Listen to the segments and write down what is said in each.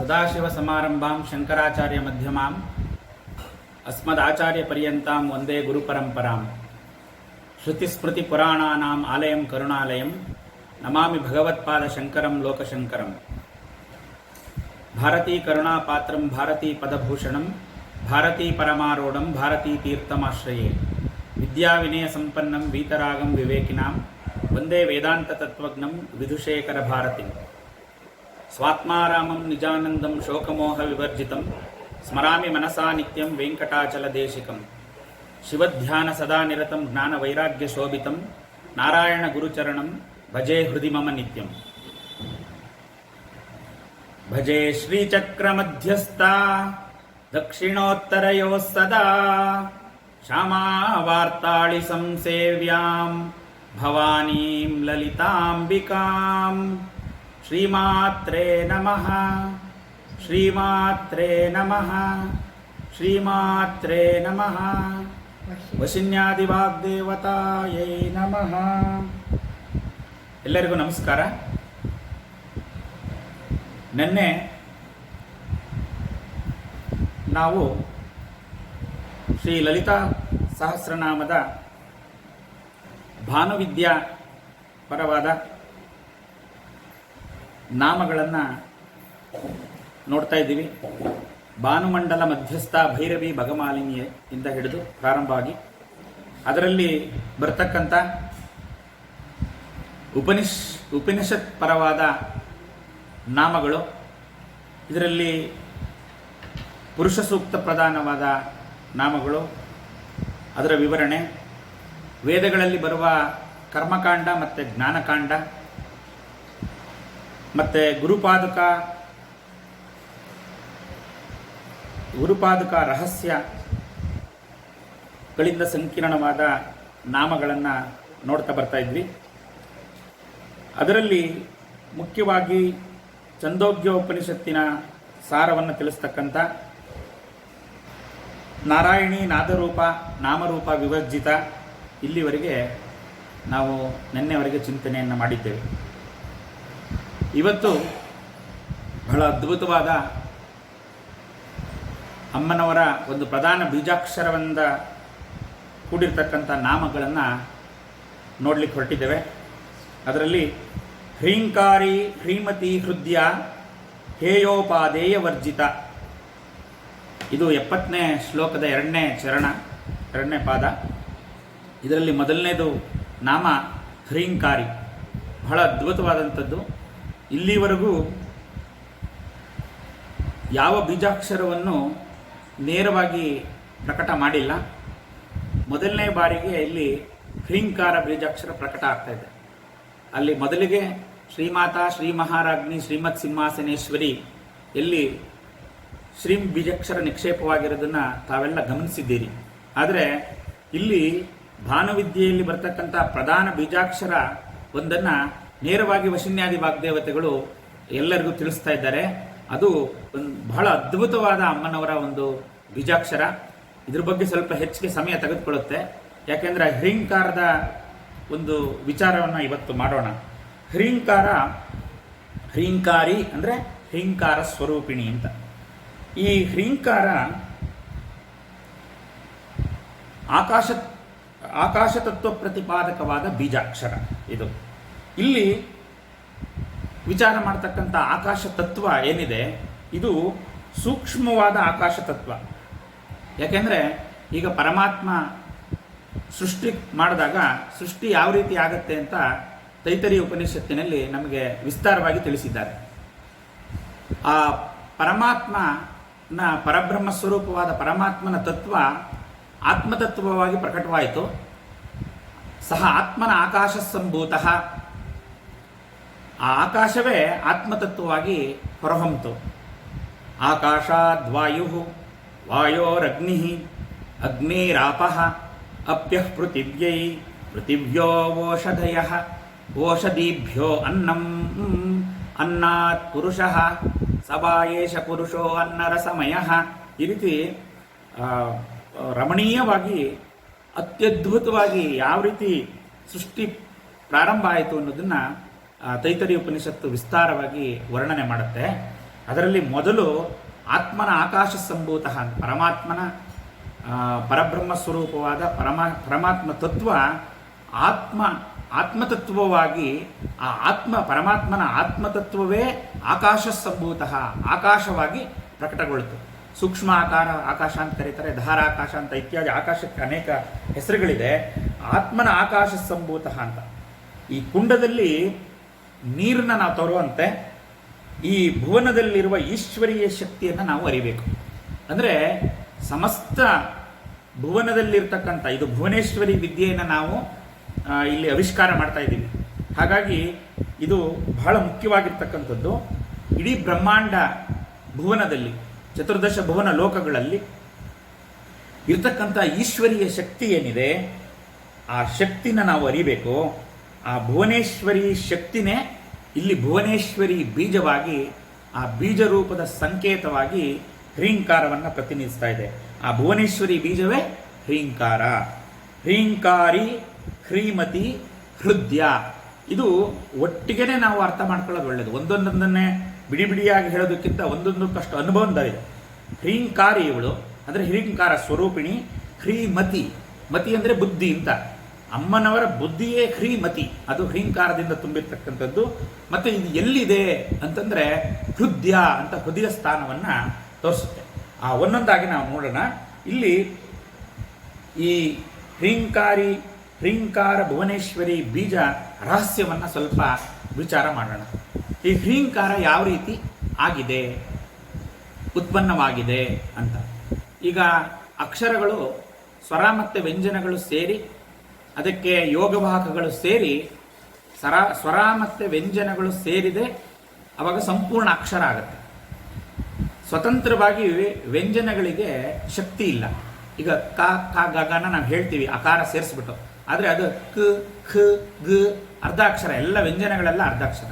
ಸದಾಶಿವಸಮಾರಂಭಾಂ ಶಂಕರಾಚಾರ್ಯಮಧ್ಯಮಾಂ ಅಸ್ಮದಾಚಾರ್ಯಪರ್ಯಂತಾಂ ವಂದೇ ಗುರುಪರಂಪರಾಂ. ಶ್ರುತಿಸ್ಮೃತಿಪುರಾಣಾನಾಂ ಆಲಯಂ ಕರುಣಾಲಯಂ ನಮಾಮಿ ಭಗವತ್ಪಾದಶಂಕರಂ ಲೋಕಶಂಕರಂ. ಭಾರತೀ ಕರುಣಾಪಾತ್ರಂ ಭಾರತೀ ಪದಭೂಷಣಂ ಭಾರತೀ ಪರಮಾರೂಢಂ ಭಾರತೀ ತೀರ್ಥಮಾಶ್ರಯೇ. ವಿದ್ಯಾವಿನಯಸಂಪನ್ನಂ ವೀತರಾಗಂ ವಿವೇಕಿನಾಂ ವಂದೇ ವೇದಾಂತತತ್ವಜ್ಞಂ ವಿಧುಶೇಖರ ಭಾರತಿಂ. ಸ್ವಾತ್ಮಾರಾಮಂ ನಿಜಾನಂದಂ ಶೋಕಮೋಹ ವಿವರ್ಜಿತಂ ಸ್ಮರಾಮಿ ಮನಸಾ ನಿತ್ಯಂ ವೆಂಕಟಾಚಲದೇಶಿಕಂ. ಶಿವಧ್ಯಾನ ಸದಾ ನಿರತಂ ಜ್ಞಾನವೈರಾಗ್ಯ ಶೋಭಿತಂ ನಾರಾಯಣ ಗುರುಚರಣಂ ಭಜೆ ಹೃದಿ ಮಮ ನಿತ್ಯಂ. ಭಜೆ ಶ್ರೀಚಕ್ರಮಧ್ಯಸ್ಥ ದಕ್ಷಿಣೋತ್ತರಯೋಃ ಸದಾ ಶ್ಯಾಮಾವಾರ್ತಾಳಿ ಸಂಸೇವ್ಯಾಂ ಭವಾನೀಂ ಲಲಿತಾಂಬಿಕಾಂ. ಶ್ರೀಮಾತ್ರೇ ನಮಃ ಶ್ರೀಮಾತ್ರೇ ನಮಃ ಶ್ರೀಮಾತ್ರೇ ನಮಃ. ವಶಿನ್ಯಾದಿವಾಗ್ದೇವತಾಯೈ ನಮಃ. ಎಲ್ಲರಿಗೂ ನಮಸ್ಕಾರ. ನಿನ್ನೆ ನಾವು ಶ್ರೀ ಲಲಿತಾ ಸಹಸ್ರನಾಮದ ಭಾನುವಿದ್ಯಾ ಪರವಾದ ನಾಮಗಳನ್ನು ನೋಡ್ತಾ ಇದ್ದೀವಿ. ಭಾನುಮಂಡಲ ಮಧ್ಯಸ್ಥ ಭೈರವಿ ಭಗಮಾಲಿನಿಯೇ ಇಂದ ಹಿಡಿದು ಪ್ರಾರಂಭವಾಗಿ ಅದರಲ್ಲಿ ಬರ್ತಕ್ಕಂಥ ಉಪನಿಷತ್ ಪರವಾದ ನಾಮಗಳು, ಇದರಲ್ಲಿ ಪುರುಷ ಸೂಕ್ತ ಪ್ರಧಾನವಾದ ನಾಮಗಳು, ಅದರ ವಿವರಣೆ, ವೇದಗಳಲ್ಲಿ ಬರುವ ಕರ್ಮಕಾಂಡ ಮತ್ತು ಜ್ಞಾನಕಾಂಡ ಮತ್ತು ಗುರುಪಾದುಕ ರಹಸ್ಯಗಳಿಂದ ಸಂಕೀರ್ಣವಾದ ನಾಮಗಳನ್ನು ನೋಡ್ತಾ ಬರ್ತಾ ಇದ್ವಿ. ಅದರಲ್ಲಿ ಮುಖ್ಯವಾಗಿ ಛಂದೋಗ್ಯ ಉಪನಿಷತ್ತಿನ ಸಾರವನ್ನು ತಿಳಿಸ್ತಕ್ಕಂಥ ನಾರಾಯಣಿ ನಾದರೂಪ ನಾಮರೂಪ ವಿವರ್ಜಿತ ಇಲ್ಲಿವರೆಗೆ ನಾವು ನಿನ್ನೆವರೆಗೆ ಚಿಂತನೆಯನ್ನು ಮಾಡಿದ್ದೇವೆ. ಇವತ್ತು ಬಹಳ ಅದ್ಭುತವಾದ ಅಮ್ಮನವರ ಒಂದು ಪ್ರಧಾನ ಬೀಜಾಕ್ಷರದಿಂದ ಕೂಡಿರ್ತಕ್ಕಂಥ ನಾಮಗಳನ್ನು ನೋಡಲಿಕ್ಕೆ ಹೊರಟಿದ್ದೇವೆ. ಅದರಲ್ಲಿ ಹ್ರೀಂಕಾರಿ ಹ್ರೀಮತಿ ಹೃದಯ ಹೇಯೋಪಾದೇಯ ವರ್ಜಿತ, ಇದು 70ನೇ ಶ್ಲೋಕದ 2ನೇ ಚರಣ, 2ನೇ ಪಾದ. ಇದರಲ್ಲಿ ಮೊದಲನೇದು ನಾಮ ಹ್ರೀಂಕಾರಿ, ಬಹಳ ಅದ್ಭುತವಾದಂಥದ್ದು. ಇಲ್ಲಿವರೆಗೂ ಯಾವ ಬೀಜಾಕ್ಷರವನ್ನು ನೇರವಾಗಿ ಪ್ರಕಟ ಮಾಡಿಲ್ಲ. ಮೊದಲನೇ ಬಾರಿಗೆ ಇಲ್ಲಿ ಹ್ರೀಂಕಾರ ಬೀಜಾಕ್ಷರ ಪ್ರಕಟ ಆಗ್ತಾ ಇದೆ. ಅಲ್ಲಿ ಮೊದಲಿಗೆ ಶ್ರೀಮಾತಾ ಶ್ರೀ ಮಹಾರಾಜ್ಞಿ ಶ್ರೀಮತ್ ಸಿಂಹಾಸನೇಶ್ವರಿ ಎಲ್ಲಿ ಶ್ರೀಂ ಬೀಜಾಕ್ಷರ ನಿಕ್ಷೇಪವಾಗಿರೋದನ್ನು ತಾವೆಲ್ಲ ಗಮನಿಸಿದ್ದೀರಿ. ಆದರೆ ಇಲ್ಲಿ ಭಾನುವಿದ್ಯೆಯಲ್ಲಿ ಬರ್ತಕ್ಕಂಥ ಪ್ರಧಾನ ಬೀಜಾಕ್ಷರ ಒಂದನ್ನು ನೇರವಾಗಿ ವಶಿನ್ಯಾದಿ ವಾಗ್ದೇವತೆಗಳು ಎಲ್ಲರಿಗೂ ತಿಳಿಸ್ತಾ ಇದ್ದಾರೆ. ಅದು ಒಂದು ಬಹಳ ಅದ್ಭುತವಾದ ಅಮ್ಮನವರ ಒಂದು ಬೀಜಾಕ್ಷರ. ಇದ್ರ ಬಗ್ಗೆ ಸ್ವಲ್ಪ ಹೆಚ್ಚಿಗೆ ಸಮಯ ತೆಗೆದುಕೊಳ್ಳುತ್ತೆ, ಯಾಕೆಂದರೆ ಹ್ರೀಂಕಾರದ ಒಂದು ವಿಚಾರವನ್ನು ಇವತ್ತು ಮಾಡೋಣ. ಹ್ರೀಂಕಾರಿ ಅಂದರೆ ಹ್ರೀಂಕಾರ ಸ್ವರೂಪಿಣಿ ಅಂತ. ಈ ಹ್ರೀಂಕಾರ ಆಕಾಶ ತತ್ವ ಪ್ರತಿಪಾದಕವಾದ ಬೀಜಾಕ್ಷರ. ಇದು ಇಲ್ಲಿ ವಿಚಾರ ಮಾಡ್ತಕ್ಕಂಥ ಆಕಾಶ ತತ್ವ ಏನಿದೆ, ಇದು ಸೂಕ್ಷ್ಮವಾದ ಆಕಾಶ ತತ್ವ. ಯಾಕೆಂದರೆ ಈಗ ಪರಮಾತ್ಮ ಸೃಷ್ಟಿ ಮಾಡಿದಾಗ ಸೃಷ್ಟಿ ಯಾವ ರೀತಿ ಆಗುತ್ತೆ ಅಂತ ತೈತರೀಯ ಉಪನಿಷತ್ತಿನಲ್ಲಿ ನಮಗೆ ವಿಸ್ತಾರವಾಗಿ ತಿಳಿಸಿದ್ದಾರೆ. ಆ ಪರಮಾತ್ಮನ ಪರಬ್ರಹ್ಮ ಸ್ವರೂಪವಾದ ಪರಮಾತ್ಮನ ತತ್ವ ಆತ್ಮತತ್ವವಾಗಿ ಪ್ರಕಟವಾಯಿತು. ಸಹ ಆತ್ಮನ ಆಕಾಶ ಸಂಭೂತಃ, ಆ ಆಕಾಶವೇ ಆತ್ಮತತ್ವವಾಗಿ ಹೊರಹೊಮ್ಮಿತು. ಆಕಾಶಾದ್ವಾಯು ವಾಯೋರಗ್ನಿ ಅಗ್ನಿರಾಪಃ ಅಪ್ಯಃ ಪೃಥಿವ್ಯೈ ಪೃಥಿವ್ಯೋ ಓಷಧಯಃ ಓಷಧೀಭ್ಯೋ ಅನ್ನಂ ಅನ್ನಾತ್ ಪುರುಷಃ ಸಬಾಯೇಷ ಪುರುಷೋ ಅನ್ನರಸಮಯಃ. ಈ ರೀತಿ ರಮಣೀಯವಾಗಿ ಅತ್ಯದ್ಭುತವಾಗಿ ಯಾವ ರೀತಿ ಸೃಷ್ಟಿ ಪ್ರಾರಂಭ ಆಯಿತು ಅನ್ನೋದನ್ನು ತೈತರೀಯ ಉಪನಿಷತ್ತು ವಿಸ್ತಾರವಾಗಿ ವರ್ಣನೆ ಮಾಡುತ್ತೆ. ಅದರಲ್ಲಿ ಮೊದಲು ಆತ್ಮನ ಆಕಾಶ ಸಂಭೂತ ಅಂತ ಪರಮಾತ್ಮನ ಪರಬ್ರಹ್ಮ ಸ್ವರೂಪವಾದ ಪರಮಾತ್ಮ ತತ್ವ ಆತ್ಮತತ್ವವಾಗಿ ಪರಮಾತ್ಮನ ಆತ್ಮತತ್ವವೇ ಆಕಾಶ ಸಂಭೂತ ಆಕಾಶವಾಗಿ ಪ್ರಕಟಗೊಳ್ಳುತ್ತೆ. ಸೂಕ್ಷ್ಮ ಆಕಾಶ ಅಂತ ಕರೀತಾರೆ, ಧಾರಾಕಾಶ ಅಂತ ಇತ್ಯಾದಿ ಆಕಾಶಕ್ಕೆ ಅನೇಕ ಹೆಸರುಗಳಿದೆ. ಆತ್ಮನ ಆಕಾಶ ಸಂಭೂತ ಅಂತ. ಈ ಕುಂಡದಲ್ಲಿ ನೀರನ್ನು ನಾವು ತರುವಂತೆ ಈ ಭುವನದಲ್ಲಿರುವ ಈಶ್ವರೀಯ ಶಕ್ತಿಯನ್ನು ನಾವು ಅರಿಬೇಕು. ಅಂದರೆ ಸಮಸ್ತ ಭುವನದಲ್ಲಿರ್ತಕ್ಕಂಥ ಇದು ಭುವನೇಶ್ವರಿ ವಿದ್ಯೆಯನ್ನು ನಾವು ಇಲ್ಲಿ ಆವಿಷ್ಕಾರ ಮಾಡ್ತಾ ಇದ್ದೀವಿ. ಹಾಗಾಗಿ ಇದು ಬಹಳ ಮುಖ್ಯವಾಗಿರ್ತಕ್ಕಂಥದ್ದು. ಇಡೀ ಬ್ರಹ್ಮಾಂಡ ಭುವನದಲ್ಲಿ ಚತುರ್ದಶ ಭುವನ ಲೋಕಗಳಲ್ಲಿ ಇರ್ತಕ್ಕಂಥ ಈಶ್ವರೀಯ ಶಕ್ತಿ ಏನಿದೆ ಆ ಶಕ್ತಿನ ನಾವು ಅರಿಬೇಕು. ಆ ಭುವನೇಶ್ವರಿ ಶಕ್ತಿನೇ ಇಲ್ಲಿ ಭುವನೇಶ್ವರಿ ಬೀಜವಾಗಿ ಆ ಬೀಜ ರೂಪದ ಸಂಕೇತವಾಗಿ ಹ್ರೀಂಕಾರವನ್ನು ಪ್ರತಿನಿಧಿಸ್ತಾ ಇದೆ. ಆ ಭುವನೇಶ್ವರಿ ಬೀಜವೇ ಹ್ರೀಂಕಾರ. ಹ್ರೀಂಕಾರಿ, ಹ್ರೀಮತಿ, ಹೃದಯ ಇದು ಒಟ್ಟಿಗೆನೆ ನಾವು ಅರ್ಥ ಮಾಡ್ಕೊಳ್ಳೋದು ಒಳ್ಳೆಯದು. ಒಂದೊಂದನ್ನೇ ಬಿಡಿ ಬಿಡಿಯಾಗಿ ಹೇಳೋದಕ್ಕಿಂತ ಒಂದೊಂದಕ್ಕಷ್ಟು ಅನುಭವವಿದೆ. ಹ್ರೀಂಕಾರಿ ಇವಳು ಅಂದರೆ ಹ್ರೀಂಕಾರ ಸ್ವರೂಪಿಣಿ. ಹ್ರೀಮತಿ, ಮತಿ ಅಂದರೆ ಬುದ್ಧಿ ಅಂತ. ಅಮ್ಮನವರ ಬುದ್ಧಿಯೇ ಹ್ರೀಮತಿ, ಅದು ಹ್ರೀಂಕಾರದಿಂದ ತುಂಬಿರ್ತಕ್ಕಂಥದ್ದು. ಮತ್ತು ಇದು ಎಲ್ಲಿದೆ ಅಂತಂದರೆ ಹೃದಯ ಅಂತ ಹೃದಯ ಸ್ಥಾನವನ್ನು ತೋರಿಸುತ್ತೆ. ಆ ಒಂದೊಂದಾಗಿ ನಾವು ನೋಡೋಣ. ಇಲ್ಲಿ ಈ ಹ್ರೀಂಕಾರ ಭುವನೇಶ್ವರಿ ಬೀಜ ರಹಸ್ಯವನ್ನು ಸ್ವಲ್ಪ ವಿಚಾರ ಮಾಡೋಣ. ಈ ಹ್ರೀಂಕಾರ ಯಾವ ರೀತಿ ಆಗಿದೆ, ಉತ್ಪನ್ನವಾಗಿದೆ ಅಂತ. ಈಗ ಅಕ್ಷರಗಳು ಸ್ವರ ಮತ್ತು ವ್ಯಂಜನಗಳು ಸೇರಿ ಅದಕ್ಕೆ ಯೋಗವಾಹಕಗಳು ಸೇರಿ ಸ್ವರ ಮತ್ತು ವ್ಯಂಜನಗಳು ಸೇರಿದೆ ಅವಾಗ ಸಂಪೂರ್ಣ ಅಕ್ಷರ ಆಗುತ್ತೆ. ಸ್ವತಂತ್ರವಾಗಿ ವ್ಯಂಜನಗಳಿಗೆ ಶಕ್ತಿ ಇಲ್ಲ. ಈಗ ಕ ಗನ ನಾವು ಹೇಳ್ತೀವಿ ಅಕಾರ ಸೇರಿಸ್ಬಿಟ್ಟು, ಆದರೆ ಅದು ಕ ಖ ಗ ಅರ್ಧಾಕ್ಷರ, ಎಲ್ಲ ವ್ಯಂಜನಗಳೆಲ್ಲ ಅರ್ಧಾಕ್ಷರ.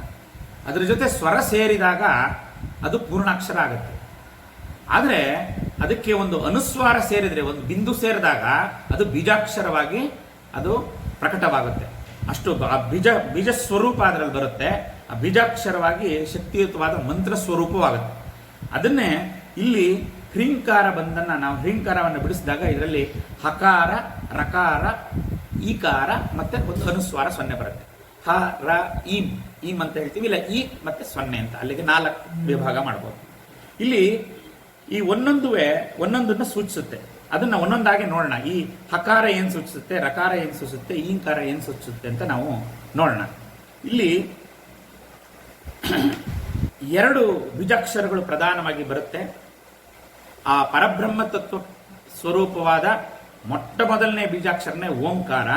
ಅದ್ರ ಜೊತೆ ಸ್ವರ ಸೇರಿದಾಗ ಅದು ಪೂರ್ಣಾಕ್ಷರ ಆಗುತ್ತೆ. ಆದರೆ ಅದಕ್ಕೆ ಒಂದು ಅನುಸ್ವಾರ ಸೇರಿದರೆ, ಒಂದು ಬಿಂದು ಸೇರಿದಾಗ ಅದು ಬೀಜಾಕ್ಷರವಾಗಿ ಅದು ಪ್ರಕಟವಾಗುತ್ತೆ. ಅಷ್ಟು ಬೀಜ ಸ್ವರೂಪ ಅದರಲ್ಲಿ ಬರುತ್ತೆ. ಆ ಬೀಜಾಕ್ಷರವಾಗಿ ಶಕ್ತಿಯುತವಾದ ಮಂತ್ರ ಸ್ವರೂಪವಾಗುತ್ತೆ. ಅದನ್ನೇ ಇಲ್ಲಿ ಹ್ರೀಂಕಾರ ಬಂದನ್ನು ನಾವು ಹ್ರೀಂಕಾರವನ್ನು ಬಿಡಿಸಿದಾಗ ಇದರಲ್ಲಿ ಹಕಾರ, ರಕಾರ, ಈಕಾರ ಮತ್ತು ಒಂದು ಅನುಸ್ವಾರ ಸೊನ್ನೆ ಬರುತ್ತೆ. ಹ ರ ಈಮ್ ಅಂತ ಹೇಳ್ತೀವಿ, ಇಲ್ಲ ಈ ಮತ್ತೆ ಸೊನ್ನೆ ಅಂತ. ಅಲ್ಲಿಗೆ 4 ವಿಭಾಗ ಮಾಡ್ಬೋದು. ಇಲ್ಲಿ ಈ ಒಂದೊಂದನ್ನು ಸೂಚಿಸುತ್ತೆ. ಅದನ್ನು ಒಂದೊಂದಾಗಿ ನೋಡೋಣ. ಈ ಹಕಾರ ಏನು ಸೂಚಿಸುತ್ತೆ, ರಕಾರ ಏನು ಸೂಚಿಸುತ್ತೆ, ಈಂಕಾರ ಏನು ಸೂಚಿಸುತ್ತೆ ಅಂತ ನಾವು ನೋಡೋಣ. ಇಲ್ಲಿ 2 ಬೀಜಾಕ್ಷರಗಳು ಪ್ರಧಾನವಾಗಿ ಬರುತ್ತೆ. ಆ ಪರಬ್ರಹ್ಮ ತತ್ವ ಸ್ವರೂಪವಾದ ಮೊಟ್ಟ ಮೊದಲನೇ ಬೀಜಾಕ್ಷರನೇ ಓಂಕಾರ.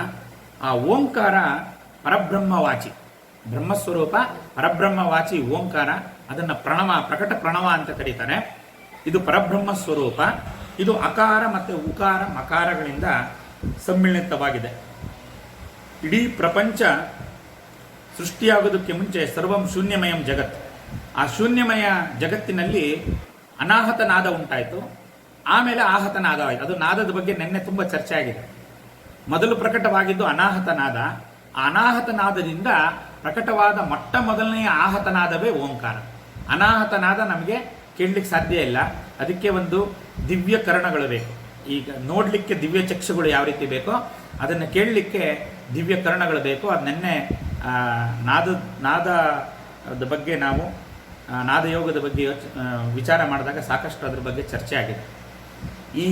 ಆ ಓಂಕಾರ ಪರಬ್ರಹ್ಮವಾಚಿ, ಬ್ರಹ್ಮಸ್ವರೂಪ ಪರಬ್ರಹ್ಮವಾಚಿ ಓಂಕಾರ. ಅದನ್ನು ಪ್ರಕಟ ಪ್ರಣವ ಅಂತ ಕರೀತಾರೆ. ಇದು ಪರಬ್ರಹ್ಮ ಸ್ವರೂಪ. ಇದು ಅಕಾರ ಮತ್ತು ಉಕಾರ ಮಕಾರಗಳಿಂದ ಸಮ್ಮಿಳಿತವಾಗಿದೆ. ಇಡೀ ಪ್ರಪಂಚ ಸೃಷ್ಟಿಯಾಗೋದಕ್ಕೆ ಮುಂಚೆ ಸರ್ವಂ ಶೂನ್ಯಮಯಂ ಜಗತ್. ಆ ಶೂನ್ಯಮಯ ಜಗತ್ತಿನಲ್ಲಿ ಅನಾಹತ ನಾದ ಉಂಟಾಯಿತು, ಆಮೇಲೆ ಆಹತ ನಾದ ಆಯಿತು. ಅದು ನಾದದ ಬಗ್ಗೆ ನಿನ್ನೆ ತುಂಬ ಚರ್ಚೆ ಆಗಿದೆ. ಮೊದಲು ಪ್ರಕಟವಾಗಿದ್ದು ಅನಾಹತ ನಾದ. ಆ ಅನಾಹತ ನಾದದಿಂದ ಪ್ರಕಟವಾದ ಮೊಟ್ಟ ಮೊದಲನೆಯ ಆಹತ ನಾದವೇ ಓಂಕಾರ. ಅನಾಹತ ನಾದ ನಮಗೆ ಕೇಳಲಿಕ್ಕೆ ಸಾಧ್ಯ ಇಲ್ಲ. ಅದಕ್ಕೆ ಒಂದು ದಿವ್ಯ ಕರ್ಣಗಳು ಬೇಕು. ಈಗ ನೋಡಲಿಕ್ಕೆ ದಿವ್ಯ ಚಕ್ಷುಗಳು ಯಾವ ರೀತಿ ಬೇಕೋ ಅದನ್ನು ಕೇಳಲಿಕ್ಕೆ ದಿವ್ಯ ಕರ್ಣಗಳು ಬೇಕು. ಅದು ನಿನ್ನೆ ನಾದದ ಬಗ್ಗೆ ನಾವು ನಾದಯೋಗದ ಬಗ್ಗೆ ವಿಚಾರ ಮಾಡಿದಾಗ ಸಾಕಷ್ಟು ಅದ್ರ ಬಗ್ಗೆ ಚರ್ಚೆ ಆಗಿದೆ. ಈ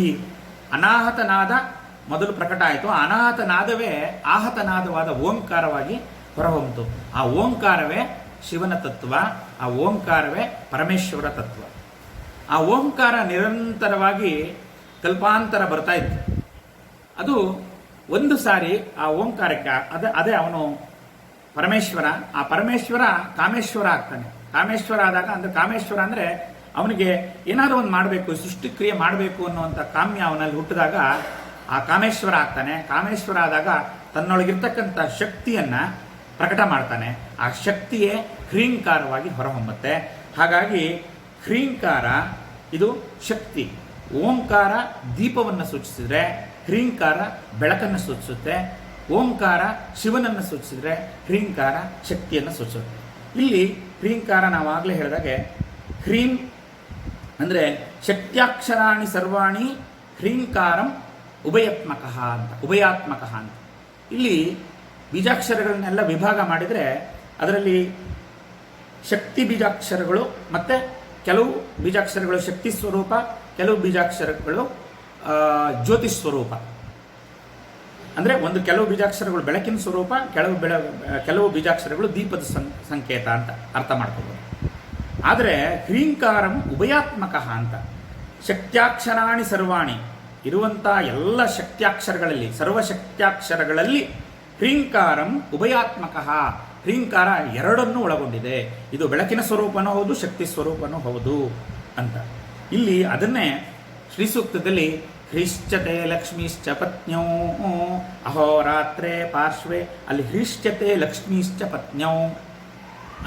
ಅನಾಹತ ನಾದ ಮೊದಲು ಪ್ರಕಟ ಆಯಿತು. ಅನಾಹತ ನಾದವೇ ಆಹತ ನಾದವಾದ ಓಂಕಾರವಾಗಿ ಹೊರಹೊಮ್ಮಿತು. ಆ ಓಂಕಾರವೇ ಶಿವನ ತತ್ವ. ಆ ಓಂಕಾರವೇ ಪರಮೇಶ್ವರ ತತ್ವ. ಆ ಓಂಕಾರ ನಿರಂತರವಾಗಿ ಕಲ್ಪಾಂತರ ಬರ್ತಾ ಇತ್ತು. ಅದು ಒಂದು ಸಾರಿ ಆ ಓಂಕಾರಕ್ಕೆ ಅದೇ ಅವನು ಪರಮೇಶ್ವರ. ಆ ಪರಮೇಶ್ವರ ಕಾಮೇಶ್ವರ ಆಗ್ತಾನೆ. ಕಾಮೇಶ್ವರ ಆದಾಗ ಅಂದರೆ ಕಾಮೇಶ್ವರ ಅಂದರೆ ಅವನಿಗೆ ಏನಾದರೂ ಒಂದು ಮಾಡಬೇಕು, ಸೃಷ್ಟಿಕ್ರಿಯೆ ಮಾಡಬೇಕು ಅನ್ನುವಂಥ ಕಾಮ್ಯ ಅವನಲ್ಲಿ ಹುಟ್ಟಿದಾಗ ಆ ಕಾಮೇಶ್ವರ ಆಗ್ತಾನೆ. ಕಾಮೇಶ್ವರ ಆದಾಗ ತನ್ನೊಳಗಿರ್ತಕ್ಕಂಥ ಶಕ್ತಿಯನ್ನು ಪ್ರಕಟ ಮಾಡ್ತಾನೆ. ಆ ಶಕ್ತಿಯೇ ಹ್ರೀಂಕಾರವಾಗಿ ಹೊರಹೊಮ್ಮುತ್ತೆ. ಹಾಗಾಗಿ ಹ್ರೀಂಕಾರ ಇದು ಶಕ್ತಿ. ಓಂಕಾರ ದೀಪವನ್ನು ಸೂಚಿಸಿದರೆ, ಹ್ರೀಂಕಾರ ಬೆಳಕನ್ನು ಸೂಚಿಸುತ್ತೆ. ಓಂಕಾರ ಶಿವನನ್ನು ಸೂಚಿಸಿದರೆ, ಹ್ರೀಂಕಾರ ಶಕ್ತಿಯನ್ನು ಸೂಚಿಸುತ್ತೆ. ಇಲ್ಲಿ ಹ್ರೀಂಕಾರ ನಾವಾಗಲೇ ಹೇಳಿದಾಗೆ ಹ್ರೀಂ ಅಂದರೆ ಶಕ್ತ್ಯಾಕ್ಷರಾಣಿ ಸರ್ವಾಣಿ ಹ್ರೀಂಕಾರಂ ಉಭಯಾತ್ಮಕ ಅಂತ. ಇಲ್ಲಿ ಬೀಜಾಕ್ಷರಗಳನ್ನೆಲ್ಲ ವಿಭಾಗ ಮಾಡಿದರೆ ಅದರಲ್ಲಿ ಶಕ್ತಿ ಬೀಜಾಕ್ಷರಗಳು ಮತ್ತು ಕೆಲವು ಬೀಜಾಕ್ಷರಗಳು ಶಕ್ತಿ ಸ್ವರೂಪ, ಕೆಲವು ಬೀಜಾಕ್ಷರಗಳು ಜ್ಯೋತಿ ಸ್ವರೂಪ. ಅಂದರೆ ಕೆಲವು ಬೀಜಾಕ್ಷರಗಳು ಬೆಳಕಿನ ಸ್ವರೂಪ, ಕೆಲವು ಬೀಜಾಕ್ಷರಗಳು ದೀಪದ ಸಂಕೇತ ಅಂತ ಅರ್ಥ ಮಾಡ್ಕೋಬೋದು. ಆದರೆ ಹ್ರೀಂಕಾರಂ ಉಭಯಾತ್ಮಕ ಅಂತ. ಶಕ್ತ್ಯಾಕ್ಷರಾಣಿ ಸರ್ವಾಣಿ ಇರುವಂಥ ಎಲ್ಲ ಶಕ್ತ್ಯಾಕ್ಷರಗಳಲ್ಲಿ, ಸರ್ವಶಕ್ತ್ಯಾಕ್ಷರಗಳಲ್ಲಿ ಹ್ರೀಂಕಾರಂ ಉಭಯಾತ್ಮಕ, ಹ್ರೀಂಕಾರ ಎರಡನ್ನೂ ಒಳಗೊಂಡಿದೆ. ಇದು ಬೆಳಕಿನ ಸ್ವರೂಪನೂ ಹೌದು, ಶಕ್ತಿ ಸ್ವರೂಪನೂ ಹೌದು ಅಂತ. ಇಲ್ಲಿ ಅದನ್ನೇ ಶ್ರೀ ಸೂಕ್ತದಲ್ಲಿ ಹ್ರೀಶ್ಚತೆ ಲಕ್ಷ್ಮೀಶ್ಚ ಪತ್ನ್ಯೌ ಅಹೋರಾತ್ರೆ ಪಾರ್ಶ್ವೆ, ಅಲ್ಲಿ ಹ್ರೀಶ್ಚತೆ ಲಕ್ಷ್ಮೀಶ್ಚ ಪತ್ನ್ಯೌ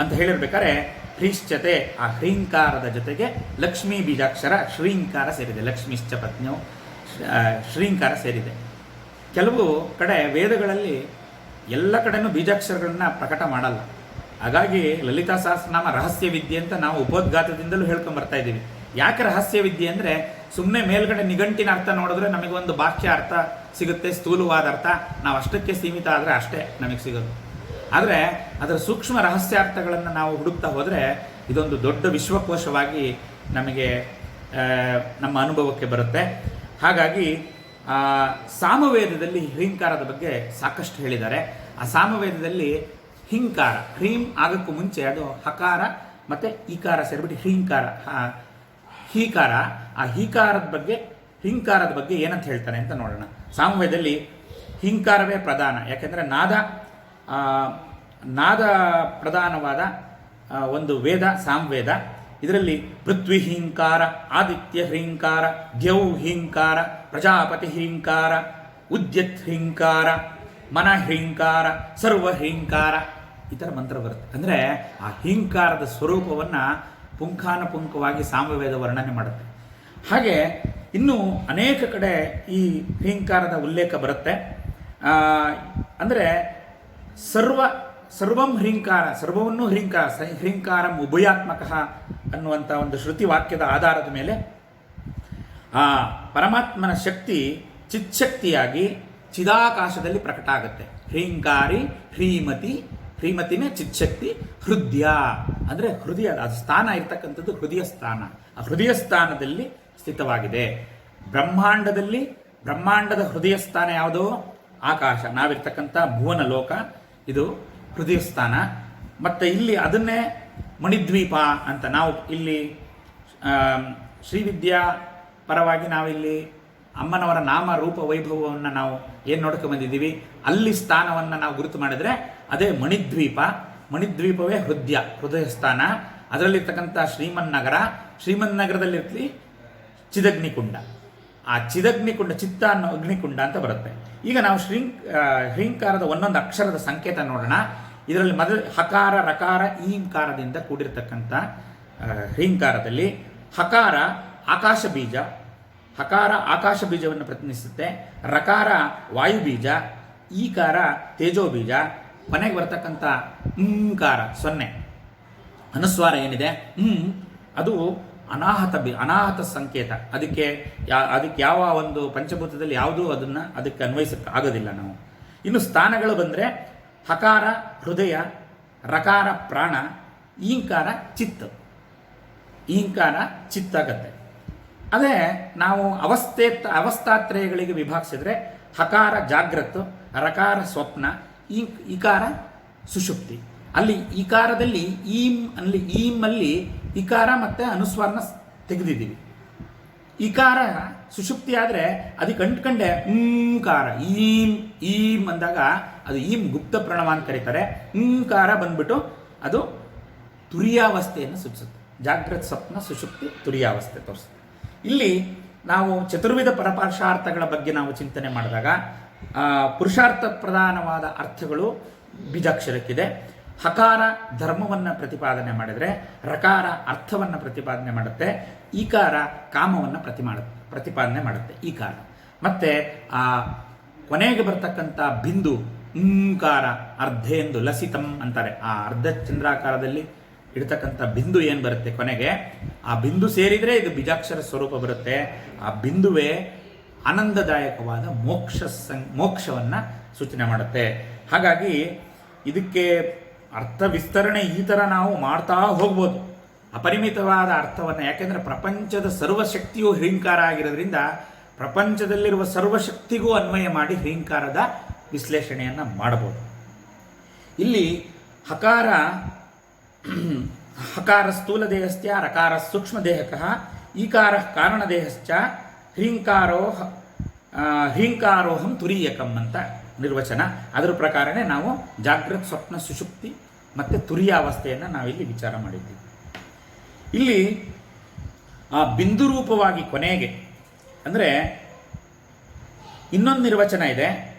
ಅಂತ ಹೇಳಿರ್ಬೇಕಾದ್ರೆ ಹ್ರೀಶ್ಚತೆ ಆ ಹ್ರೀಂಕಾರದ ಜೊತೆಗೆ ಲಕ್ಷ್ಮೀ ಬೀಜಾಕ್ಷರ ಶ್ರೀಂಕಾರ ಸೇರಿದೆ. ಲಕ್ಷ್ಮೀಶ್ಚ ಪತ್ನ್ಯೌ ಶ್ರೀಂಕಾರ ಸೇರಿದೆ. ಕೆಲವು ಕಡೆ ವೇದಗಳಲ್ಲಿ ಎಲ್ಲ ಕಡೆನೂ ಬೀಜಾಕ್ಷರಗಳನ್ನ ಪ್ರಕಟ ಮಾಡಲ್ಲ. ಹಾಗಾಗಿ ಲಲಿತಾ ಸಹಸ್ರನಾಮ ರಹಸ್ಯ ವಿದ್ಯೆ ಅಂತ ನಾವು ಉಪೋದ್ಘಾತದಿಂದಲೂ ಹೇಳ್ಕೊಂಡು ಬರ್ತಾ ಇದ್ದೀವಿ. ಯಾಕೆ ರಹಸ್ಯ ವಿದ್ಯೆ ಅಂದರೆ ಸುಮ್ಮನೆ ಮೇಲ್ಗಡೆ ನಿಘಂಟಿನ ಅರ್ಥ ನೋಡಿದ್ರೆ ನಮಗೊಂದು ವಾಕ್ಯ ಅರ್ಥ ಸಿಗುತ್ತೆ, ಸ್ಥೂಲವಾದ ಅರ್ಥ, ನಾವು ಅಷ್ಟಕ್ಕೆ ಸೀಮಿತ ಆದರೆ ಅಷ್ಟೇ ನಮಗೆ ಸಿಗೋದು. ಆದರೆ ಅದರ ಸೂಕ್ಷ್ಮ ರಹಸ್ಯಾರ್ಥಗಳನ್ನು ನಾವು ಹುಡುಕ್ತಾ ಹೋದರೆ ಇದೊಂದು ದೊಡ್ಡ ವಿಶ್ವಕೋಶವಾಗಿ ನಮಗೆ ನಮ್ಮ ಅನುಭವಕ್ಕೆ ಬರುತ್ತೆ. ಹಾಗಾಗಿ ಸಾಮವೇದದಲ್ಲಿ ಹ್ರೀಂಕಾರದ ಬಗ್ಗೆ ಸಾಕಷ್ಟು ಹೇಳಿದ್ದಾರೆ. ಆ ಸಾಮವೇದದಲ್ಲಿ ಹಿಂಕಾರ, ಹ್ರೀಂ ಆಗಕ್ಕೂ ಮುಂಚೆ ಅದು ಹಕಾರ ಮತ್ತು ಈಕಾರ ಸೇರಿಬಿಟ್ಟು ಹ್ರೀಂಕಾರ, ಹೀಕಾರ. ಆ ಹಿಂಕಾರದ ಬಗ್ಗೆ ಏನಂತ ಹೇಳ್ತಾನೆ ಅಂತ ನೋಡೋಣ. ಸಾಮವೇದದಲ್ಲಿ ಹಿಂಕಾರವೇ ಪ್ರಧಾನ. ಯಾಕೆಂದರೆ ನಾದ ಪ್ರಧಾನವಾದ ಒಂದು ವೇದ ಸಾಮವೇದ. ಇದರಲ್ಲಿ ಪೃಥ್ವಿ ಹೀಂಕಾರ, ಆದಿತ್ಯ ಹ್ರೀಂಕಾರ, ದ್ಯೌ ಹೀಂಕಾರ, ಪ್ರಜಾಪತಿ ಹೀಂಕಾರ, ಉದ್ಯತ್ ಹೀಂಕಾರ, ಮನ ಹೀಂಕಾರ, ಸರ್ವ ಹೀಂಕಾರ, ಈ ಥರ ಮಂತ್ರ ಬರುತ್ತೆ. ಅಂದರೆ ಆ ಹೀಂಕಾರದ ಸ್ವರೂಪವನ್ನು ಪುಂಖಾನುಪುಂಖವಾಗಿ ಸಾಮವೇದ ವರ್ಣನೆ ಮಾಡುತ್ತೆ. ಹಾಗೆ ಇನ್ನೂ ಅನೇಕ ಕಡೆ ಈ ಹೀಂಕಾರದ ಉಲ್ಲೇಖ ಬರುತ್ತೆ. ಅಂದರೆ ಸರ್ವಂ ಹ್ರೀಂಕಾರ, ಸರ್ವವನ್ನು ಹ್ರೀಂಕಾರಂ ಉಭಯಾತ್ಮಕ ಅನ್ನುವಂಥ ಒಂದು ಶ್ರುತಿ ವಾಕ್ಯದ ಆಧಾರದ ಮೇಲೆ ಆ ಪರಮಾತ್ಮನ ಶಕ್ತಿ ಚಿತ್ಶಕ್ತಿಯಾಗಿ ಚಿದಾಕಾಶದಲ್ಲಿ ಪ್ರಕಟ ಆಗುತ್ತೆ. ಹ್ರೀಂಕಾರಿ ಹ್ರೀಮತಿನೇ ಚಿತ್ಶಕ್ತಿ. ಹೃದಯ ಅಂದರೆ ಹೃದಯ, ಅದು ಸ್ಥಾನ ಇರ್ತಕ್ಕಂಥದ್ದು ಹೃದಯ ಸ್ಥಾನ. ಆ ಹೃದಯ ಸ್ಥಾನದಲ್ಲಿ ಸ್ಥಿತವಾಗಿದೆ. ಬ್ರಹ್ಮಾಂಡದ ಹೃದಯ ಸ್ಥಾನ ಯಾವುದೋ ಆಕಾಶ, ನಾವಿರ್ತಕ್ಕಂಥ ಭುವನ ಲೋಕ, ಇದು ಹೃದಯ ಸ್ಥಾನ. ಮತ್ತು ಇಲ್ಲಿ ಅದನ್ನೇ ಮಣಿದ್ವೀಪ ಅಂತ ನಾವು ಇಲ್ಲಿ ಶ್ರೀವಿದ್ಯಾ ಪರವಾಗಿ ನಾವಿಲ್ಲಿ ಅಮ್ಮನವರ ನಾಮ ರೂಪ ವೈಭವವನ್ನು ನಾವು ಏನು ನೋಡ್ಕೊಂಡು ಬಂದಿದ್ದೀವಿ, ಅಲ್ಲಿ ಸ್ಥಾನವನ್ನು ನಾವು ಗುರುತು ಮಾಡಿದರೆ ಅದೇ ಮಣಿದ್ವೀಪ. ಮಣಿದ್ವೀಪವೇ ಹೃದಯ ಸ್ಥಾನ. ಅದರಲ್ಲಿರ್ತಕ್ಕಂಥ ಶ್ರೀಮನ್ನಗರದಲ್ಲಿರ್ತಿ ಚಿದಗ್ನಿಕುಂಡ. ಆ ಚಿದಗ್ನಿಕುಂಡ, ಚಿತ್ತ ಅನ್ನೋ ಅಗ್ನಿಕುಂಡ ಅಂತ ಬರುತ್ತೆ. ಈಗ ನಾವು ಹ್ರೀಂಕಾರದ ಒಂದೊಂದು ಅಕ್ಷರದ ಸಂಕೇತ ನೋಡೋಣ. ಇದರಲ್ಲಿ ಮೊದಲು ಹಕಾರ, ರಕಾರ, ಈಂಕಾರದಿಂದ ಕೂಡಿರ್ತಕ್ಕಂಥ ಹ್ರೀಂಕಾರದಲ್ಲಿ ಹಕಾರ ಆಕಾಶ ಬೀಜ, ಹಕಾರ ಆಕಾಶ ಬೀಜವನ್ನು ಪ್ರತಿನಿಧಿಸುತ್ತೆ. ರಕಾರ ವಾಯು ಬೀಜ, ಈಕಾರ ತೇಜೋ ಬೀಜ, ಕೊನೆಗೆ ಬರ್ತಕ್ಕಂಥ ಕಾರ 0 ಅನುಸ್ವಾರ ಏನಿದೆ ಅದು ಅನಾಹತ ಸಂಕೇತ. ಅದಕ್ಕೆ ಯಾವ ಒಂದು ಪಂಚಭೂತದಲ್ಲಿ ಯಾವುದೂ ಅದಕ್ಕೆ ಅನ್ವಯಿಸಕ್ಕೆ ಆಗೋದಿಲ್ಲ ನಾವು. ಇನ್ನು ಸ್ಥಾನಗಳು ಬಂದರೆ ಹಕಾರ ಹೃದಯ, ರಕಾರ ಪ್ರಾಣ, ಈಂಕಾರ ಚಿತ್ತಾಗತ್ತೆ. ಅದೇ ನಾವು ಅವಸ್ಥಾತ್ರಯಗಳಿಗೆ ವಿಭಾಗಿಸಿದ್ರೆ ಹಕಾರ ಜಾಗ್ರತ್, ರಕಾರ ಸ್ವಪ್ನ, ಈಕಾರ ಸುಷುಪ್ತಿ. ಅಲ್ಲಿ ಈಕಾರದಲ್ಲಿ ಈಮಲ್ಲಿ ಇಕಾರ ಮತ್ತು ಅನುಸ್ವಾರನ ತೆಗೆದಿದ್ದೀವಿ. ಇಕಾರ ಸುಷುಪ್ತಿ ಆದರೆ ಅದಕ್ಕೆ ಅಂಟ್ಕೊಂಡೆ ಕಾರ, ಈಮ್ ಅಂದಾಗ ಅದು ಗುಪ್ತ ಪ್ರಣವ ಅಂತ ಕರೀತಾರೆ. ಕಾರ ಬಂದ್ಬಿಟ್ಟು ಅದು ತುರಿಯಾವಸ್ಥೆಯನ್ನು ಸೂಚಿಸುತ್ತೆ. ಜಾಗ್ರತ್, ಸ್ವಪ್ನ, ಸುಷುಪ್ತಿ, ತುರಿಯಾವಸ್ಥೆ ತೋರಿಸುತ್ತೆ. ಇಲ್ಲಿ ನಾವು ಚತುರ್ವಿಧ ಪರಪುರುಷಾರ್ಥಗಳ ಬಗ್ಗೆ ನಾವು ಚಿಂತನೆ ಮಾಡಿದಾಗ ಪುರುಷಾರ್ಥ ಪ್ರಧಾನವಾದ ಅರ್ಥಗಳು ಬೀಜಾಕ್ಷರಕ್ಕಿದೆ. ಹಕಾರ ಧರ್ಮವನ್ನು ಪ್ರತಿಪಾದನೆ ಮಾಡಿದರೆ, ರಕಾರ ಅರ್ಥವನ್ನು ಪ್ರತಿಪಾದನೆ ಮಾಡುತ್ತೆ, ಈಕಾರ ಕಾಮವನ್ನು ಪ್ರತಿಪಾದನೆ ಮಾಡುತ್ತೆ ಈಕಾರ. ಮತ್ತು ಆ ಕೊನೆಗೆ ಬರ್ತಕ್ಕಂಥ ಬಿಂದು ಕಾರ ಅರ್ಧೇಂದು ಲಸಿತಂ ಅಂತಾರೆ. ಆ ಅರ್ಧ ಚಂದ್ರಾಕಾರದಲ್ಲಿ ಇಡ್ತಕ್ಕಂಥ ಬಿಂದು ಏನು ಬರುತ್ತೆ ಕೊನೆಗೆ, ಆ ಬಿಂದು ಸೇರಿದರೆ ಇದು ಬೀಜಾಕ್ಷರ ಸ್ವರೂಪ ಬರುತ್ತೆ. ಆ ಬಿಂದುವೇ ಆನಂದದಾಯಕವಾದ ಮೋಕ್ಷವನ್ನು ಸೂಚನೆ ಮಾಡುತ್ತೆ. ಹಾಗಾಗಿ ಇದಕ್ಕೆ ಅರ್ಥ ವಿಸ್ತರಣೆ ಈ ಥರ ನಾವು ಮಾಡ್ತಾ ಹೋಗ್ಬೋದು, ಅಪರಿಮಿತವಾದ ಅರ್ಥವನ್ನು. ಯಾಕೆಂದರೆ ಪ್ರಪಂಚದ ಸರ್ವಶಕ್ತಿಯು ಹ್ರೀಂಕಾರ ಆಗಿರೋದ್ರಿಂದ ಪ್ರಪಂಚದಲ್ಲಿರುವ ಸರ್ವಶಕ್ತಿಗೂ ಅನ್ವಯ ಮಾಡಿ ಹ್ರೀಂಕಾರದ ವಿಶ್ಲೇಷಣೆಯನ್ನು ಮಾಡಬಹುದು. ಇಲ್ಲಿ ಹಕಾರ ಹಕಾರ ಸ್ಥೂಲ ದೇಹಸ್ಥ, ರಕಾರ ಸೂಕ್ಷ್ಮ ದೇಹಕಃ, ಈಕಾರ ಕಾರಣ ದೇಹಶ್ಚ, ಹ್ರೀಂಕಾರೋಹಂ ತುರೀಯಕಂ ಅಂತ ನಿರ್ವಚನ. ಅದರ ಪ್ರಕಾರನೇ ನಾವು ಜಾಗೃತ್, ಸ್ವಪ್ನ, ಸುಷುಪ್ತಿ ಮತ್ತು ತುರಿಯಾವಸ್ಥೆಯನ್ನು ನಾವಿಲ್ಲಿ ವಿಚಾರ ಮಾಡಿದ್ದೀವಿ. ಇಲ್ಲಿ ಆ ಬಿಂದು ರೂಪವಾಗಿ ಕೊನೆಗೆ ಅಂದರೆ ಇನ್ನೊಂದು ನಿರ್ವಚನ ಇದೆ.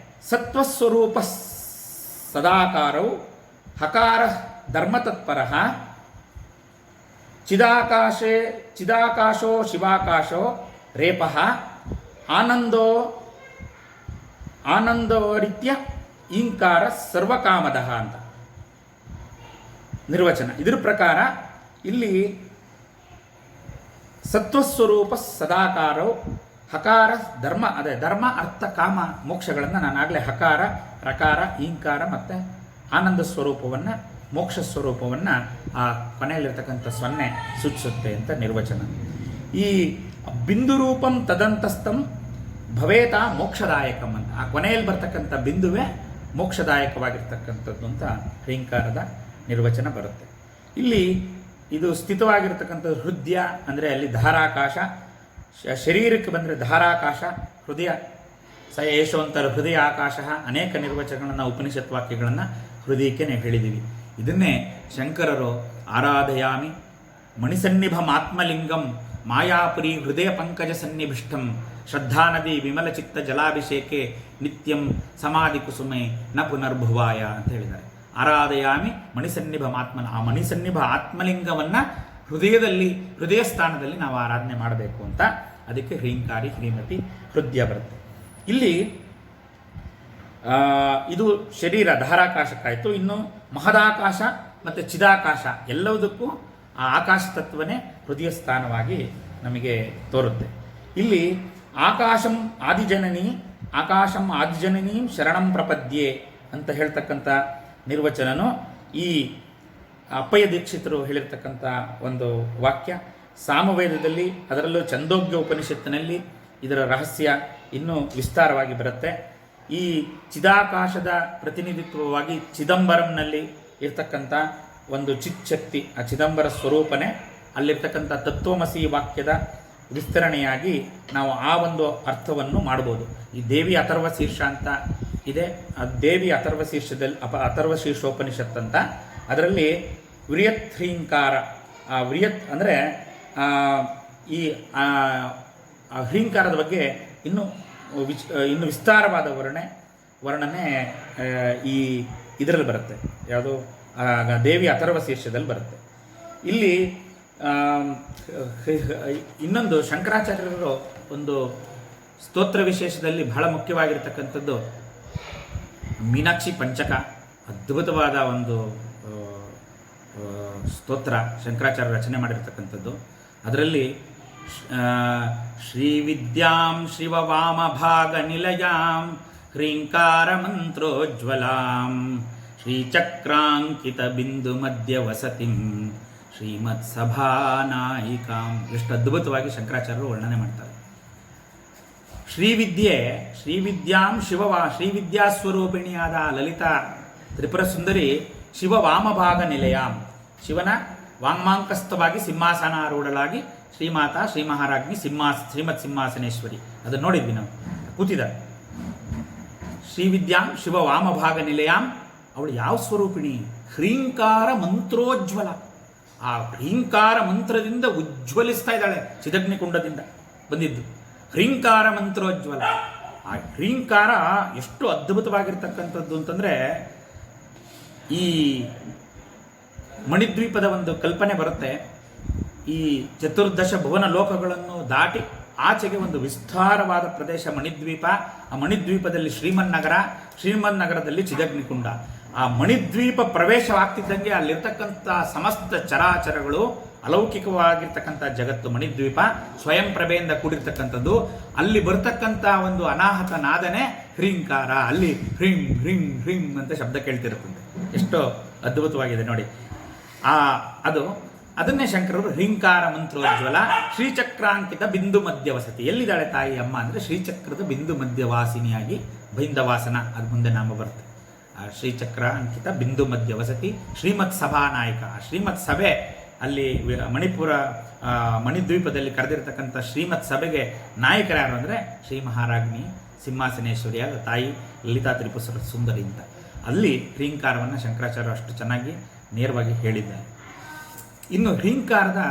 ಸತ್ವಸ್ವರೂಪ ಸದಾಕಾರವು ಹಕಾರ ಧರ್ಮತತ್ಪರ, ಚಿದಾಕಾಶೋ ಶಿವಾಕಾಶೋ ರೇಪಃ ಆನಂದೋರಿತ್ಯ ಈಂಕಾರ ಸರ್ವಕಾಮದಃ ಅಂತ ನಿರ್ವಚನ. ಇದರ ಪ್ರಕಾರ ಇಲ್ಲಿ ಸತ್ವಸ್ವರೂಪ ಸದಾಕಾರವು ಹಕಾರ ಧರ್ಮ, ಅದೇ ಧರ್ಮ ಅರ್ಥ ಕಾಮ ಮೋಕ್ಷಗಳನ್ನು ನಾನಾಗಲೇ ಹಕಾರ, ರಕಾರ, ಈಂಕಾರ ಮತ್ತು ಆನಂದ ಸ್ವರೂಪವನ್ನು, ಮೋಕ್ಷ ಸ್ವರೂಪವನ್ನು ಆ ಕೊನೆಯಲ್ಲಿರ್ತಕ್ಕಂಥ ಸೊನ್ನೆ ಸೂಚಿಸುತ್ತೆ ಅಂತ ನಿರ್ವಚನ. ಈ ಬಿಂದು ರೂಪಂ ತದಂತಸ್ಥಂ ಭವೇತ ಮೋಕ್ಷದಾಯಕಂ ಅಂತ, ಆ ಕೊನೆಯಲ್ಲಿ ಬರ್ತಕ್ಕಂಥ ಬಿಂದುವೇ ಮೋಕ್ಷದಾಯಕವಾಗಿರ್ತಕ್ಕಂಥದ್ದು ಅಂತ ಹ್ರೀಂಕಾರದ ನಿರ್ವಚನ ಬರುತ್ತೆ. ಇಲ್ಲಿ ಇದು ಸ್ಥಿತವಾಗಿರ್ತಕ್ಕಂಥದ್ದು ಹೃದಯ ಅಂದರೆ ಅಲ್ಲಿ ಧಾರಾಕಾಶ, ಶರೀರಕ್ಕೆ ಬಂದರೆ ಧಾರಾಕಾಶ, ಹೃದಯ ಸ ಯಶೋಂತರ ಹೃದಯ ಆಕಾಶ, ಅನೇಕ ನಿರ್ವಚನಗಳನ್ನು ಉಪನಿಷತ್ ವಾಕ್ಯಗಳನ್ನು ಹೃದಯಕ್ಕೆ ಹೇಳಿದ್ದೀವಿ. ಇದನ್ನೇ ಶಂಕರರು ಆರಾಧಯಾಮಿ ಮಣಿಸನ್ನಿಭಮಾತ್ಮಲಿಂಗಂ ಮಾಯಾಪುರಿ ಹೃದಯ ಪಂಕಜ ಸನ್ನಿಭಿಷ್ಟಂ ಶ್ರದ್ಧಾನದಿ ವಿಮಲ ಚಿತ್ತ ಜಲಾಭಿಷೇಕೆ ನಿತ್ಯಂ ಸಮಾಧಿ ಕುಸುಮೆ ನ ಪುನರ್ಭುವಾಯ ಅಂತ ಹೇಳಿದ್ದಾರೆ. ಆರಾಧಯಾಮಿ ಮಣಿಸನ್ನಿಭಮಾತ್ಮನ, ಆ ಮಣಿಸನ್ನಿಭ ಆತ್ಮಲಿಂಗವನ್ನು ಹೃದಯ ಸ್ಥಾನದಲ್ಲಿ ನಾವು ಆರಾಧನೆ ಮಾಡಬೇಕು ಅಂತ. ಅದಕ್ಕೆ ಹ್ರೀಂಕಾರಿ, ಹ್ರೀಮತಿ, ಹೃದಯ ಬರುತ್ತೆ. ಇಲ್ಲಿ ಇದು ಶರೀರ ಧಾರಾಕಾಶಕ್ಕಾಯಿತು. ಇನ್ನು ಮಹದಾಕಾಶ ಮತ್ತು ಚಿದಾಕಾಶ ಎಲ್ಲವುದಕ್ಕೂ ಆ ಆಕಾಶ ತತ್ವನೇ ಹೃದಯ ಸ್ಥಾನವಾಗಿ ನಮಗೆ ತೋರುತ್ತೆ. ಇಲ್ಲಿ ಆಕಾಶಂ ಆದಿಜನನೀ ಶರಣಂ ಪ್ರಪದ್ಯೆ ಅಂತ ಹೇಳ್ತಕ್ಕಂಥ ನಿರ್ವಚನನು ಈ ಅಪ್ಪಯ್ಯ ದೀಕ್ಷಿತರು ಹೇಳಿರ್ತಕ್ಕಂಥ ಒಂದು ವಾಕ್ಯ. ಸಾಮವೇದದಲ್ಲಿ, ಅದರಲ್ಲೂ ಛಂದೋಗ್ಯ ಉಪನಿಷತ್ತಿನಲ್ಲಿ ಇದರ ರಹಸ್ಯ ಇನ್ನೂ ವಿಸ್ತಾರವಾಗಿ ಬರುತ್ತೆ. ಈ ಚಿದಾಕಾಶದ ಪ್ರತಿನಿಧಿತ್ವವಾಗಿ ಚಿದಂಬರಂನಲ್ಲಿ ಇರ್ತಕ್ಕಂಥ ಒಂದು ಚಿತ್ಶಕ್ತಿ, ಆ ಚಿದಂಬರ ಸ್ವರೂಪನೇ ಅಲ್ಲಿರ್ತಕ್ಕಂಥ ತತ್ವಮಸಿ ವಾಕ್ಯದ ವಿಸ್ತರಣೆಯಾಗಿ ನಾವು ಆ ಒಂದು ಅರ್ಥವನ್ನು ಮಾಡ್ಬೋದು. ಈ ದೇವಿ ಅಥರ್ವ ಶೀರ್ಷ ಅಂತ ಇದೆ, ಆ ದೇವಿ ಅಥರ್ವ ಶೀರ್ಷೋಪನಿಷತ್ ಅಂತ. ಅದರಲ್ಲಿ ವ್ರಿಯತ್ ಹ್ರೀಂಕಾರ, ಆ ವ್ರಿಯತ್ ಅಂದರೆ ಈ ಹ್ರೀಂಕಾರದ ಬಗ್ಗೆ ಇನ್ನೂ ವಿಸ್ತಾರವಾದ ವರ್ಣನೆ ಈ ಇದರಲ್ಲಿ ಬರುತ್ತೆ. ಯಾವುದು ದೇವಿ ಅಥರ್ವ ಶೀರ್ಷದಲ್ಲಿ ಬರುತ್ತೆ. ಇಲ್ಲಿ ಇನ್ನೊಂದು ಶಂಕರಾಚಾರ್ಯರು ಒಂದು ಸ್ತೋತ್ರ ವಿಶೇಷದಲ್ಲಿ ಬಹಳ ಮುಖ್ಯವಾಗಿರ್ತಕ್ಕಂಥದ್ದು ಮೀನಾಕ್ಷಿ ಪಂಚಕ. ಅದ್ಭುತವಾದ ಒಂದು ಸ್ತೋತ್ರ ಶಂಕರಾಚಾರ್ಯ ರಚನೆ ಮಾಡಿರ್ತಕ್ಕಂಥದ್ದು. ಅದರಲ್ಲಿ ಶ್ರೀವಿದ್ಯಾಂ ಶಿವವಾಮಭಾಗ ನಿಲಯಾಂ ಹ್ರೀಂಕಾರ ಮಂತ್ರೋಜ್ವಲಾಂ ಶ್ರೀಚಕ್ರಾಂಕಿತ ಬಿಂದು ಮಧ್ಯ ವಸತಿಂ ಶ್ರೀಮತ್ ಸಭಾನಾಯಿಕಾಂ. ಎಷ್ಟು ಅದ್ಭುತವಾಗಿ ಶಂಕರಾಚಾರ್ಯರು ವರ್ಣನೆ ಮಾಡ್ತಾರೆ. ಶ್ರೀವಿದ್ಯಾಂ ಶ್ರೀವಿದ್ಯಾಸ್ವರೂಪಿಣಿಯಾದ ಲಲಿತಾ ತ್ರಿಪುರ ಸುಂದರಿ ಶಿವವಾಮಭಾಗ ನಿಲಯಾಂ, ಶಿವನ ವಾಂಗ್ಮಾಂಕಸ್ಥವಾಗಿ ಸಿಂಹಾಸನಾರೂಢಳಾಗಿ ಶ್ರೀಮಾತಾ ಶ್ರೀ ಮಹಾರಾಜ್ಞಿ ಶ್ರೀಮತ್ ಸಿಂಹಾಸನೇಶ್ವರಿ. ಅದನ್ನು ನೋಡಿದ್ವಿ ನಾವು, ಕೂತಿದ್ದಾರೆ. ಶ್ರೀವಿದ್ಯಾಂ ಶಿವವಾಮಭಾಗ ನಿಲಯಾಂ, ಅವಳು ಯಾವ ಸ್ವರೂಪಿಣಿ? ಹ್ರೀಂಕಾರ ಮಂತ್ರೋಜ್ವಲ. ಆ ಹ್ರೀಂಕಾರ ಮಂತ್ರದಿಂದ ಉಜ್ವಲಿಸ್ತಾ ಇದ್ದಾಳೆ, ಚಿದಗ್ನಿಕುಂಡದಿಂದ ಬಂದಿದ್ದು ಹ್ರೀಂಕಾರ ಮಂತ್ರೋಜ್ವಲ. ಆ ಹ್ರೀಂಕಾರ ಎಷ್ಟು ಅದ್ಭುತವಾಗಿರ್ತಕ್ಕಂಥದ್ದು ಅಂತಂದರೆ, ಈ ಮಣಿದ್ವೀಪದ ಒಂದು ಕಲ್ಪನೆ ಬರುತ್ತೆ. ಈ ಚತುರ್ದಶ ಭುವನ ಲೋಕಗಳನ್ನು ದಾಟಿ ಆಚೆಗೆ ಒಂದು ವಿಸ್ತಾರವಾದ ಪ್ರದೇಶ ಮಣಿದ್ವೀಪ. ಆ ಮಣಿದ್ವೀಪದಲ್ಲಿ ಶ್ರೀಮನ್ನಗರದಲ್ಲಿ ಚಿದಗ್ನಿಕುಂಡ. ಆ ಆ ಮಣಿದ್ವೀಪ ಪ್ರವೇಶವಾಗ್ತಿದ್ದಂಗೆ ಅಲ್ಲಿರ್ತಕ್ಕಂಥ ಸಮಸ್ತ ಚರಾಚರಗಳು, ಅಲೌಕಿಕವಾಗಿರ್ತಕ್ಕಂಥ ಜಗತ್ತು ಮಣಿದ್ವೀಪ ಸ್ವಯಂ ಪ್ರಭೆಯಿಂದ ಕೂಡಿರ್ತಕ್ಕಂಥದ್ದು. ಅಲ್ಲಿ ಬರ್ತಕ್ಕಂಥ ಒಂದು ಅನಾಹತ ನಾದನೆ ಹ್ರೀಂಕಾರ. ಅಲ್ಲಿ ಹ್ರೀಂ ಹ್ರೀಂ ಹ್ರೀಂ ಅಂತ ಶಬ್ದ ಕೇಳ್ತಿರುತ್ತಂತೆ. ಎಷ್ಟೋ ಅದ್ಭುತವಾಗಿದೆ ನೋಡಿ. ಅದನ್ನೇ ಶಂಕರರು ಹ್ರೀಂಕಾರ ಮಂತ್ರೋಜ್ವಲ ಶ್ರೀಚಕ್ರಾಂಕಿತ ಬಿಂದು ಮಧ್ಯ ವಸತಿ. ಎಲ್ಲಿದ್ದಾಳೆ ತಾಯಿ ಅಮ್ಮ ಅಂದರೆ ಶ್ರೀಚಕ್ರದ ಬಿಂದು ಮಧ್ಯವಾಸಿನಿಯಾಗಿ ಬೈಂದವಾಸನ, ಅದು ಮುಂದೆ ನಾಮ ಬರುತ್ತೆ. ಆ ಶ್ರೀಚಕ್ರ ಅಂಕಿತ ಬಿಂದು ಮಧ್ಯ ವಸತಿ ಶ್ರೀಮತ್ ಸಭಾ ನಾಯಕ. ಶ್ರೀಮತ್ ಸಭೆ ಅಲ್ಲಿ ಮಣಿಪುರ ಮಣಿದ್ವೀಪದಲ್ಲಿ ಕರೆದಿರ್ತಕ್ಕಂಥ ಶ್ರೀಮತ್ ಸಭೆಗೆ ನಾಯಕರು ಯಾರು ಅಂದರೆ ಶ್ರೀ ಮಹಾರಾಜ್ಞಿ ಸಿಂಹಾಸನೇಶ್ವರಿಯಾದ ತಾಯಿ ಲಲಿತಾ ತ್ರಿಪುರ ಸುಂದರಿ ಅಂತ. ಅಲ್ಲಿ ಹ್ರೀಂಕಾರವನ್ನು ಶಂಕರಾಚಾರ್ಯರು ಅಷ್ಟು ಚೆನ್ನಾಗಿ ನೇರವಾಗಿ ಹೇಳಿದ್ದಾರೆ. ಇನ್ನು ಹ್ರೀಂಕಾರದ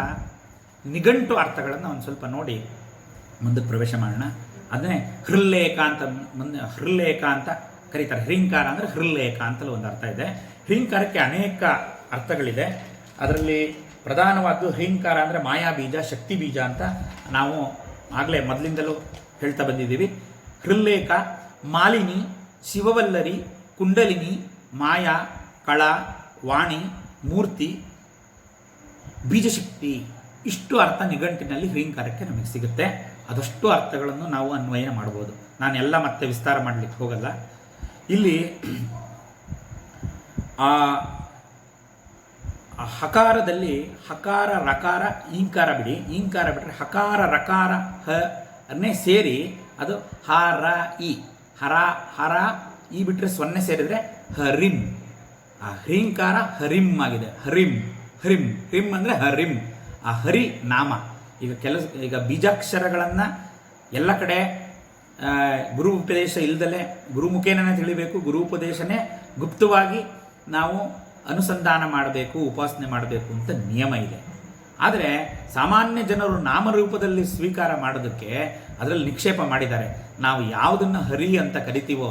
ನಿಘಂಟು ಅರ್ಥಗಳನ್ನು ಒಂದು ಸ್ವಲ್ಪ ನೋಡಿ ಮುಂದಕ್ಕೆ ಪ್ರವೇಶ ಮಾಡೋಣ. ಅದನ್ನೇ ಹೃಲ್ಲೇಖ ಅಂತ ಹೃಲ್ಲೇಖ ಅಂತ ಕರೀತಾರೆ. ಹ್ರೀಂಕಾರ ಅಂದರೆ ಹೃಲ್ಲೇಖ ಅಂತಲೂ ಒಂದು ಅರ್ಥ ಇದೆ. ಹ್ರೀಂಕಾರಕ್ಕೆ ಅನೇಕ ಅರ್ಥಗಳಿದೆ. ಅದರಲ್ಲಿ ಪ್ರಧಾನವಾದ್ದು ಹ್ರೀಂಕಾರ ಅಂದರೆ ಮಾಯಾ ಬೀಜ, ಶಕ್ತಿ ಬೀಜ ಅಂತ ನಾವು ಆಗಲೇ ಮೊದಲಿಂದಲೂ ಹೇಳ್ತಾ ಬಂದಿದ್ದೀವಿ. ಹೃಲ್ಲೇಖ ಮಾಲಿನಿ, ಶಿವವಲ್ಲರಿ, ಕುಂಡಲಿನಿ, ಮಾಯಾ, ಕಳ, ವಾಣಿ, ಮೂರ್ತಿ, ಬೀಜಶಕ್ತಿ, ಇಷ್ಟು ಅರ್ಥ ನಿಘಂಟಿನಲ್ಲಿ ಹ್ರೀಂಕಾರಕ್ಕೆ ನಮಗೆ ಸಿಗುತ್ತೆ. ಅದಷ್ಟು ಅರ್ಥಗಳನ್ನು ನಾವು ಅನ್ವಯ ಮಾಡ್ಬೋದು. ನಾನೆಲ್ಲ ಮತ್ತೆ ವಿಸ್ತಾರ ಮಾಡಲಿಕ್ಕೆ ಹೋಗಲ್ಲ. ಇಲ್ಲಿ ಹಕಾರದಲ್ಲಿ ಹಕಾರ ರಕಾರ ಈಂಕಾರ ಬಿಡಿ, ಈಂಕಾರ ಬಿಟ್ಟರೆ ಹಕಾರ ರಕಾರ ಹನೇ ಸೇರಿ ಅದು ಹರ ಇ, ಹರ ಹರ ಈ ಬಿಟ್ಟರೆ ಸೊನ್ನೆ ಸೇರಿದರೆ ಹರಿಂ. ಆ ಹ್ರೀಂಕಾರ ಹರಿಂ ಆಗಿದೆ. ಹರಿಂ ಹರಿಂ ಹರಿಂ ಅಂದರೆ ಹರಿಂ, ಆ ಹರಿ ನಾಮ. ಈಗ ಬೀಜಾಕ್ಷರಗಳನ್ನು ಎಲ್ಲ ಕಡೆ ಗುರು ಉಪದೇಶ ಇಲ್ಲದಲೇ ಗುರುಮುಖೇನೇ ತಿಳಿಬೇಕು, ಗುರು ಉಪದೇಶನೇ ಗುಪ್ತವಾಗಿ ನಾವು ಅನುಸಂಧಾನ ಮಾಡಬೇಕು, ಉಪಾಸನೆ ಮಾಡಬೇಕು ಅಂತ ನಿಯಮ ಇದೆ. ಆದರೆ ಸಾಮಾನ್ಯ ಜನರು ನಾಮರೂಪದಲ್ಲಿ ಸ್ವೀಕಾರ ಮಾಡೋದಕ್ಕೆ ಅದರಲ್ಲಿ ನಿಕ್ಷೇಪ ಮಾಡಿದ್ದಾರೆ. ನಾವು ಯಾವುದನ್ನು ಹರಿ ಅಂತ ಕರಿತೀವೋ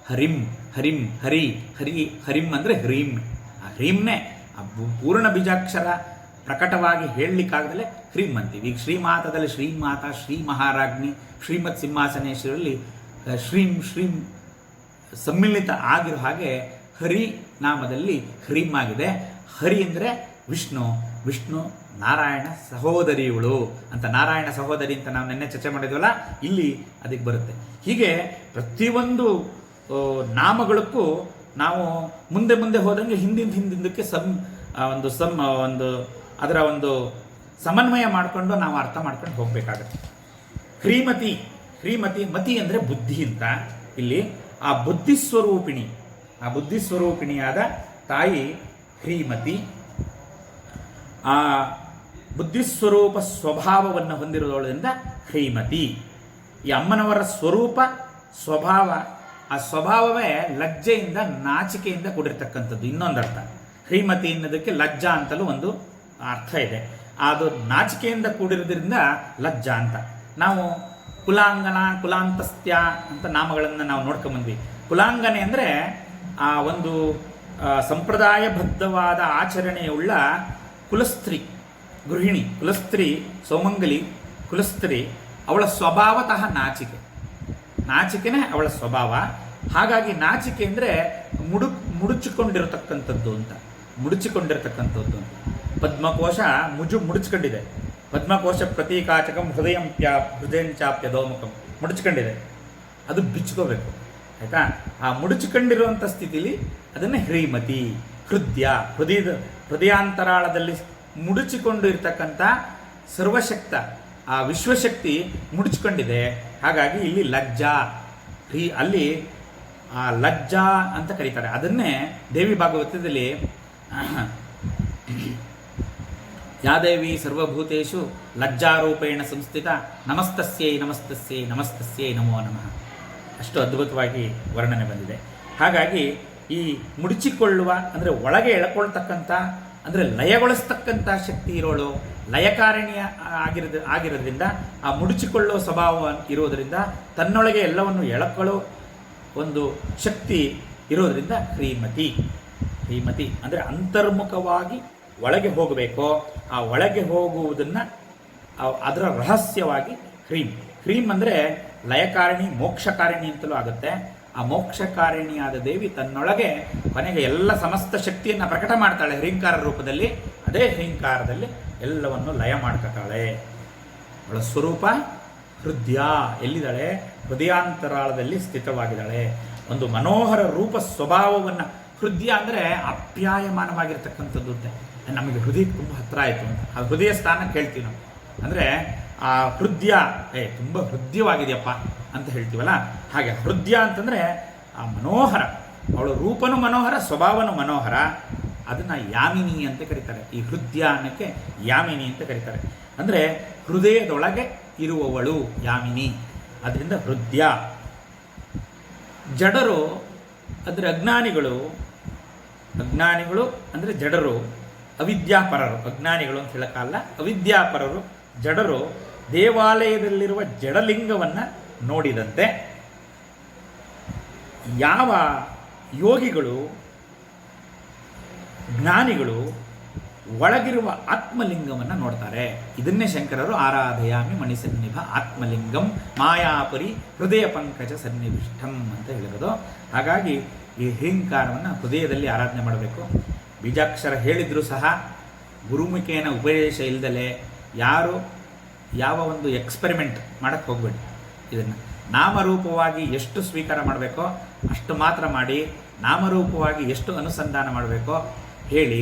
ಹರಿಂ ಹರಿಂ ಹರಿ ಹರಿ ಹರಿಂ ಅಂದರೆ ಹ್ರೀಂ. ಆ ಹ್ರೀಂನೇ ಆ ಪೂರ್ಣ ಬೀಜಾಕ್ಷರ ಪ್ರಕಟವಾಗಿ ಹೇಳಲಿಕ್ಕಾಗದಲೇ ಹ್ರೀಂ ಅಂತೀವಿ. ಈಗ ಶ್ರೀಮಾತದಲ್ಲಿ ಶ್ರೀಮಾತಾ, ಶ್ರೀ ಮಹಾರಾಜ್ಞಿ, ಶ್ರೀಮತ್ ಸಿಂಹಾಸನೇಶ್ವರಲ್ಲಿ ಶ್ರೀಂ ಶ್ರೀಂ ಸಮ್ಮಿಳಿತ ಆಗಿರೋ ಹಾಗೆ ಹರಿ ನಾಮದಲ್ಲಿ ಹ್ರೀಂ ಆಗಿದೆ. ಹರಿ ಅಂದರೆ ವಿಷ್ಣು, ವಿಷ್ಣು ನಾರಾಯಣ ಸಹೋದರಿಗಳು ಅಂತ, ನಾರಾಯಣ ಸಹೋದರಿ ಅಂತ ನಾವು ನಿನ್ನೆ ಚರ್ಚೆ ಮಾಡಿದ್ವಲ್ಲ, ಇಲ್ಲಿ ಅದಕ್ಕೆ ಬರುತ್ತೆ. ಹೀಗೆ ಪ್ರತಿಯೊಂದು ನಾಮಗಳಕ್ಕೂ ನಾವು ಮುಂದೆ ಮುಂದೆ ಹೋದಂಗೆ ಹಿಂದಿಂದಕ್ಕೆ ಅದರ ಒಂದು ಸಮನ್ವಯ ಮಾಡಿಕೊಂಡು ನಾವು ಅರ್ಥ ಮಾಡ್ಕೊಂಡು ಹೋಗಬೇಕಾಗತ್ತೆ. ಹ್ರೀಮತಿ, ಹ್ರೀಮತಿ ಮತಿ ಅಂದರೆ ಬುದ್ಧಿ ಅಂತ. ಇಲ್ಲಿ ಆ ಬುದ್ಧಿಸ್ವರೂಪಿಣಿ, ಆ ಬುದ್ಧಿಸ್ವರೂಪಿಣಿಯಾದ ತಾಯಿ ಹ್ರೀಮತಿ. ಆ ಬುದ್ಧಿಸ್ವರೂಪ ಸ್ವಭಾವವನ್ನು ಹೊಂದಿರೋದ್ರಿಂದ ಹ್ರೀಮತಿ. ಈ ಅಮ್ಮನವರ ಸ್ವರೂಪ ಸ್ವಭಾವ, ಆ ಸ್ವಭಾವವೇ ಲಜ್ಜೆಯಿಂದ ನಾಚಿಕೆಯಿಂದ ಕೂಡಿರ್ತಕ್ಕಂಥದ್ದು. ಇನ್ನೊಂದು ಅರ್ಥ ಹ್ರೀಮತಿ ಅನ್ನೋದಕ್ಕೆ ಲಜ್ಜಾ ಅಂತಲೂ ಒಂದು ಅರ್ಥ ಇದೆ. ಅದು ನಾಚಿಕೆಯಿಂದ ಕೂಡಿರೋದ್ರಿಂದ ಲಜ್ಜಾ ಅಂತ. ನಾವು ಕುಲಾಂಗನ, ಕುಲಾಂತಸ್ತ್ಯ ಅಂತ ನಾಮಗಳನ್ನು ನಾವು ನೋಡ್ಕೊಂಬಂದ್ವಿ. ಕುಲಾಂಗನೆ ಅಂದರೆ ಆ ಒಂದು ಸಂಪ್ರದಾಯಬದ್ಧವಾದ ಆಚರಣೆಯುಳ್ಳ ಕುಲಸ್ತ್ರೀ, ಗೃಹಿಣಿ, ಕುಲಸ್ತ್ರೀ, ಸೌಮಂಗಲಿ ಕುಲಸ್ತ್ರೀ. ಅವಳ ಸ್ವಭಾವತಃ ನಾಚಿಕೆ, ನಾಚಿಕೆನೇ ಅವಳ ಸ್ವಭಾವ. ಹಾಗಾಗಿ ನಾಚಿಕೆ ಅಂದರೆ ಮುಡುಚಿಕೊಂಡಿರತಕ್ಕಂಥದ್ದು ಅಂತ, ಮುಡುಚಿಕೊಂಡಿರ್ತಕ್ಕಂಥದ್ದು ಅಂತ. ಪದ್ಮಕೋಶ ಮುಡುಚ್ಕೊಂಡಿದೆ. ಪದ್ಮಕೋಶ ಪ್ರತೀಕಾಚಕಂ ಹೃದಯಂಚಾಪ್ಯಧೋಮುಖಂ, ಮುಡುಚ್ಕೊಂಡಿದೆ, ಅದು ಬಿಚ್ಕೋಬೇಕು, ಆಯಿತಾ? ಆ ಮುಡುಚಿಕೊಂಡಿರುವಂಥ ಸ್ಥಿತಿಲಿ ಅದನ್ನೇ ಹ್ರೀಮತಿ. ಹೃದಯಾಂತರಾಳದಲ್ಲಿ ಮುಡುಚಿಕೊಂಡು ಇರ್ತಕ್ಕಂಥ ಸರ್ವಶಕ್ತ ಆ ವಿಶ್ವಶಕ್ತಿ ಮುಡುಚಿಕೊಂಡಿದೆ. ಹಾಗಾಗಿ ಇಲ್ಲಿ ಲಜ್ಜಾ, ಅಲ್ಲಿ ಆ ಲಜ್ಜಾ ಅಂತ ಕರೀತಾರೆ. ಅದನ್ನೇ ದೇವಿ ಭಾಗವತದಲ್ಲಿ ಯಾದೇವಿ ಸರ್ವಭೂತೇಷು ಲಜ್ಜಾರೂಪೇಣ ಸಂಸ್ಥಿತ ನಮಸ್ತಸ್ಯೈ ನಮಸ್ತಸ್ಯೈ ನಮಸ್ತಸ್ಯೈ ನಮೋ ನಮಃ, ಅಷ್ಟು ಅದ್ಭುತವಾಗಿ ವರ್ಣನೆ ಬಂದಿದೆ. ಹಾಗಾಗಿ ಈ ಮುಡುಚಿಕೊಳ್ಳುವ ಅಂದರೆ ಒಳಗೆ ಎಳ್ಕೊಳ್ತಕ್ಕಂಥ, ಅಂದರೆ ಲಯಗೊಳಿಸ್ತಕ್ಕಂಥ ಶಕ್ತಿ ಇರೋಳು, ಲಯಕಾರಣಿಯ ಆಗಿರೋದ್ರಿಂದ ಆ ಮುಡುಚಿಕೊಳ್ಳೋ ಸ್ವಭಾವ ಇರೋದರಿಂದ ತನ್ನೊಳಗೆ ಎಲ್ಲವನ್ನು ಎಳಕೊಳ್ಳೋ ಒಂದು ಶಕ್ತಿ ಇರೋದರಿಂದ ಹ್ರೀಮತಿ. ಹ್ರೀಮತಿ ಅಂದರೆ ಅಂತರ್ಮುಖವಾಗಿ ಒಳಗೆ ಹೋಗಬೇಕೋ ಆ ಒಳಗೆ ಹೋಗುವುದನ್ನು ಅದರ ರಹಸ್ಯವಾಗಿ ಹ್ರೀಂ. ಹ್ರೀಂ ಅಂದರೆ ಲಯಕಾರಣಿ, ಮೋಕ್ಷಕಾರಣಿ ಅಂತಲೂ ಆಗುತ್ತೆ. ಆ ಮೋಕ್ಷಕಾರಿಣಿಯಾದ ದೇವಿ ತನ್ನೊಳಗೆ ಕೊನೆಗೆ ಎಲ್ಲ ಸಮಸ್ತ ಶಕ್ತಿಯನ್ನು ಪ್ರಕಟ ಮಾಡ್ತಾಳೆ ಹ್ರೀಂಕಾರ ರೂಪದಲ್ಲಿ. ಅದೇ ಹ್ರೀಂಕಾರದಲ್ಲಿ ಎಲ್ಲವನ್ನು ಲಯ ಮಾಡ್ಕೊತಾಳೆ. ಅವಳ ಸ್ವರೂಪ ಹೃದಯ ಎಲ್ಲಿದ್ದಾಳೆ? ಹೃದಯಾಂತರಾಳದಲ್ಲಿ ಸ್ಥಿತವಾಗಿದ್ದಾಳೆ. ಒಂದು ಮನೋಹರ ರೂಪ ಸ್ವಭಾವವನ್ನು, ಹೃದಯ ಅಂದರೆ ಆಪ್ಯಾಯಮಾನವಾಗಿರ್ತಕ್ಕಂಥದ್ದು ಅಂತೆ. ನಮಗೆ ಹೃದಯಕ್ಕೆ ತುಂಬ ಹತ್ತಿರ ಆಯಿತು ಅಂತ ಆ ಹೃದಯ ಸ್ಥಾನ ಕೇಳ್ತೀವಿ ನಾವು. ಅಂದರೆ ಆ ಹೃದಯ ತುಂಬ ಹೃದಯವಾಗಿದೆಯಪ್ಪ ಅಂತ ಹೇಳ್ತೀವಲ್ಲ, ಹಾಗೆ ಹೃದಯ ಅಂತಂದರೆ ಆ ಮನೋಹರ, ಅವಳ ರೂಪನೂ ಮನೋಹರ, ಸ್ವಭಾವನೂ ಮನೋಹರ. ಅದನ್ನು ಯಾಮಿನಿ ಅಂತ ಕರೀತಾರೆ. ಈ ಹೃದಯ ಅನ್ನಕ್ಕೆ ಯಾಮಿನಿ ಅಂತ ಕರೀತಾರೆ. ಅಂದರೆ ಹೃದಯದೊಳಗೆ ಇರುವವಳು ಯಾಮಿನಿ, ಅದರಿಂದ ಹೃದಯ. ಜಡರು ಅಂದರೆ ಅಜ್ಞಾನಿಗಳು ಅಂದರೆ ಜಡರು, ಅವಿದ್ಯಾಪರರು. ಅಜ್ಞಾನಿಗಳು ಅಂತ ಹೇಳೋಕ್ಕಲ್ಲ, ಅವಿದ್ಯಾಪರರು ಜಡರು ದೇವಾಲಯದಲ್ಲಿರುವ ಜಡಲಿಂಗವನ್ನು ನೋಡಿದಂತೆ ಯಾವ ಯೋಗಿಗಳು ಜ್ಞಾನಿಗಳು ಒಳಗಿರುವ ಆತ್ಮಲಿಂಗವನ್ನು ನೋಡ್ತಾರೆ. ಇದನ್ನೇ ಶಂಕರರು ಆರಾಧಯಾಮಿ ಮಣಿಸನ್ನಿಭ ಆತ್ಮಲಿಂಗಂ ಮಾಯಾಪುರಿ ಹೃದಯ ಪಂಕಜ ಸನ್ನಿವಿಷ್ಟಂ ಅಂತ ಹೇಳಿರೋದು. ಹಾಗಾಗಿ ಈ ಹ್ರೀಂಕಾರವನ್ನು ಹೃದಯದಲ್ಲಿ ಆರಾಧನೆ ಮಾಡಬೇಕು. ಬೀಜಾಕ್ಷರ ಹೇಳಿದರೂ ಸಹ ಗುರುಮುಖೇನ ಉಪದೇಶ ಇಲ್ಲದಲೇ ಯಾರು ಯಾವ ಒಂದು ಎಕ್ಸ್ಪೆರಿಮೆಂಟ್ ಮಾಡೋಕ್ಕೆ ಹೋಗಬೇಡಿ. ಇದನ್ನು ನಾಮರೂಪವಾಗಿ ಎಷ್ಟು ಸ್ವೀಕಾರ ಮಾಡಬೇಕೋ ಅಷ್ಟು ಮಾತ್ರ ಮಾಡಿ, ನಾಮರೂಪವಾಗಿ ಎಷ್ಟು ಅನುಸಂಧಾನ ಮಾಡಬೇಕೋ ಹೇಳಿ,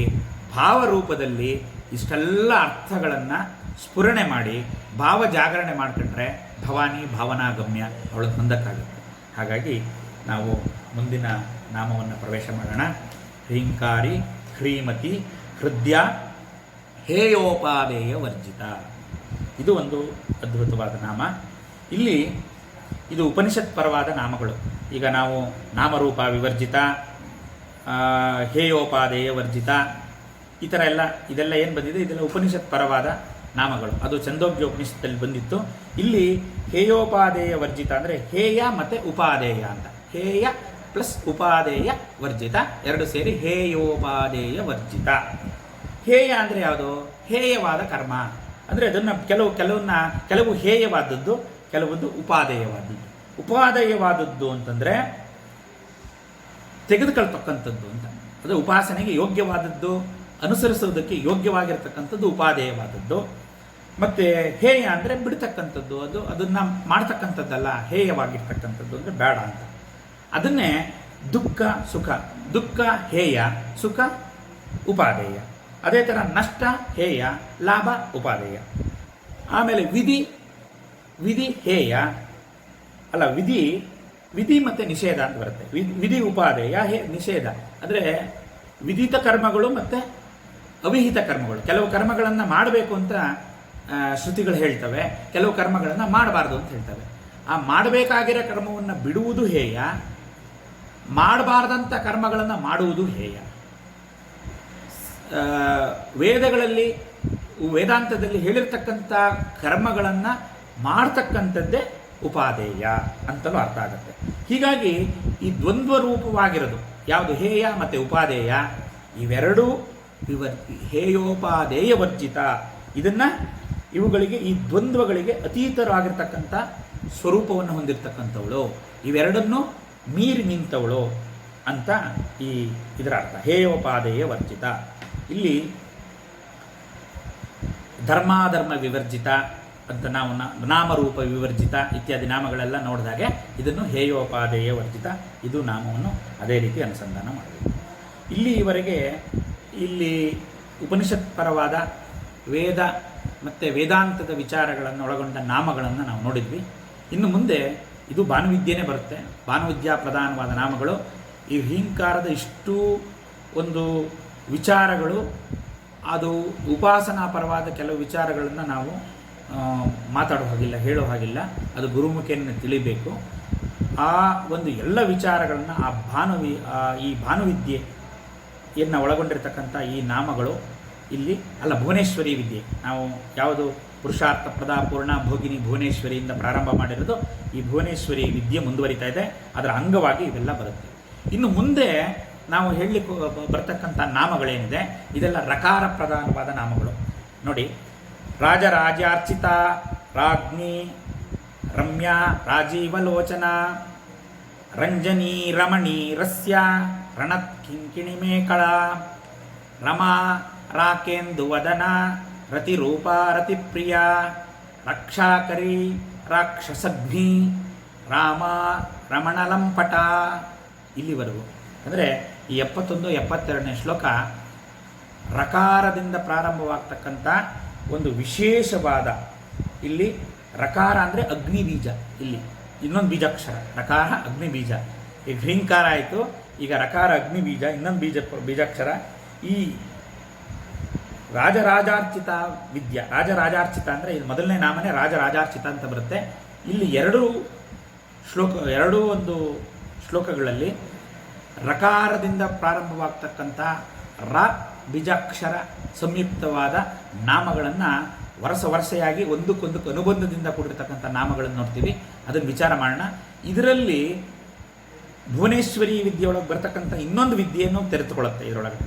ಭಾವರೂಪದಲ್ಲಿ ಇಷ್ಟೆಲ್ಲ ಅರ್ಥಗಳನ್ನು ಸ್ಫುರಣೆ ಮಾಡಿ ಭಾವ ಜಾಗರಣೆ ಮಾಡಿಕೊಂಡ್ರೆ ಭವಾನಿ ಭಾವನಾಗಮ್ಯ ಅವಳು ಹೊಂದಕ್ಕಾಗುತ್ತೆ. ಹಾಗಾಗಿ ನಾವು ಮುಂದಿನ ನಾಮವನ್ನು ಪ್ರವೇಶ ಮಾಡೋಣ. ಹ್ರೀಂಕಾರಿ ಹ್ರೀಮತಿ ಹೃದಯ ಹೇಯೋಪಾದೇಯ ವರ್ಜಿತ. ಇದು ಒಂದು ಅದ್ಭುತವಾದ ನಾಮ. ಇಲ್ಲಿ ಇದು ಉಪನಿಷತ್ ಪರವಾದ ನಾಮಗಳು. ಈಗ ನಾವು ನಾಮರೂಪ ವಿವರ್ಜಿತ, ಹೇಯೋಪಾದೇಯ ವರ್ಜಿತ, ಈ ಥರ ಇದೆಲ್ಲ ಏನು ಬಂದಿದೆ, ಇದೆಲ್ಲ ಉಪನಿಷತ್ ಪರವಾದ ನಾಮಗಳು. ಅದು ಛಂದೋಗ್ಯ ಉಪನಿಷತ್ತಲ್ಲಿ ಬಂದಿತ್ತು. ಇಲ್ಲಿ ಹೇಯೋಪಾದೇಯ ವರ್ಜಿತ ಅಂದರೆ ಹೇಯ ಮತ್ತು ಉಪಾದೇಯ ಅಂತ. ಹೇಯ ಪ್ಲಸ್ ಉಪಾದೇಯ ವರ್ಜಿತ ಎರಡು ಸೇರಿ ಹೇಯೋಪಾದೇಯ ವರ್ಜಿತ. ಹೇಯ ಅಂದರೆ ಯಾವುದು? ಹೇಯವಾದ ಕರ್ಮ ಅಂದರೆ ಅದನ್ನು ಕೆಲವು ಹೇಯವಾದದ್ದು, ಕೆಲವೊಂದು ಉಪಾದೇಯವಾದದ್ದು. ಉಪಾದೇಯವಾದದ್ದು ಅಂತಂದರೆ ತೆಗೆದುಕೊಳ್ತಕ್ಕಂಥದ್ದು ಅಂತ. ಅದು ಉಪಾಸನೆಗೆ ಯೋಗ್ಯವಾದದ್ದು, ಅನುಸರಿಸುವುದಕ್ಕೆ ಯೋಗ್ಯವಾಗಿರ್ತಕ್ಕಂಥದ್ದು ಉಪಾದೇಯವಾದದ್ದು. ಮತ್ತು ಹೇಯ ಅಂದರೆ ಬಿಡ್ತಕ್ಕಂಥದ್ದು, ಅದನ್ನು ಮಾಡ್ತಕ್ಕಂಥದ್ದಲ್ಲ. ಹೇಯವಾಗಿರ್ತಕ್ಕಂಥದ್ದು ಅಂದರೆ ಬೇಡ ಅಂತ. ಅದನ್ನೇ ದುಃಖ ಸುಖ, ದುಃಖ ಹೇಯ, ಸುಖ ಉಪಾದೇಯ. ಅದೇ ಥರ ನಷ್ಟ ಹೇಯ, ಲಾಭ ಉಪಾದೇಯ. ಆಮೇಲೆ ವಿಧಿ ಹೇಯ ಅಲ್ಲ, ವಿಧಿ ಮತ್ತು ನಿಷೇಧ ಅಂತ ಬರುತ್ತೆ. ವಿಧಿ ಉಪಾದೇಯ, ನಿಷೇಧ ಅಂದರೆ ವಿಧಿತ ಕರ್ಮಗಳು ಮತ್ತು ಅವಿಹಿತ ಕರ್ಮಗಳು. ಕೆಲವು ಕರ್ಮಗಳನ್ನು ಮಾಡಬೇಕು ಅಂತ ಶ್ರುತಿಗಳು ಹೇಳ್ತವೆ, ಕೆಲವು ಕರ್ಮಗಳನ್ನು ಮಾಡಬಾರ್ದು ಅಂತ ಹೇಳ್ತವೆ. ಆ ಮಾಡಬೇಕಾಗಿರೋ ಕರ್ಮವನ್ನು ಬಿಡುವುದು ಹೇಯ, ಮಾಡಬಾರ್ದಂಥ ಕರ್ಮಗಳನ್ನು ಮಾಡುವುದು ಹೇಯ. ವೇದಗಳಲ್ಲಿ ವೇದಾಂತದಲ್ಲಿ ಹೇಳಿರ್ತಕ್ಕಂಥ ಕರ್ಮಗಳನ್ನು ಮಾಡ್ತಕ್ಕಂಥದ್ದೇ ಉಪಾದೇಯ ಅಂತಲೂ ಅರ್ಥ ಆಗುತ್ತೆ. ಹೀಗಾಗಿ ಈ ದ್ವಂದ್ವ ರೂಪವಾಗಿರೋದು ಯಾವುದು? ಹೇಯ ಮತ್ತು ಉಪಾದೇಯ. ಇವೆರಡೂ ಹೇಯೋಪಾದೇಯ ವರ್ಜಿತ. ಇವುಗಳಿಗೆ, ಈ ದ್ವಂದ್ವಗಳಿಗೆ ಅತೀತರಾಗಿರ್ತಕ್ಕಂಥ ಸ್ವರೂಪವನ್ನು ಹೊಂದಿರತಕ್ಕಂಥವಳು, ಇವೆರಡನ್ನೂ ಮೀರಿ ನಿಂತವಳು ಅಂತ ಇದರ ಅರ್ಥ. ಹೇಯೋಪಾದೇಯ ವರ್ಜಿತ. ಇಲ್ಲಿ ಧರ್ಮಾಧರ್ಮ ವಿವರ್ಜಿತ ಅಂತ ನಾವು ನಾಮರೂಪ ವಿವರ್ಜಿತ ಇತ್ಯಾದಿ ನಾಮಗಳೆಲ್ಲ ನೋಡಿದಾಗೆ ಇದನ್ನು ಹೇಯೋಪಾದೇಯ ವರ್ಜಿತ, ಇದು ನಾಮವನ್ನು ಅದೇ ರೀತಿ ಅನುಸಂಧಾನ ಮಾಡಬೇಕು. ಇಲ್ಲಿವರೆಗೆ ಉಪನಿಷತ್ ಪರವಾದ ವೇದ ಮತ್ತು ವೇದಾಂತದ ವಿಚಾರಗಳನ್ನು ಒಳಗೊಂಡ ನಾಮಗಳನ್ನು ನಾವು ನೋಡಿದ್ವಿ. ಇನ್ನು ಮುಂದೆ ಇದು ಭಾನುವಿದ್ಯೆನೇ ಬರುತ್ತೆ. ಭಾನುವಿದ್ಯಾ ಪ್ರಧಾನವಾದ ನಾಮಗಳು. ಈ ಹ್ರೀಂಕಾರದ ಇಷ್ಟು ಒಂದು ವಿಚಾರಗಳು, ಅದು ಉಪಾಸನಾ ಪರವಾದ ಕೆಲವು ವಿಚಾರಗಳನ್ನು ನಾವು ಮಾತಾಡೋ ಹಾಗಿಲ್ಲ, ಹೇಳೋ ಹಾಗಿಲ್ಲ. ಅದು ಗುರುಮುಖಿಯನ್ನು ತಿಳಿಬೇಕು. ಆ ಒಂದು ಎಲ್ಲ ವಿಚಾರಗಳನ್ನು ಈ ಭಾನುವಿದ್ಯೆಯನ್ನು ಒಳಗೊಂಡಿರ್ತಕ್ಕಂಥ ಈ ನಾಮಗಳು ಇಲ್ಲಿ ಭುವನೇಶ್ವರಿ ವಿದ್ಯೆ. ನಾವು ಯಾವುದು ಪುರುಷಾರ್ಥ ಪ್ರದಾ ಪೂರ್ಣ ಭೋಗಿನಿ ಭುವನೇಶ್ವರಿಯಿಂದ ಪ್ರಾರಂಭ ಮಾಡಿರೋದು, ಈ ಭುವನೇಶ್ವರಿ ವಿದ್ಯೆ ಮುಂದುವರಿತಾ ಇದೆ. ಅದರ ಅಂಗವಾಗಿ ಇವೆಲ್ಲ ಬರುತ್ತೆ. ಇನ್ನು ಮುಂದೆ ನಾವು ಹೇಳಲಿಕ್ಕೆ ಬರ್ತಕ್ಕಂಥ ನಾಮಗಳೇನಿದೆ ಇದೆಲ್ಲ ರಕಾರ ಪ್ರಧಾನವಾದ ನಾಮಗಳು. ನೋಡಿ, ರಾಜರಾಜ್ಯಾರ್ಚಿತ, ರಾಜ್ಞಿ, ರಮ್ಯಾ, ರಾಜೀವಲೋಚನ, ರಂಜನೀ ರಮಣೀ ರಸ್ಯ ರಣತ್ ಕಿಂಕಿಣಿಮೇಕಳ ರಮಾ ರಾಕೇಂದು ವದನ ರತಿರೂಪ ರತಿಪ್ರಿಯ ರಕ್ಷಾಕರಿ ರಾಕ್ಷಸಗ್ನಿ ರಾಮ ರಮಣಲಂಪಟ. ಇಲ್ಲಿವರೆಗೂ ಅಂದರೆ ಈ 71, 72ನೇ ಶ್ಲೋಕ ರಕಾರದಿಂದ ಪ್ರಾರಂಭವಾಗ್ತಕ್ಕಂಥ ಒಂದು ವಿಶೇಷವಾದ, ಇಲ್ಲಿ ರಕಾರ ಅಂದರೆ ಅಗ್ನಿ ಬೀಜ, ಇಲ್ಲಿ ಇನ್ನೊಂದು ಬೀಜಾಕ್ಷರ ರಕಾರ ಅಗ್ನಿ ಬೀಜ. ಈಗ ಹ್ರೀಂಕಾರ ಆಯಿತು, ಈಗ ರಕಾರ ಅಗ್ನಿ ಬೀಜ, ಇನ್ನೊಂದು ಬೀಜಾಕ್ಷರ. ಈ ರಾಜರಾಜಾರ್ಚಿತ ವಿದ್ಯಾ, ರಾಜರಾಜಾರ್ಚಿತ ಅಂದರೆ ಇದು ಮೊದಲನೇ ನಾಮನೇ ರಾಜರಾಜಾರ್ಚಿತ ಅಂತ ಬರುತ್ತೆ. ಇಲ್ಲಿ ಎರಡೂ ಒಂದು ಶ್ಲೋಕಗಳಲ್ಲಿ ರಕಾರದಿಂದ ಪ್ರಾರಂಭವಾಗ್ತಕ್ಕಂಥ ರ ಬೀಜಾಕ್ಷರ ಸಂಯುಕ್ತವಾದ ನಾಮಗಳನ್ನು ವರಸೆಯಾಗಿ ಒಂದಕ್ಕೊಂದಕ್ಕೆ ಅನುಬಂಧದಿಂದ ಕೂಡಿರ್ತಕ್ಕಂಥ ನಾಮಗಳನ್ನು ನೋಡ್ತೀವಿ. ಅದನ್ನು ವಿಚಾರ ಮಾಡೋಣ. ಇದರಲ್ಲಿ ಭುವನೇಶ್ವರಿ ವಿದ್ಯೆಯೊಳಗೆ ಬರ್ತಕ್ಕಂಥ ಇನ್ನೊಂದು ವಿದ್ಯೆಯನ್ನು ತೆರೆದುಕೊಳ್ಳುತ್ತೆ ಇದರೊಳಗೆ.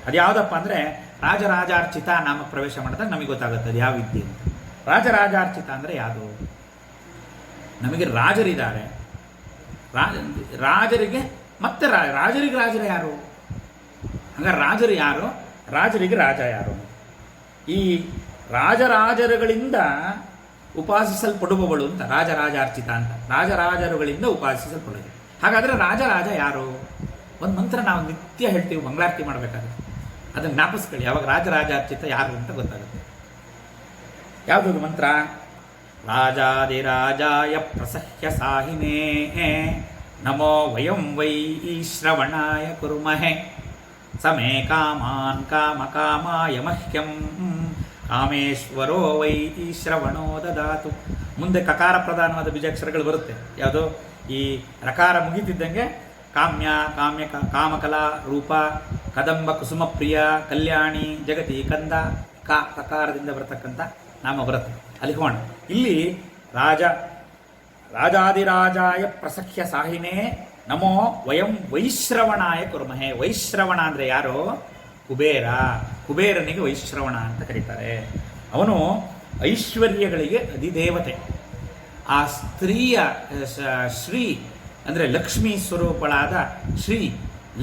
ಅದು ಯಾವುದಪ್ಪ ಅಂದರೆ ರಾಜರಾಜಾರ್ಚಿತ ನಾಮ ಪ್ರವೇಶ ಮಾಡಿದಾಗ ನಮಗೆ ಗೊತ್ತಾಗುತ್ತೆ ಅದು ಯಾವ ವಿದ್ಯೆ ಅಂತ. ರಾಜರಾಜಾರ್ಚಿತ ಅಂದರೆ ಯಾವುದು? ನಮಗೆ ರಾಜರಿದ್ದಾರೆ, ರಾಜರಿಗೆ ಮತ್ತೆ ರಾಜರಿಗೆ ಯಾರು? ಹಂಗಾರೆ ರಾಜರು ಯಾರು, ರಾಜರಿಗೆ ರಾಜ ಯಾರು? ಈ ರಾಜರುಗಳಿಂದ ಉಪಾಸಿಸಲ್ಪಡುವವಳು ಅಂತ ರಾಜರಾಜಾರ್ಚಿತ ಅಂತ, ರಾಜರುಗಳಿಂದ ಉಪಾಸಿಸಲ್ಪಡುವುದು. ಹಾಗಾದರೆ ರಾಜ ಯಾರು? ಒಂದು ಮಂತ್ರ ನಾವು ನಿತ್ಯ ಹೇಳ್ತೀವಿ ಮಂಗಳಾರತಿ ಮಾಡಬೇಕಾದ್ರೆ, ಅದನ್ನು ಜ್ಞಾಪಿಸ್ಕೊಳ್ಳಿ. ಯಾವಾಗ ರಾಜರಾಜಾರ್ಚಿತ ಯಾರು ಅಂತ ಗೊತ್ತಾಗುತ್ತೆ. ಯಾವುದದು ಮಂತ್ರ? ರಾಜಾದಿರಾಜಾಯ ಪ್ರಸಹ್ಯ ಸಾಹಿನೇ ನಮೋ ವಯಂ ವೈ ಶ್ರವಣಾಯ ಕುರ್ಮಹೆ ಸಮೇ ಕಾಮಾನ್ ಕಾಮಾಯ ಮಹ್ಯಂ ಕಾಮೇಶ್ವರೋ ವೈ ಶ್ರವಣೋ ದದಾತು. ಮುಂದೆ ಕಕಾರ ಪ್ರಧಾನವಾದ ಬೀಜಾಕ್ಷರಗಳು ಬರುತ್ತೆ. ಯಾವುದು? ಈ ರಕಾರ ಮುಗಿತಿದ್ದಂಗೆ ಕಾಮಕಲಾ ರೂಪ ಕದಂಬ ಕುಸುಮ ಪ್ರಿಯ ಕಲ್ಯಾಣಿ ಜಗತಿ ಕಂದ ಕಕಾರದಿಂದ ಬರತಕ್ಕಂಥ ನಾಮ ಬರುತ್ತೆ. ಅಲ್ಲಿ ಹೋಣ. ಇಲ್ಲಿ ರಾಜಾದಿರಾಜಾಯ ಪ್ರಸಖ್ಯ ಸಾಹಿನೇ ನಮೋ ವಯಂ ವೈಶ್ರವಣಾಯ ಕುರ್ಮಹೆ. ವೈಶ್ರವಣ ಅಂದರೆ ಯಾರು? ಕುಬೇರನಿಗೆ ವೈಶ್ರವಣ ಅಂತ ಕರೀತಾರೆ. ಅವನು ಐಶ್ವರ್ಯಗಳಿಗೆ ಅಧಿದೇವತೆ. ಆ ಸ್ತ್ರೀಯ ಶ್ರೀ ಅಂದರೆ ಲಕ್ಷ್ಮೀ ಸ್ವರೂಪಳಾದ ಶ್ರೀ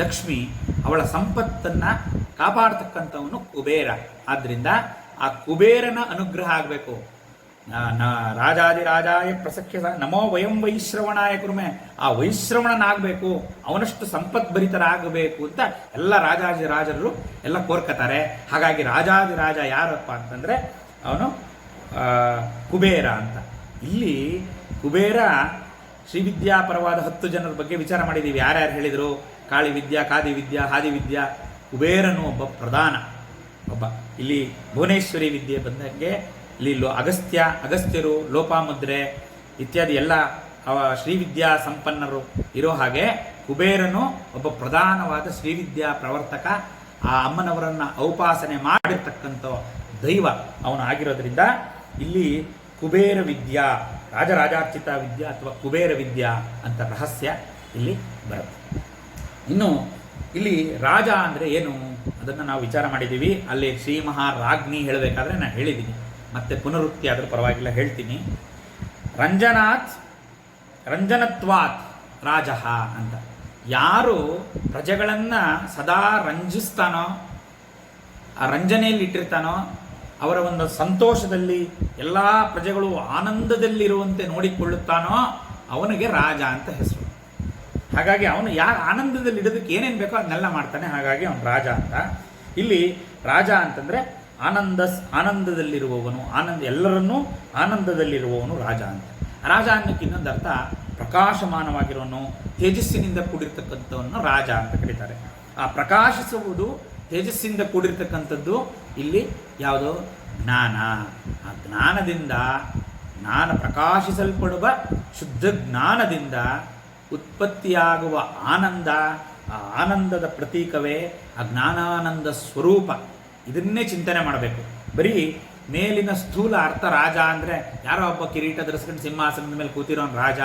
ಲಕ್ಷ್ಮಿ, ಅವಳ ಸಂಪತ್ತನ್ನು ಕಾಪಾಡ್ತಕ್ಕಂಥವನು ಕುಬೇರ. ಆದ್ದರಿಂದ ಆ ಕುಬೇರನ ಅನುಗ್ರಹ ಆಗಬೇಕು. ರಾಜಾದಿರಾಜಾಯ ಪ್ರಸಖ್ಯ ನಮೋ ವಯಂ ವೈಶ್ರವಣಾಯ ಕುರ್ಮೆ, ಆ ವೈಶ್ರವಣನಾಗಬೇಕು, ಅವನಷ್ಟು ಸಂಪದ್ಭರಿತರಾಗಬೇಕು ಅಂತ ಎಲ್ಲ ರಾಜರು ಎಲ್ಲ ಕೋರ್ಕತಾರೆ. ಹಾಗಾಗಿ ರಾಜಾದಿರಾಜ ಯಾರಪ್ಪ ಅಂತಂದರೆ ಅವನು ಕುಬೇರ ಅಂತ. ಇಲ್ಲಿ ಕುಬೇರ ಶ್ರೀವಿದ್ಯಾಪರವಾದ 10 ಜನರ ಬಗ್ಗೆ ವಿಚಾರ ಮಾಡಿದ್ದೀವಿ. ಯಾರ್ಯಾರು ಹೇಳಿದರು? ಕಾಳಿ ವಿದ್ಯಾ, ಕಾದಿ ವಿದ್ಯಾ, ಹಾದಿ ವಿದ್ಯಾ. ಕುಬೇರನು ಒಬ್ಬ ಪ್ರಧಾನ, ಒಬ್ಬ. ಇಲ್ಲಿ ಭುವನೇಶ್ವರಿ ವಿದ್ಯೆ ಬಂದಂಗೆ ಇಲ್ಲಿ ಅಗಸ್ತ್ಯರು, ಲೋಪಾಮುದ್ರೆ ಇತ್ಯಾದಿ ಎಲ್ಲ ಶ್ರೀವಿದ್ಯಾ ಸಂಪನ್ನರು ಇರೋ ಹಾಗೆ ಕುಬೇರನು ಒಬ್ಬ ಪ್ರಧಾನವಾದ ಶ್ರೀವಿದ್ಯಾ ಪ್ರವರ್ತಕ. ಆ ಅಮ್ಮನವರನ್ನು ಔಪಾಸನೆ ಮಾಡಿರ್ತಕ್ಕಂಥ ದೈವ ಅವನು ಆಗಿರೋದ್ರಿಂದ ಇಲ್ಲಿ ಕುಬೇರ ವಿದ್ಯಾ, ರಾಜರಾಜಾರ್ಚಿತ ವಿದ್ಯಾ ಅಥವಾ ಕುಬೇರ ವಿದ್ಯಾ ಅಂತ ರಹಸ್ಯ ಇಲ್ಲಿ ಬರುತ್ತೆ. ಇನ್ನು ಇಲ್ಲಿ ರಾಜ ಅಂದರೆ ಏನು ಅದನ್ನು ನಾವು ವಿಚಾರ ಮಾಡಿದ್ದೀವಿ. ಅಲ್ಲಿ ಶ್ರೀ ಮಹಾರಾಜ್ಞಿ ಹೇಳಬೇಕಾದ್ರೆ ನಾನು ಹೇಳಿದ್ದೀನಿ, ಮತ್ತೆ ಪುನರುಕ್ತಿ ಆದರೂ ಪರವಾಗಿಲ್ಲ ಹೇಳ್ತೀನಿ. ರಂಜನತ್ವಾತ್ ರಾಜ ಅಂತ. ಯಾರು ಪ್ರಜೆಗಳನ್ನು ಸದಾ ರಂಜಿಸ್ತಾನೋ, ಆ ರಂಜನೆಯಲ್ಲಿ ಇಟ್ಟಿರ್ತಾನೋ, ಅವರ ಒಂದು ಸಂತೋಷದಲ್ಲಿ ಎಲ್ಲ ಪ್ರಜೆಗಳು ಆನಂದದಲ್ಲಿರುವಂತೆ ನೋಡಿಕೊಳ್ಳುತ್ತಾನೋ ಅವನಿಗೆ ರಾಜ ಅಂತ ಹೆಸರು. ಹಾಗಾಗಿ ಅವನು ಯಾರು ಆನಂದದಲ್ಲಿ ಇಡೋದಕ್ಕೆ ಏನೇನು ಬೇಕೋ ಅದನ್ನೆಲ್ಲ ಮಾಡ್ತಾನೆ. ಹಾಗಾಗಿ ಅವನು ರಾಜ ಅಂತ. ಇಲ್ಲಿ ರಾಜ ಅಂತಂದರೆ ಆನಂದದಲ್ಲಿರುವವನು, ಎಲ್ಲರನ್ನೂ ಆನಂದದಲ್ಲಿರುವವನು ರಾಜ ಅಂತ. ರಾಜ ಅನ್ನೋಕ್ಕೆ ಇನ್ನೊಂದು ಅರ್ಥ ಪ್ರಕಾಶಮಾನವಾಗಿರೋನು, ತೇಜಸ್ಸಿನಿಂದ ಕೂಡಿರ್ತಕ್ಕಂಥವನ್ನು ರಾಜ ಅಂತ ಕರೀತಾರೆ. ಆ ಪ್ರಕಾಶಿಸುವುದು ತೇಜಸ್ಸಿಂದ ಕೂಡಿರ್ತಕ್ಕಂಥದ್ದು ಇಲ್ಲಿ ಯಾವುದೋ ಜ್ಞಾನ. ಆ ಜ್ಞಾನದಿಂದ, ಜ್ಞಾನ ಪ್ರಕಾಶಿಸಲ್ಪಡುವ ಶುದ್ಧ ಜ್ಞಾನದಿಂದ ಉತ್ಪತ್ತಿಯಾಗುವ ಆನಂದ, ಆ ಆನಂದದ ಪ್ರತೀಕವೇ ಆ ಜ್ಞಾನಾನಂದ ಸ್ವರೂಪ. ಇದನ್ನೇ ಚಿಂತನೆ ಮಾಡಬೇಕು. ಬರೀ ಮೇಲಿನ ಸ್ಥೂಲ ಅರ್ಥ ರಾಜ ಅಂದರೆ ಯಾರೋ ಒಬ್ಬ ಕಿರೀಟ ಧರಿಸ್ಕೊಂಡು ಸಿಂಹಾಸನದ ಮೇಲೆ ಕೂತಿರೋನು ರಾಜ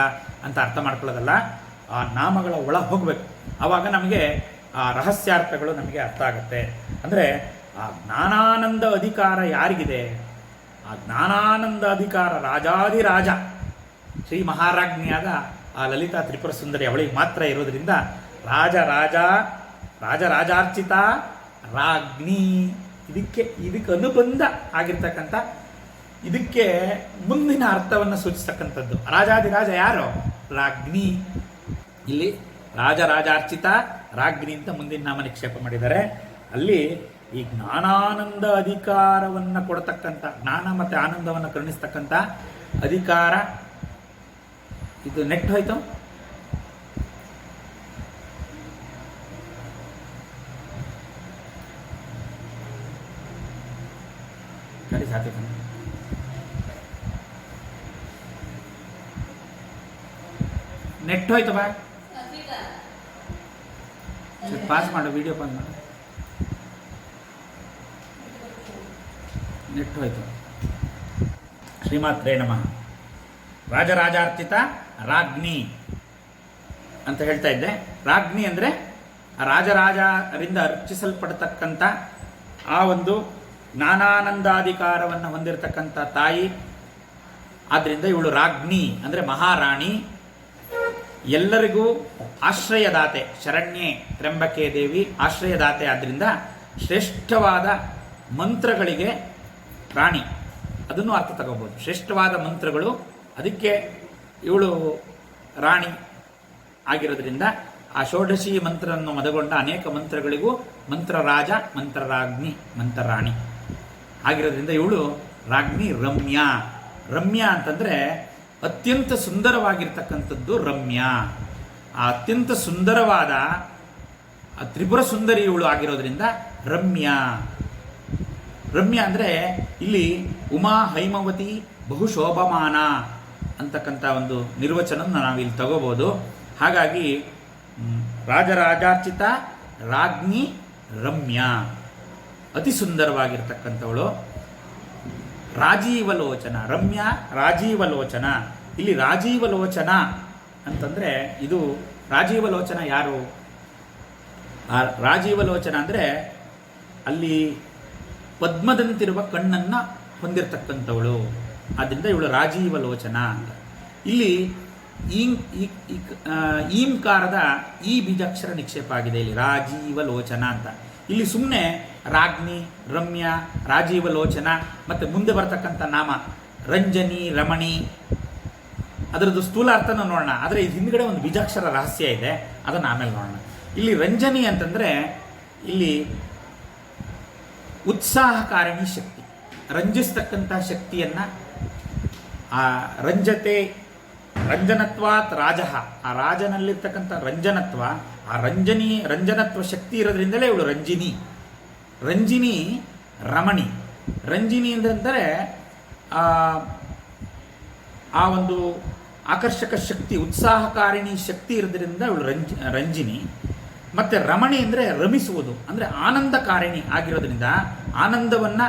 ಅಂತ ಅರ್ಥ ಮಾಡ್ಕೊಳ್ಳೋದಲ್ಲ. ಆ ನಾಮಗಳ ಒಳ ಹೋಗಬೇಕು. ಆವಾಗ ನಮಗೆ ಆ ರಹಸ್ಯಾರ್ಥಗಳು ನಮಗೆ ಅರ್ಥ ಆಗುತ್ತೆ. ಅಂದರೆ ಆ ಜ್ಞಾನಾನಂದ ಅಧಿಕಾರ ಯಾರಿಗಿದೆ? ಆ ಜ್ಞಾನಾನಂದ ಅಧಿಕಾರ ರಾಜಾದಿರಾಜ ಶ್ರೀ ಮಹಾರಾಜ್ಞಿಯಾದ ಆ ಆ ಲಲಿತಾ ತ್ರಿಪುರ ಸುಂದರಿ ಅವಳಿಗೆ ಮಾತ್ರ ಇರೋದ್ರಿಂದ ರಾಜಾರ್ಚಿತ ರಾಜ್ಞಿ, ಇದಕ್ಕೆ ಅನುಬಂಧ ಆಗಿರ್ತಕ್ಕಂಥ, ಇದಕ್ಕೆ ಮುಂದಿನ ಅರ್ಥವನ್ನು ಸೂಚಿಸ್ತಕ್ಕಂಥದ್ದು. ರಾಜಾದಿರಾಜ ಯಾರು? ರಾಜ್ಞಿ. ಇಲ್ಲಿ ರಾಜಾರ್ಚಿತ ರಾಜ್ಞಿ ಅಂತ ಮುಂದಿನ ನಾಮ ನಿಕ್ಷೇಪ ಮಾಡಿದ್ದಾರೆ. ಅಲ್ಲಿ ಈ ಜ್ಞಾನಾನಂದ ಅಧಿಕಾರವನ್ನು ಕೊಡತಕ್ಕಂಥ, ಜ್ಞಾನ ಮತ್ತು ಆನಂದವನ್ನು ಕರುಣಿಸ್ತಕ್ಕಂಥ ಅಧಿಕಾರ. ಇದು ನೆಟ್ ಹೋಯ್ತು. ನೆಟ್ ಹೋಯ್ತು ಬಾ, ಪಾಸ್ ಮಾಡು, ವಿಡಿಯೋ ಪಾಸ್ ಮಾಡು. ನೆಟ್ ಹೋಯ್ತು. ಶ್ರೀಮಾತ್ರೇ ನಮಃ. ರಾಜಾರ್ಚಿತ ರಾಜ್ಞಿ ಅಂತ ಹೇಳ್ತಾ ಇದ್ದೆ. ರಾಜ್ಞಿ ಅಂದರೆ ರಾಜರಿಂದ ಅರ್ಚಿಸಲ್ಪಡ್ತಕ್ಕಂಥ ಆ ಒಂದು ಜ್ಞಾನಾನಂದಾಧಿಕಾರವನ್ನು ಹೊಂದಿರತಕ್ಕಂಥ ತಾಯಿ. ಆದ್ದರಿಂದ ಇವಳು ರಾಜ್ಞಿ ಅಂದರೆ ಮಹಾರಾಣಿ, ಎಲ್ಲರಿಗೂ ಆಶ್ರಯದಾತೆ. ಶರಣ್ಯೆ ತ್ರ್ಯಂಬಕೆ ದೇವಿ ಆಶ್ರಯದಾತೆ. ಆದ್ದರಿಂದ ಶ್ರೇಷ್ಠವಾದ ಮಂತ್ರಗಳಿಗೆ ರಾಣಿ, ಅದನ್ನು ಅರ್ಥ ತಗೋಬೋದು. ಶ್ರೇಷ್ಠವಾದ ಮಂತ್ರಗಳು, ಅದಕ್ಕೆ ಇವಳು ರಾಣಿ ಆಗಿರೋದ್ರಿಂದ ಆ ಷೋಡಶಿ ಮಂತ್ರವನ್ನು ಮದಗೊಂಡ ಅನೇಕ ಮಂತ್ರಗಳಿಗೂ ಮಂತ್ರರಾಜ, ಮಂತ್ರರಾಜ್ಞಿ, ಮಂತ್ರರಾಣಿ ಆಗಿರೋದ್ರಿಂದ ಇವಳು ರಾಜ್ಞಿ. ರಮ್ಯಾ ಅಂತಂದರೆ ಅತ್ಯಂತ ಸುಂದರವಾಗಿರ್ತಕ್ಕಂಥದ್ದು ರಮ್ಯಾ. ಆ ಅತ್ಯಂತ ಸುಂದರವಾದ ತ್ರಿಪುರ ಸುಂದರಿ ಇವಳು ಆಗಿರೋದ್ರಿಂದ ರಮ್ಯಾ ಅಂದರೆ ಇಲ್ಲಿ ಉಮಾ ಹೈಮವತಿ ಬಹುಶೋಭಮಾನ ಅಂತಕ್ಕಂಥ ಒಂದು ನಿರ್ವಚನ ನಾವಿಲ್ಲಿ ತಗೋಬೋದು. ಹಾಗಾಗಿ ರಾಜಾರ್ಚಿತ ರಾಜ್ಞಿ ರಮ್ಯಾ, ಅತಿ ಸುಂದರವಾಗಿರ್ತಕ್ಕಂಥವಳು. ರಾಜೀವಲೋಚನ, ರಮ್ಯಾ ರಾಜೀವಲೋಚನ. ಇಲ್ಲಿ ರಾಜೀವಲೋಚನ ಅಂತಂದರೆ ಇದು ರಾಜೀವಲೋಚನ ಯಾರು? ರಾಜೀವಲೋಚನ ಅಂದರೆ ಅಲ್ಲಿ ಪದ್ಮದಂತಿರುವ ಕಣ್ಣನ್ನು ಹೊಂದಿರತಕ್ಕಂಥವಳು. ಆದ್ದರಿಂದ ಇವಳು ರಾಜೀವಲೋಚನ ಅಂತ. ಇಲ್ಲಿ ಈಂಕಾರದ ಈ ಬೀಜಾಕ್ಷರ ನಿಕ್ಷೇಪ ಆಗಿದೆ. ಇಲ್ಲಿ ರಾಜೀವಲೋಚನ ಅಂತ. ಇಲ್ಲಿ ಸುಮ್ಮನೆ ರಾಜ್ಞಿ, ರಮ್ಯಾ, ರಾಜೀವಲೋಚನ ಮತ್ತು ಮುಂದೆ ಬರ್ತಕ್ಕಂಥ ನಾಮ ರಂಜನಿ, ರಮಣಿ, ಅದರದ್ದು ಸ್ಥೂಲ ಅರ್ಥನ ನೋಡೋಣ. ಆದರೆ ಇದು ಹಿಂದ್ಗಡೆ ಒಂದು ಬೀಜಾಕ್ಷರ ರಹಸ್ಯ ಇದೆ, ಅದನ್ನು ಆಮೇಲೆ ನೋಡೋಣ. ಇಲ್ಲಿ ರಂಜನಿ ಅಂತಂದರೆ ಇಲ್ಲಿ ಉತ್ಸಾಹಕಾರಿಣಿ ಶಕ್ತಿ, ರಂಜಿಸ್ತಕ್ಕಂಥ ಶಕ್ತಿಯನ್ನು, ಆ ರಂಜನತ್ವಾತ್ ರಾಜ, ಆ ರಾಜನಲ್ಲಿರ್ತಕ್ಕಂಥ ರಂಜನತ್ವ, ಆ ರಂಜನತ್ವ ಶಕ್ತಿ ಇರೋದ್ರಿಂದಲೇ ಇವಳು ರಂಜಿನಿ ರಮಣಿ. ರಂಜಿನಿ ಅಂತಂದರೆ ಆ ಒಂದು ಆಕರ್ಷಕ ಶಕ್ತಿ, ಉತ್ಸಾಹಕಾರಿಣಿ ಶಕ್ತಿ ಇರೋದ್ರಿಂದ ಇವಳು ರಂಜಿನಿ. ಮತ್ತು ರಮಣಿ ಅಂದರೆ ರಮಿಸುವುದು, ಅಂದರೆ ಆನಂದಕಾರಿಣಿ ಆಗಿರೋದ್ರಿಂದ ಆನಂದವನ್ನು,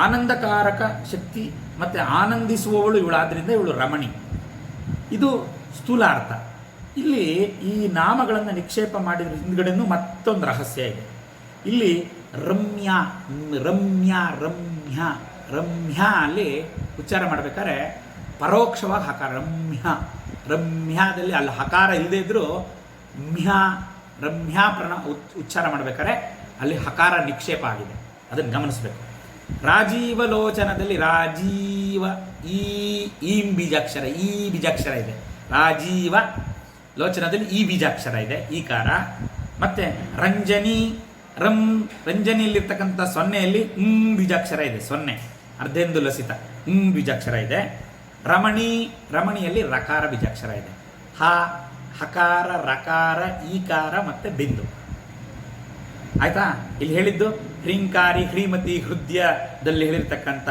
ಆನಂದಕಾರಕ ಶಕ್ತಿ ಮತ್ತು ಆನಂದಿಸುವವಳು ಇವಳಾದ್ರಿಂದ ಇವಳು ರಮಣಿ. ಇದು ಸ್ಥೂಲ ಅರ್ಥ. ಇಲ್ಲಿ ಈ ನಾಮಗಳನ್ನು ನಿಕ್ಷೇಪ ಮಾಡಿದ್ರ ಹಿಂದ್ಗಡೆನೂ ಮತ್ತೊಂದು ರಹಸ್ಯ ಇದೆ. ಇಲ್ಲಿ ರಮ್ಯಾ ಅಲ್ಲಿ ಉಚ್ಚಾರ ಮಾಡಬೇಕಾದ್ರೆ ಪರೋಕ್ಷವಾಗಿ ಹಕಾರ ರಮ್ಯಾದಲ್ಲಿ ಅಲ್ಲಿ ಹಕಾರ ಇಲ್ಲದೇ ಇದ್ದರೂ ರಮ್ಯಾ ಉಚ್ಚಾರ ಮಾಡಬೇಕಾದ್ರೆ ಅಲ್ಲಿ ಹಕಾರ ನಿಕ್ಷೇಪ ಆಗಿದೆ, ಅದನ್ನು ಗಮನಿಸಬೇಕು. ರಾಜೀವಲೋಚನದಲ್ಲಿ ಈಂ ಬೀಜಾಕ್ಷರ, ಈ ಬೀಜಾಕ್ಷರ ಇದೆ. ರಾಜೀವ ಲೋಚನದಲ್ಲಿ ಈ ಬೀಜಾಕ್ಷರ ಇದೆ, ಈಕಾರ. ಮತ್ತು ರಂಜನಿಯಲ್ಲಿರ್ತಕ್ಕಂಥ ಸೊನ್ನೆಯಲ್ಲಿ ಬೀಜಾಕ್ಷರ ಇದೆ, ಸೊನ್ನೆ ಅರ್ಧೇಂದು ಲಸಿತ ಬೀಜಾಕ್ಷರ ಇದೆ. ರಮಣಿಯಲ್ಲಿ ರಕಾರ ಬೀಜಾಕ್ಷರ ಇದೆ. ಹಕಾರ, ರಕಾರ, ಈಕಾರ ಮತ್ತು ಬಿಂದು. ಆಯ್ತಾ? ಇಲ್ಲಿ ಹೇಳಿದ್ದು ಹ್ರೀಂಕಾರಿ, ಹ್ರೀಮತಿ, ಹೃದಯದಲ್ಲಿ ಹೇಳಿರ್ತಕ್ಕಂಥ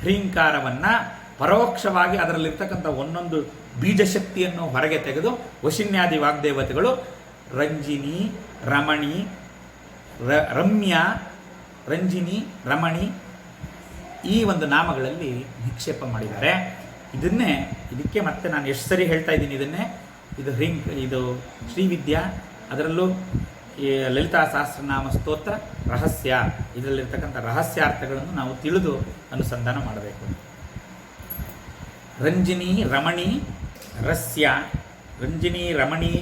ಹ್ರೀಂಕಾರವನ್ನು ಪರೋಕ್ಷವಾಗಿ ಅದರಲ್ಲಿರ್ತಕ್ಕಂಥ ಒಂದೊಂದು ಬೀಜಶಕ್ತಿಯನ್ನು ಹೊರಗೆ ತೆಗೆದು ವಶಿನ್ಯಾದಿ ವಾಗ್ದೇವತೆಗಳು ರಂಜಿನಿ, ರಮಣಿ, ರಮ್ಯಾ, ರಂಜಿನಿ, ರಮಣಿ ಈ ಒಂದು ನಾಮಗಳಲ್ಲಿ ನಿಕ್ಷೇಪ ಮಾಡಿದ್ದಾರೆ. ಇದಕ್ಕೆ ಮತ್ತೆ ನಾನು ಎಷ್ಟು ಸರಿ ಹೇಳ್ತಾ ಇದ್ದೀನಿ ಇದನ್ನೇ. ಇದು ಶ್ರೀವಿದ್ಯಾ, ಅದರಲ್ಲೂ ಈ ಲಲಿತಾ ಸಹಸ್ರನಾಮ ಸ್ತೋತ್ರ ರಹಸ್ಯ, ಇದರಲ್ಲಿರ್ತಕ್ಕಂಥ ರಹಸ್ಯಾರ್ಥಗಳನ್ನು ನಾವು ತಿಳಿದು ಅನುಸಂಧಾನ ಮಾಡಬೇಕು. ರಂಜಿನಿ, ರಮಣಿ, ರಸ್ಯ ರಂಜಿನಿ ರಮಣಿ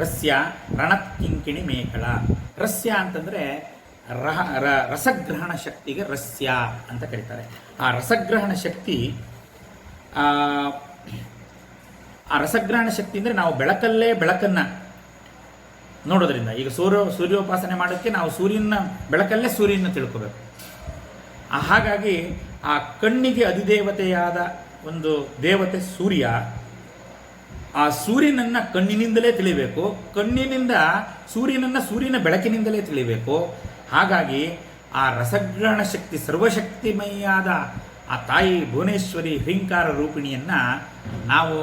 ರಸ್ಯ ರಣತ್ ಕಿಂಕಿಣಿ ಮೇಖಲ. ರಸ್ಯ ಅಂತಂದರೆ ರಸಗ್ರಹಣ ಶಕ್ತಿಗೆ ರಸ್ಯ ಅಂತ ಕರೀತಾರೆ. ಆ ರಸಗ್ರಹಣ ಶಕ್ತಿ ರಸಗ್ರಹಣ ಶಕ್ತಿ ಅಂದರೆ ನಾವು ಬೆಳಕಲ್ಲೇ ಬೆಳಕನ್ನು ನೋಡೋದ್ರಿಂದ, ಈಗ ಸೂರ್ಯೋಪಾಸನೆ ಮಾಡೋಕ್ಕೆ ನಾವು ಬೆಳಕಲ್ಲೇ ಸೂರ್ಯನ ತಿಳ್ಕೋಬೇಕು. ಹಾಗಾಗಿ ಆ ಕಣ್ಣಿಗೆ ಅಧಿದೇವತೆಯಾದ ಒಂದು ದೇವತೆ ಸೂರ್ಯ. ಆ ಸೂರ್ಯನನ್ನು ಕಣ್ಣಿನಿಂದಲೇ ತಿಳಿಬೇಕು, ಕಣ್ಣಿನಿಂದ ಸೂರ್ಯನ ಬೆಳಕಿನಿಂದಲೇ ತಿಳಿಬೇಕು. ಹಾಗಾಗಿ ಆ ರಸಗ್ರಹಣ ಶಕ್ತಿ ಸರ್ವಶಕ್ತಿಮಯಾದ ಆ ತಾಯಿ ಭುವನೇಶ್ವರಿ ಹ್ರೀಂಕಾರ ರೂಪಿಣಿಯನ್ನು ನಾವು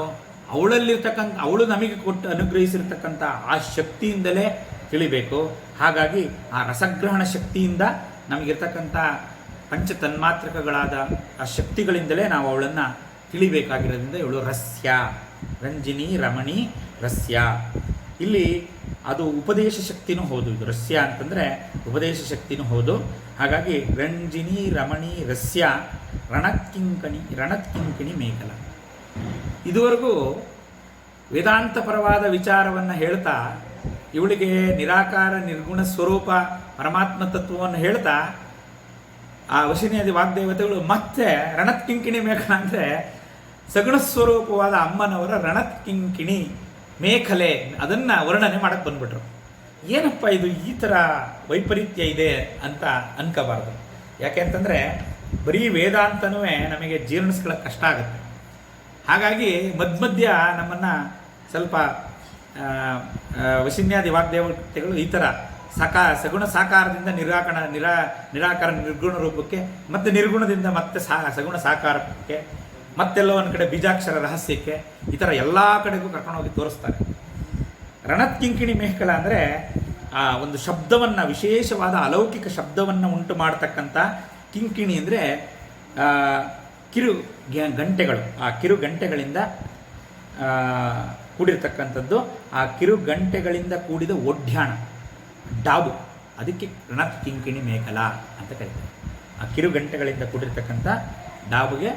ಅವಳು ನಮಗೆ ಅನುಗ್ರಹಿಸಿರ್ತಕ್ಕಂಥ ಆ ಶಕ್ತಿಯಿಂದಲೇ ತಿಳಿಬೇಕು. ಹಾಗಾಗಿ ಆ ರಸಗ್ರಹಣ ಶಕ್ತಿಯಿಂದ ನಮಗಿರ್ತಕ್ಕಂಥ ಪಂಚ ತನ್ಮಾತ್ರಕಗಳಾದ ಆ ಶಕ್ತಿಗಳಿಂದಲೇ ನಾವು ಅವಳನ್ನು ತಿಳಿಬೇಕಾಗಿರೋದ್ರಿಂದ ಇವಳು ರಸ್ಯ, ರಂಜಿನಿ ರಮಣಿ ರಸ್ಯ. ಇಲ್ಲಿ ಅದು ಉಪದೇಶ ಶಕ್ತಿನೂ ಹೌದು. ಇದು ರಸ್ಯ ಅಂತಂದರೆ ಉಪದೇಶ ಶಕ್ತಿನೂ ಹೌದು. ಹಾಗಾಗಿ ರಂಜಿನಿ ರಮಣಿ ರಸ್ಯ ರಣತ್ಕಿಂಕಣಿ ಮೇಖಲ. ಇದುವರೆಗೂ ವೇದಾಂತಪರವಾದ ವಿಚಾರವನ್ನು ಹೇಳ್ತಾ ಇವಳಿಗೆ ನಿರಾಕಾರ ನಿರ್ಗುಣ ಸ್ವರೂಪ ಪರಮಾತ್ಮ ತತ್ವವನ್ನು ಹೇಳ್ತಾ ಆ ವಶಿನಿಯಾದಿ ವಾಗ್ದೇವತೆಗಳು ಮತ್ತೆ ರಣತ್ಕಿಂಕಿಣಿ ಮೇಖಲ ಅಂದರೆ ಸಗುಣ ಸ್ವರೂಪವಾದ ಅಮ್ಮನವರ ರಣತ್ಕಿಂಕಿಣಿ ಮೇಖಲೆ ಅದನ್ನು ವರ್ಣನೆ ಮಾಡಕ್ಕೆ ಬಂದ್ಬಿಟ್ರು. ಏನಪ್ಪ ಇದು ಈ ಥರ ವೈಪರೀತ್ಯ ಇದೆ ಅಂತ ಅನ್ಕೋಬಾರ್ದು. ಯಾಕೆ ಅಂತಂದರೆ ಬರೀ ವೇದಾಂತನೂ ನಮಗೆ ಜೀರ್ಣಿಸ್ಕೊಳ್ಳೋಕೆ ಕಷ್ಟ ಆಗುತ್ತೆ. ಹಾಗಾಗಿ ಮಧ್ಯ ನಮ್ಮನ್ನು ಸ್ವಲ್ಪ ವಶಿನ್ಯಾದಿ ವಾಗ್ದೇವತೆಗಳು ಈ ಥರ ಸಗುಣ ಸಾಕಾರದಿಂದ ನಿರಾಕಾರ ನಿರ್ಗುಣ ರೂಪಕ್ಕೆ, ಮತ್ತು ನಿರ್ಗುಣದಿಂದ ಮತ್ತೆ ಸಗುಣ ಸಾಕಾರಕ್ಕೆ, ಮತ್ತೆಲ್ಲೋ ಒಂದು ಕಡೆ ಬೀಜಾಕ್ಷರ ರಹಸ್ಯಕ್ಕೆ, ಈ ಥರ ಎಲ್ಲ ಕಡೆಗೂ ಕರ್ಕೊಂಡೋಗಿ ತೋರಿಸ್ತಾರೆ. ರಣತ್ಕಿಂಕಿಣಿ ಮೇಖಲ ಅಂದರೆ ಆ ಒಂದು ಶಬ್ದವನ್ನು, ವಿಶೇಷವಾದ ಅಲೌಕಿಕ ಶಬ್ದವನ್ನು ಉಂಟು ಮಾಡತಕ್ಕಂಥ ಕಿಂಕಿಣಿ ಅಂದರೆ ಕಿರು ಗಂಟೆಗಳು. ಆ ಕಿರು ಗಂಟೆಗಳಿಂದ ಕೂಡಿರ್ತಕ್ಕಂಥದ್ದು. ಆ ಕಿರು ಗಂಟೆಗಳಿಂದ ಕೂಡಿದ ಒಡ್ಯಾಣ ಡಾಬು, ಅದಕ್ಕೆ ರಣತ್ಕಿಂಕಿಣಿ ಮೇಖಲ ಅಂತ ಕರೀತಾರೆ. ಆ ಕಿರು ಗಂಟೆಗಳಿಂದ ಕೂಡಿರ್ತಕ್ಕಂಥ ಡಾಬುಗೆ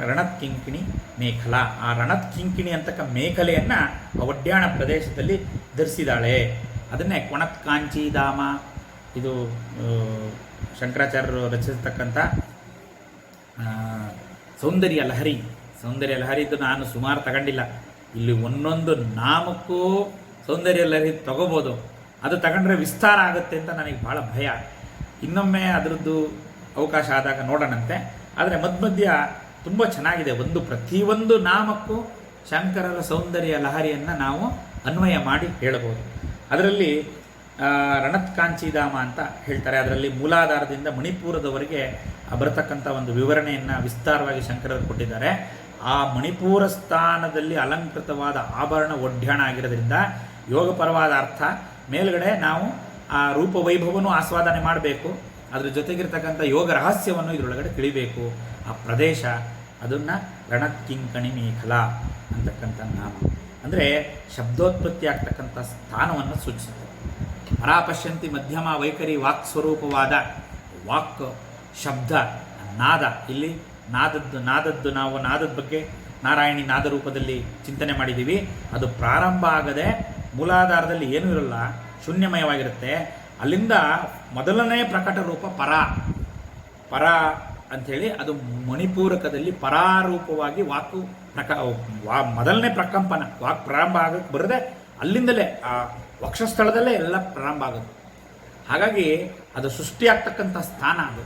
ರಣತ್ಕಿಂಕಿಣಿ ಮೇಖಲ. ಆ ರಣತ್ಕಿಂಕಿಣಿ ಅಂತಕ್ಕ ಮೇಖಲೆಯನ್ನು ಆ ಒಡ್ಯಾಣ ಪ್ರದೇಶದಲ್ಲಿ ಧರಿಸಿದಾಳೆ. ಅದನ್ನೇ ಕೊಣತ್ ಕಾಂಚೀಧಾಮ, ಇದು ಶಂಕರಾಚಾರ್ಯರು ರಚಿಸತಕ್ಕಂಥ ಸೌಂದರ್ಯ ಲಹರಿ. ನಾನು ಸುಮಾರು ತಗೊಂಡಿಲ್ಲ. ಇಲ್ಲಿ ಒಂದೊಂದು ನಾಮಕ್ಕೂ ಸೌಂದರ್ಯ ಲಹರಿ ತಗೋಬೋದು. ಅದು ತಗೊಂಡ್ರೆ ವಿಸ್ತಾರ ಆಗುತ್ತೆ ಅಂತ ನನಗೆ ಭಾಳ ಭಯ. ಇನ್ನೊಮ್ಮೆ ಅದರದ್ದು ಅವಕಾಶ ಆದಾಗ ನೋಡೋಣಂತೆ. ಆದರೆ ಮಧ್ಯ ತುಂಬ ಚೆನ್ನಾಗಿದೆ. ಪ್ರತಿಯೊಂದು ನಾಮಕ್ಕೂ ಶಂಕರರ ಸೌಂದರ್ಯ ಲಹರಿಯನ್ನು ನಾವು ಅನ್ವಯ ಮಾಡಿ ಹೇಳಬಹುದು. ಅದರಲ್ಲಿ ರಣತ್ಕಾಂಚೀಧಾಮ ಅಂತ ಹೇಳ್ತಾರೆ. ಅದರಲ್ಲಿ ಮೂಲಾಧಾರದಿಂದ ಮಣಿಪುರದವರೆಗೆ ಬರತಕ್ಕಂಥ ಒಂದು ವಿವರಣೆಯನ್ನು ವಿಸ್ತಾರವಾಗಿ ಶಂಕರರು ಕೊಟ್ಟಿದ್ದಾರೆ. ಆ ಮಣಿಪುರ ಸ್ಥಾನದಲ್ಲಿ ಅಲಂಕೃತವಾದ ಆಭರಣ ಒಡ್ಯಾಣ ಆಗಿರೋದ್ರಿಂದ ಯೋಗಪರವಾದ ಅರ್ಥ. ಮೇಲ್ಗಡೆ ನಾವು ಆ ರೂಪವೈಭವನೂ ಆಸ್ವಾದನೆ ಮಾಡಬೇಕು, ಅದರ ಜೊತೆಗಿರ್ತಕ್ಕಂಥ ಯೋಗ ರಹಸ್ಯವನ್ನು ಇದರೊಳಗಡೆ ತಿಳಿಬೇಕು. ಆ ಪ್ರದೇಶ ಅದನ್ನು ರಣತ್ಕಿಂಕಣಿ ಮೇಖಲ ಅಂತಕ್ಕಂಥ ನಾಮ ಅಂದರೆ ಶಬ್ದೋತ್ಪತ್ತಿ ಆಗ್ತಕ್ಕಂಥ ಸ್ಥಾನವನ್ನು ಸೂಚಿಸುತ್ತೆ. ಪರಾಪಶ್ಯಂತಿ ಮಧ್ಯಮ ವೈಖರಿ ವಾಕ್ ಸ್ವರೂಪವಾದ ವಾಕ್ ಶಬ್ದ ನಾದ. ಇಲ್ಲಿ ನಾದದ್ದು ನಾವು ನಾದದ ಬಗ್ಗೆ ನಾರಾಯಣಿ ನಾದ ರೂಪದಲ್ಲಿ ಚಿಂತನೆ ಮಾಡಿದ್ದೀವಿ. ಅದು ಪ್ರಾರಂಭ ಆಗದೆ ಮೂಲಾಧಾರದಲ್ಲಿ ಏನೂ ಇರಲ್ಲ, ಶೂನ್ಯಮಯವಾಗಿರುತ್ತೆ. ಅಲ್ಲಿಂದ ಮೊದಲನೇ ಪ್ರಕಟ ರೂಪ ಪರ ಅಂಥೇಳಿ ಅದು ಮಣಿಪೂರಕದಲ್ಲಿ ಪರಾರೂಪವಾಗಿ ಮೊದಲನೇ ಪ್ರಕಂಪನ ವಾಕ್ ಪ್ರಾರಂಭ ಆಗಕ್ಕೆ ಬರದೆ ಅಲ್ಲಿಂದಲೇ ಆ ವಕ್ಷಸ್ಥಳದಲ್ಲೇ ಎಲ್ಲ ಪ್ರಾರಂಭ ಆಗೋದು. ಹಾಗಾಗಿ ಅದು ಸೃಷ್ಟಿಯಾಗ್ತಕ್ಕಂಥ ಸ್ಥಾನ. ಅದು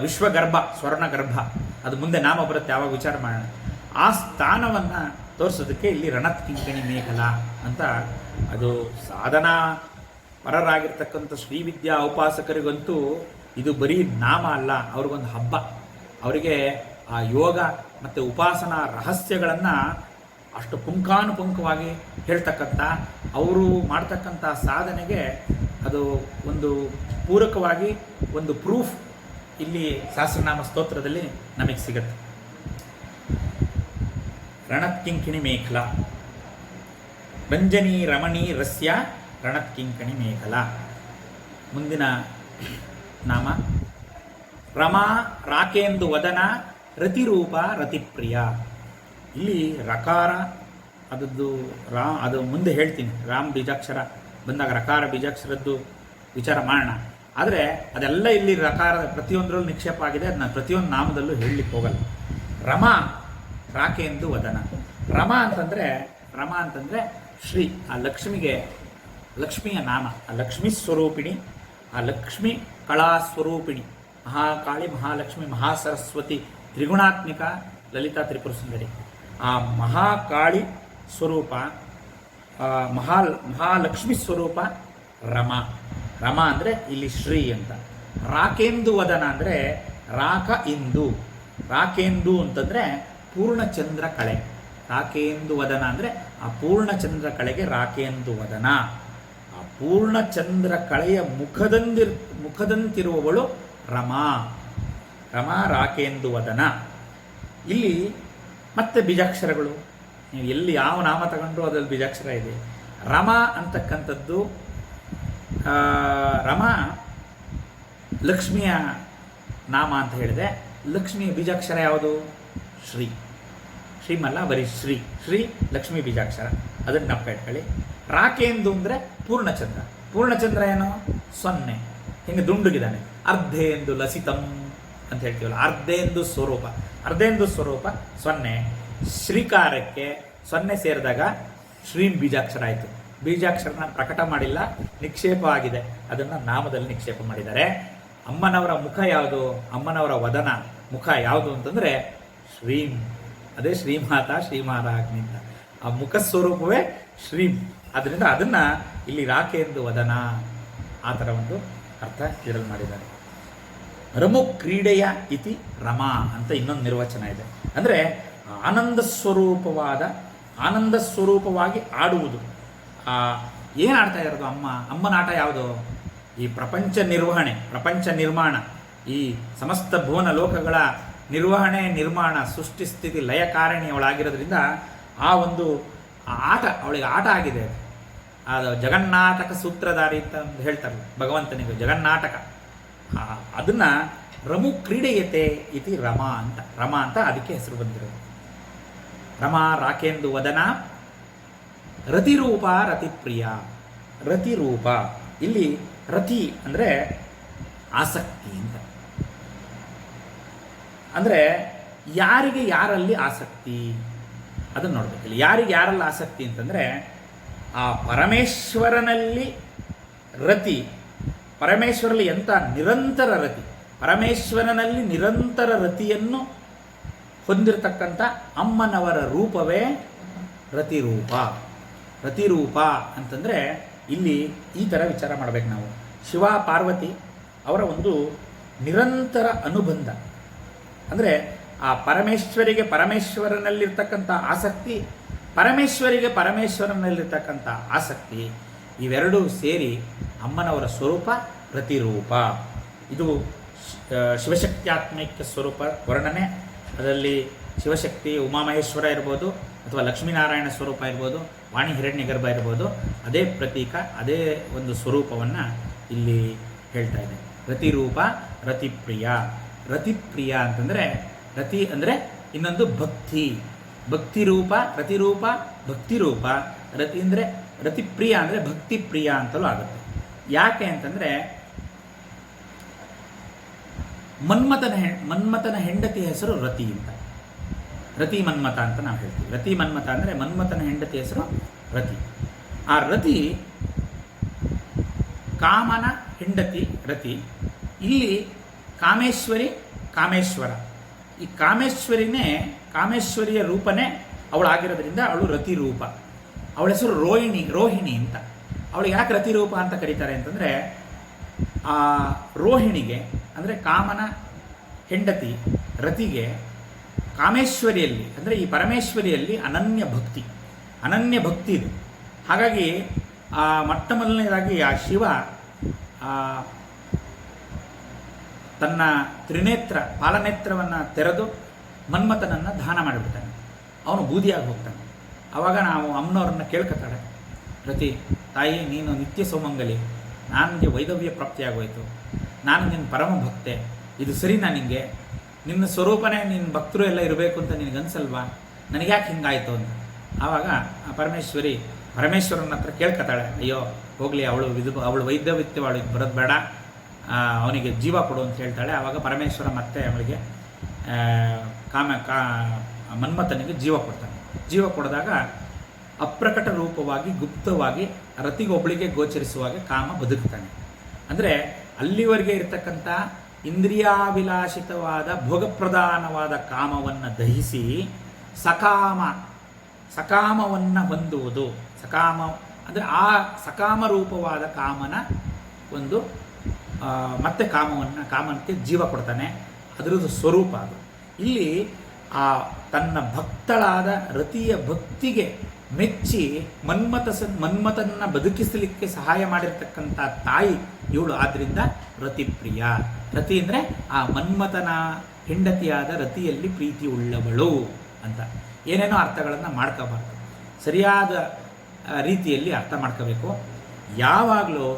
ವಿಶ್ವಗರ್ಭ, ಸ್ವರ್ಣಗರ್ಭ. ಅದು ಮುಂದೆ ನಾಮ ಬರುತ್ತೆ, ಯಾವಾಗ ವಿಚಾರ ಮಾಡೋಣ. ಆ ಸ್ಥಾನವನ್ನು ತೋರಿಸೋದಕ್ಕೆ ಇಲ್ಲಿ ರಣತ್ಕಿಂಕಣಿ ಮೇಖಲ ಅಂತ. ಅದು ಸಾಧನಾ ಪರರಾಗಿರ್ತಕ್ಕಂಥ ಶ್ರೀವಿದ್ಯಾ ಉಪಾಸಕರಿಗಂತೂ ಇದು ಬರೀ ನಾಮ ಅಲ್ಲ, ಅವ್ರಿಗೊಂದು ಹಬ್ಬ. ಅವರಿಗೆ ಆ ಯೋಗ ಮತ್ತು ಉಪಾಸನಾ ರಹಸ್ಯಗಳನ್ನು ಅಷ್ಟು ಪುಂಖಾನುಪುಂಖವಾಗಿ ಹೇಳ್ತಕ್ಕಂಥ, ಅವರು ಮಾಡ್ತಕ್ಕಂಥ ಸಾಧನೆಗೆ ಅದು ಒಂದು ಪೂರಕವಾಗಿ ಒಂದು ಪ್ರೂಫ್ ಇಲ್ಲಿ ಸಹಸ್ರನಾಮ ಸ್ತೋತ್ರದಲ್ಲಿ ನಮಗೆ ಸಿಗುತ್ತೆ. ರಣತ್ಕಿಂಕಿಣಿ ಮೇಖಲ, ರಂಜನಿ ರಮಣಿ ರಸ್ಯ ರಣತ್ಕಿಂಕಣಿ ಮೇಖಲ. ಮುಂದಿನ ನಾಮ ರಮಾ ರಾಕೇಂದು ವದನ ರತಿರೂಪ ರತಿಪ್ರಿಯ. ಇಲ್ಲಿ ರಕಾರ ಅದದ್ದು ಅದು ಮುಂದೆ ಹೇಳ್ತೀನಿ. ರಾಮ್ ಬೀಜಾಕ್ಷರ ಬಂದಾಗ ರಕಾರ ಬೀಜಾಕ್ಷರದ್ದು ವಿಚಾರ ಮಾಡೋಣ. ಆದರೆ ಅದೆಲ್ಲ ಇಲ್ಲಿ ರಕಾರದ ಪ್ರತಿಯೊಂದರಲ್ಲೂ ನಿಕ್ಷೇಪ ಆಗಿದೆ. ಅದನ್ನ ಪ್ರತಿಯೊಂದು ನಾಮದಲ್ಲೂ ಹೇಳಲಿಕ್ಕೆ ಹೋಗಲ್ಲ. ರಮಾ ರಾಕೆಂದು ವದನ. ರಮಾ ಅಂತಂದರೆ ಶ್ರೀ, ಆ ಲಕ್ಷ್ಮಿಗೆ, ಲಕ್ಷ್ಮಿಯ ನಾಮ, ಆ ಲಕ್ಷ್ಮೀ ಸ್ವರೂಪಿಣಿ, ಆ ಲಕ್ಷ್ಮೀ ಕಳಾ ಸ್ವರೂಪಿಣಿ, ಮಹಾಕಾಳಿ, ಮಹಾಲಕ್ಷ್ಮಿ, ಮಹಾಸರಸ್ವತಿ, ತ್ರಿಗುಣಾತ್ಮಿಕ, ಲಲಿತಾ ತ್ರಿಪುರ ಸುಂದರಿ. ಆ ಮಹಾಕಾಳಿ ಸ್ವರೂಪ, ಮಹಾಲಕ್ಷ್ಮಿ ಸ್ವರೂಪ ರಮಾ. ರಮಾ ಅಂದರೆ ಇಲ್ಲಿ ಶ್ರೀ ಅಂತ. ರಾಕೇಂದು ವದನ ಅಂದರೆ ರಾಕ ಇಂದು. ರಾಕೇಂದು ಅಂತಂದರೆ ಪೂರ್ಣಚಂದ್ರ ಕಳೆ. ರಾಕೇಂದು ವದನ ಅಂದರೆ ಆ ಪೂರ್ಣಚಂದ್ರ ಕಳೆಗೆ ರಾಕೇಂದು ವದನ. ಆ ಪೂರ್ಣಚಂದ್ರ ಕಳೆಯ ಮುಖದಂತಿರುವವಳು ರಮಾ. ರಮಾ ರಾಕೇಂದು ವದನ. ಇಲ್ಲಿ ಮತ್ತೆ ಬೀಜಾಕ್ಷರಗಳು, ನೀವು ಎಲ್ಲಿ ಯಾವ ನಾಮ ತಗೊಂಡ್ರು ಅದರಲ್ಲಿ ಬೀಜಾಕ್ಷರ ಇದೆ. ರಮಾ ಅಂತಕ್ಕಂಥದ್ದು, ರಮಾ ಲಕ್ಷ್ಮಿಯ ನಾಮ ಅಂತ ಹೇಳಿದೆ. ಲಕ್ಷ್ಮಿಯ ಬೀಜಾಕ್ಷರ ಯಾವುದು? ಶ್ರೀ. ಶ್ರೀಮಲ್ಲ, ಬರೀ ಶ್ರೀ. ಶ್ರೀ ಲಕ್ಷ್ಮೀ ಬೀಜಾಕ್ಷರ, ಅದನ್ನು ನಪ್ಪ ಇಟ್ಕೊಳ್ಳಿ. ರಾಕೇಂದು ಅಂದರೆ ಪೂರ್ಣಚಂದ್ರ. ಪೂರ್ಣಚಂದ್ರ ಏನು? 0. ಹಿಂಗೆ ದುಂಡುಗಿದ್ದಾನೆ. ಅರ್ಧೇಂದು ಲಸಿತಂ ಅಂತ ಹೇಳ್ತೀವಲ್ಲ, ಅರ್ಧೇಂದು ಸ್ವರೂಪ. ಅರ್ಧೇಂದು ಸ್ವರೂಪ 0. ಶ್ರೀಕಾರಕ್ಕೆ 0 ಸೇರಿದಾಗ ಶ್ರೀಂ ಬೀಜಾಕ್ಷರ ಆಯಿತು. ಬೀಜಾಕ್ಷರನ ಪ್ರಕಟ ಮಾಡಿಲ್ಲ, ನಿಕ್ಷೇಪ ಆಗಿದೆ. ಅದನ್ನು ನಾಮದಲ್ಲಿ ನಿಕ್ಷೇಪ ಮಾಡಿದ್ದಾರೆ. ಅಮ್ಮನವರ ಮುಖ ಯಾವುದು? ಅಮ್ಮನವರ ವದನ ಮುಖ ಯಾವುದು ಅಂತಂದರೆ ಶ್ರೀಂ. ಅದೇ ಶ್ರೀಮಾತಾ ಶ್ರೀಮಹಾರಾಜ್ಞಿ ಅಂತ. ಆ ಮುಖ ಸ್ವರೂಪವೇ ಶ್ರೀಂ. ಅದರಿಂದ ಅದನ್ನು ಇಲ್ಲಿ ರಾಕೆಂದು ವದನ, ಆ ಥರ ಒಂದು ಅರ್ಥ ಇದರಲ್ಲಿ ಮಾಡಿದ್ದಾರೆ. ರಮು ಕ್ರೀಡೆಯ ಇತಿ ರಮಾ ಅಂತ ಇನ್ನೊಂದು ನಿರ್ವಚನ ಇದೆ. ಅಂದರೆ ಆನಂದ ಸ್ವರೂಪವಾಗಿ ಆಡುವುದು. ಏನು ಆಡ್ತಾ ಇರೋದು ಅಮ್ಮನ ಆಟ ಯಾವುದು? ಈ ಪ್ರಪಂಚ ನಿರ್ವಹಣೆ, ಪ್ರಪಂಚ ನಿರ್ಮಾಣ, ಈ ಸಮಸ್ತ ಭುವನ ಲೋಕಗಳ ನಿರ್ವಹಣೆ, ನಿರ್ಮಾಣ, ಸೃಷ್ಟಿ, ಸ್ಥಿತಿ, ಲಯ ಕಾರಣಿ ಅವಳಾಗಿರೋದ್ರಿಂದ ಆ ಒಂದು ಆಟ ಅವಳಿಗೆ ಆಟ ಆಗಿದೆ. ಅದು ಜಗನ್ನಾಟಕ ಸೂತ್ರಧಾರಿ ಅಂತ ಹೇಳ್ತಾರೆ ಭಗವಂತನಿಗೆ, ಜಗನ್ನಾಟಕ. ಅದನ್ನು ರಮು ಕ್ರೀಡೆಯತೆ ಇತಿ ರಮಾ ಅಂತ ಅದಕ್ಕೆ ಹೆಸರು ಬಂದಿರೋದು. ರಮಾ ರಾಕೇಂದು ವದನ. ರತಿರೂಪ ರತಿಪ್ರಿಯ. ರತಿರೂಪ, ಇಲ್ಲಿ ರತಿ ಅಂದರೆ ಆಸಕ್ತಿ ಅಂತ. ಅಂದರೆ ಯಾರಿಗೆ ಯಾರಲ್ಲಿ ಆಸಕ್ತಿ ಅದನ್ನು ನೋಡಬೇಕಿಲ್ಲ. ಯಾರಿಗೆ ಯಾರಲ್ಲಿ ಆಸಕ್ತಿ ಅಂತಂದರೆ ಆ ಪರಮೇಶ್ವರನಲ್ಲಿ ರತಿ. ಪರಮೇಶ್ವರಲ್ಲಿ ಎಂಥ ನಿರಂತರ ರತಿ, ಪರಮೇಶ್ವರನಲ್ಲಿ ನಿರಂತರ ರತಿಯನ್ನು ಹೊಂದಿರತಕ್ಕಂಥ ಅಮ್ಮನವರ ರೂಪವೇ ರತಿರೂಪ. ರತಿರೂಪ ಅಂತಂದರೆ ಇಲ್ಲಿ ಈ ಥರ ವಿಚಾರ ಮಾಡಬೇಕು ನಾವು. ಶಿವ ಪಾರ್ವತಿ ಅವರ ಒಂದು ನಿರಂತರ ಅನುಬಂಧ. ಅಂದರೆ ಆ ಪರಮೇಶ್ವರನಲ್ಲಿರ್ತಕ್ಕಂಥ ಆಸಕ್ತಿ, ಪರಮೇಶ್ವರನಲ್ಲಿರ್ತಕ್ಕಂಥ ಆಸಕ್ತಿ, ಇವೆರಡೂ ಸೇರಿ ಅಮ್ಮನವರ ಸ್ವರೂಪ ಪ್ರತಿರೂಪ. ಇದು ಶಿವಶಕ್ತ್ಯಾತ್ಮೈಕ್ಯ ಸ್ವರೂಪ ವರ್ಣನೆ. ಅದರಲ್ಲಿ ಶಿವಶಕ್ತಿ ಉಮಾಮಹೇಶ್ವರ ಇರ್ಬೋದು, ಅಥವಾ ಲಕ್ಷ್ಮೀನಾರಾಯಣ ಸ್ವರೂಪ ಇರ್ಬೋದು, ವಾಣಿ ಹಿರಣ್ಯಗರ್ಭ ಇರ್ಬೋದು. ಅದೇ ಪ್ರತೀಕ, ಅದೇ ಒಂದು ಸ್ವರೂಪವನ್ನು ಇಲ್ಲಿ ಹೇಳ್ತಾ ಇದೆ. ರತಿರೂಪ ರತಿಪ್ರಿಯ. ರತಿಪ್ರಿಯ ಅಂತಂದರೆ, ರತಿ ಅಂದರೆ ಇನ್ನೊಂದು ಭಕ್ತಿ. ಭಕ್ತಿರೂಪ, ರತಿರೂಪ, ಭಕ್ತಿರೂಪ. ರತಿ ಅಂದರೆ ರತಿಪ್ರಿಯ ಅಂದರೆ ಭಕ್ತಿಪ್ರಿಯ ಅಂತಲೂ ಆಗುತ್ತೆ. ಯಾಕೆ ಅಂತಂದರೆ ಮನ್ಮಥನ ಹೆಂಡತಿ ಹೆಸರು ರತಿ ಅಂತ. ರತಿ ಮನ್ಮಥ ಅಂತ ನಾವು ಹೇಳ್ತೀವಿ. ರತಿ ಮನ್ಮಥ ಅಂದರೆ ಮನ್ಮಥನ ಹೆಂಡತಿ ಹೆಸರು ರತಿ. ಆ ರತಿ ಕಾಮನ ಹೆಂಡತಿ ರತಿ. ಇಲ್ಲಿ ಕಾಮೇಶ್ವರ. ಈ ಕಾಮೇಶ್ವರಿಯ ರೂಪನೇ ಅವಳಾಗಿರೋದ್ರಿಂದ ಅವಳು ರತಿ ರೂಪ. ಅವಳ ಹೆಸರು ರೋಹಿಣಿ ಅಂತ. ಅವಳಿಗೆ ಯಾಕೆ ರತಿರೂಪ ಅಂತ ಕರೀತಾರೆ ಅಂತಂದರೆ, ಆ ರೋಹಿಣಿಗೆ ಅಂದರೆ ಕಾಮನ ಹೆಂಡತಿ ರತಿಗೆ ಕಾಮೇಶ್ವರಿಯಲ್ಲಿ ಅಂದರೆ ಈ ಪರಮೇಶ್ವರಿಯಲ್ಲಿ ಅನನ್ಯ ಭಕ್ತಿ ಇದೆ. ಹಾಗಾಗಿ ಮೊಟ್ಟ ಮೊದಲನೇದಾಗಿ ಆ ಶಿವ ತನ್ನ ಪಾಲನೇತ್ರವನ್ನು ತೆರೆದು ಮನ್ಮಥನನ್ನು ದಾನ ಮಾಡಿಬಿಡ್ತಾನೆ. ಅವನು ಬೂದಿಯಾಗಿ ಹೋಗ್ತಾನೆ. ಆವಾಗ ನಾವು ಅಮ್ಮನವ್ರನ್ನ ಕೇಳ್ಕೊತಾಳೆ, ರತಿ ತಾಯಿ ನೀನು ನಿತ್ಯ ಸೌಮಂಗಲಿ, ನನಗೆ ವೈದವ್ಯ ಪ್ರಾಪ್ತಿಯಾಗೋಯ್ತು, ನಾನು ನಿನ್ನ ಪರಮ ಭಕ್ತೆ, ಇದು ಸರಿನಾ ನಿನಗೆ? ನಿನ್ನ ಸ್ವರೂಪನೇ ನಿನ್ನ ಭಕ್ತರು ಎಲ್ಲ ಇರಬೇಕು ಅಂತ ನಿನಗನ್ಸಲ್ವಾ? ನನಗೆ ಯಾಕೆ ಹಿಂಗಾಯಿತು ಅಂತ. ಆವಾಗ ಪರಮೇಶ್ವರನ ಹತ್ರ ಕೇಳ್ಕೊತಾಳೆ, ಅಯ್ಯೋ ಹೋಗಲಿ, ಅವಳು ವೈದ್ಯವಿತ್ಯ, ಅವಳಿಗೆ ಬರೋದು ಬೇಡ, ಅವನಿಗೆ ಜೀವ ಕೊಡು ಅಂತ ಹೇಳ್ತಾಳೆ. ಆವಾಗ ಪರಮೇಶ್ವರ ಮತ್ತೆ ಅವಳಿಗೆ ಮನ್ಮಥನಿಗೆ ಜೀವ ಕೊಡ್ತಾನೆ. ಜೀವ ಕೊಡಿದಾಗ ಅಪ್ರಕಟ ರೂಪವಾಗಿ ಗುಪ್ತವಾಗಿ ರತಿಗೊಬ್ಬಳಿಗೆ ಗೋಚರಿಸುವಾಗ ಕಾಮ ಬದುಕ್ತಾನೆ. ಅಂದರೆ ಅಲ್ಲಿವರೆಗೆ ಇರತಕ್ಕಂಥ ಇಂದ್ರಿಯಾಭಿಲಾಷಿತವಾದ ಭೋಗಪ್ರಧಾನವಾದ ಕಾಮವನ್ನು ದಹಿಸಿ ಸಕಾಮವನ್ನು ಹೊಂದುವುದು. ಸಕಾಮ ಅಂದರೆ ಆ ಸಕಾಮ ರೂಪವಾದ ಕಾಮನ ಒಂದು ಮತ್ತೆ ಕಾಮನಕ್ಕೆ ಜೀವ ಕೊಡ್ತಾನೆ. ಅದರದ್ದು ಸ್ವರೂಪ ಅದು. ಇಲ್ಲಿ ತನ್ನ ಭಕ್ತಳಾದ ರತಿಯ ಭಕ್ತಿಗೆ ಮೆಚ್ಚಿ ಮನ್ಮಥನ ಬದುಕಿಸಲಿಕ್ಕೆ ಸಹಾಯ ಮಾಡಿರ್ತಕ್ಕಂಥ ತಾಯಿ ಇವಳು. ಆದ್ದರಿಂದ ರತಿಪ್ರಿಯ. ರತಿ ಅಂದರೆ ಆ ಮನ್ಮಥನ ಹೆಂಡತಿಯಾದ ರತಿಯಲ್ಲಿ ಪ್ರೀತಿ ಉಳ್ಳವಳು ಅಂತ. ಏನೇನೋ ಅರ್ಥಗಳನ್ನು ಮಾಡ್ಕೋಬಾರ್ದು, ಸರಿಯಾದ ರೀತಿಯಲ್ಲಿ ಅರ್ಥ ಮಾಡ್ಕೋಬೇಕು. ಯಾವಾಗಲೂ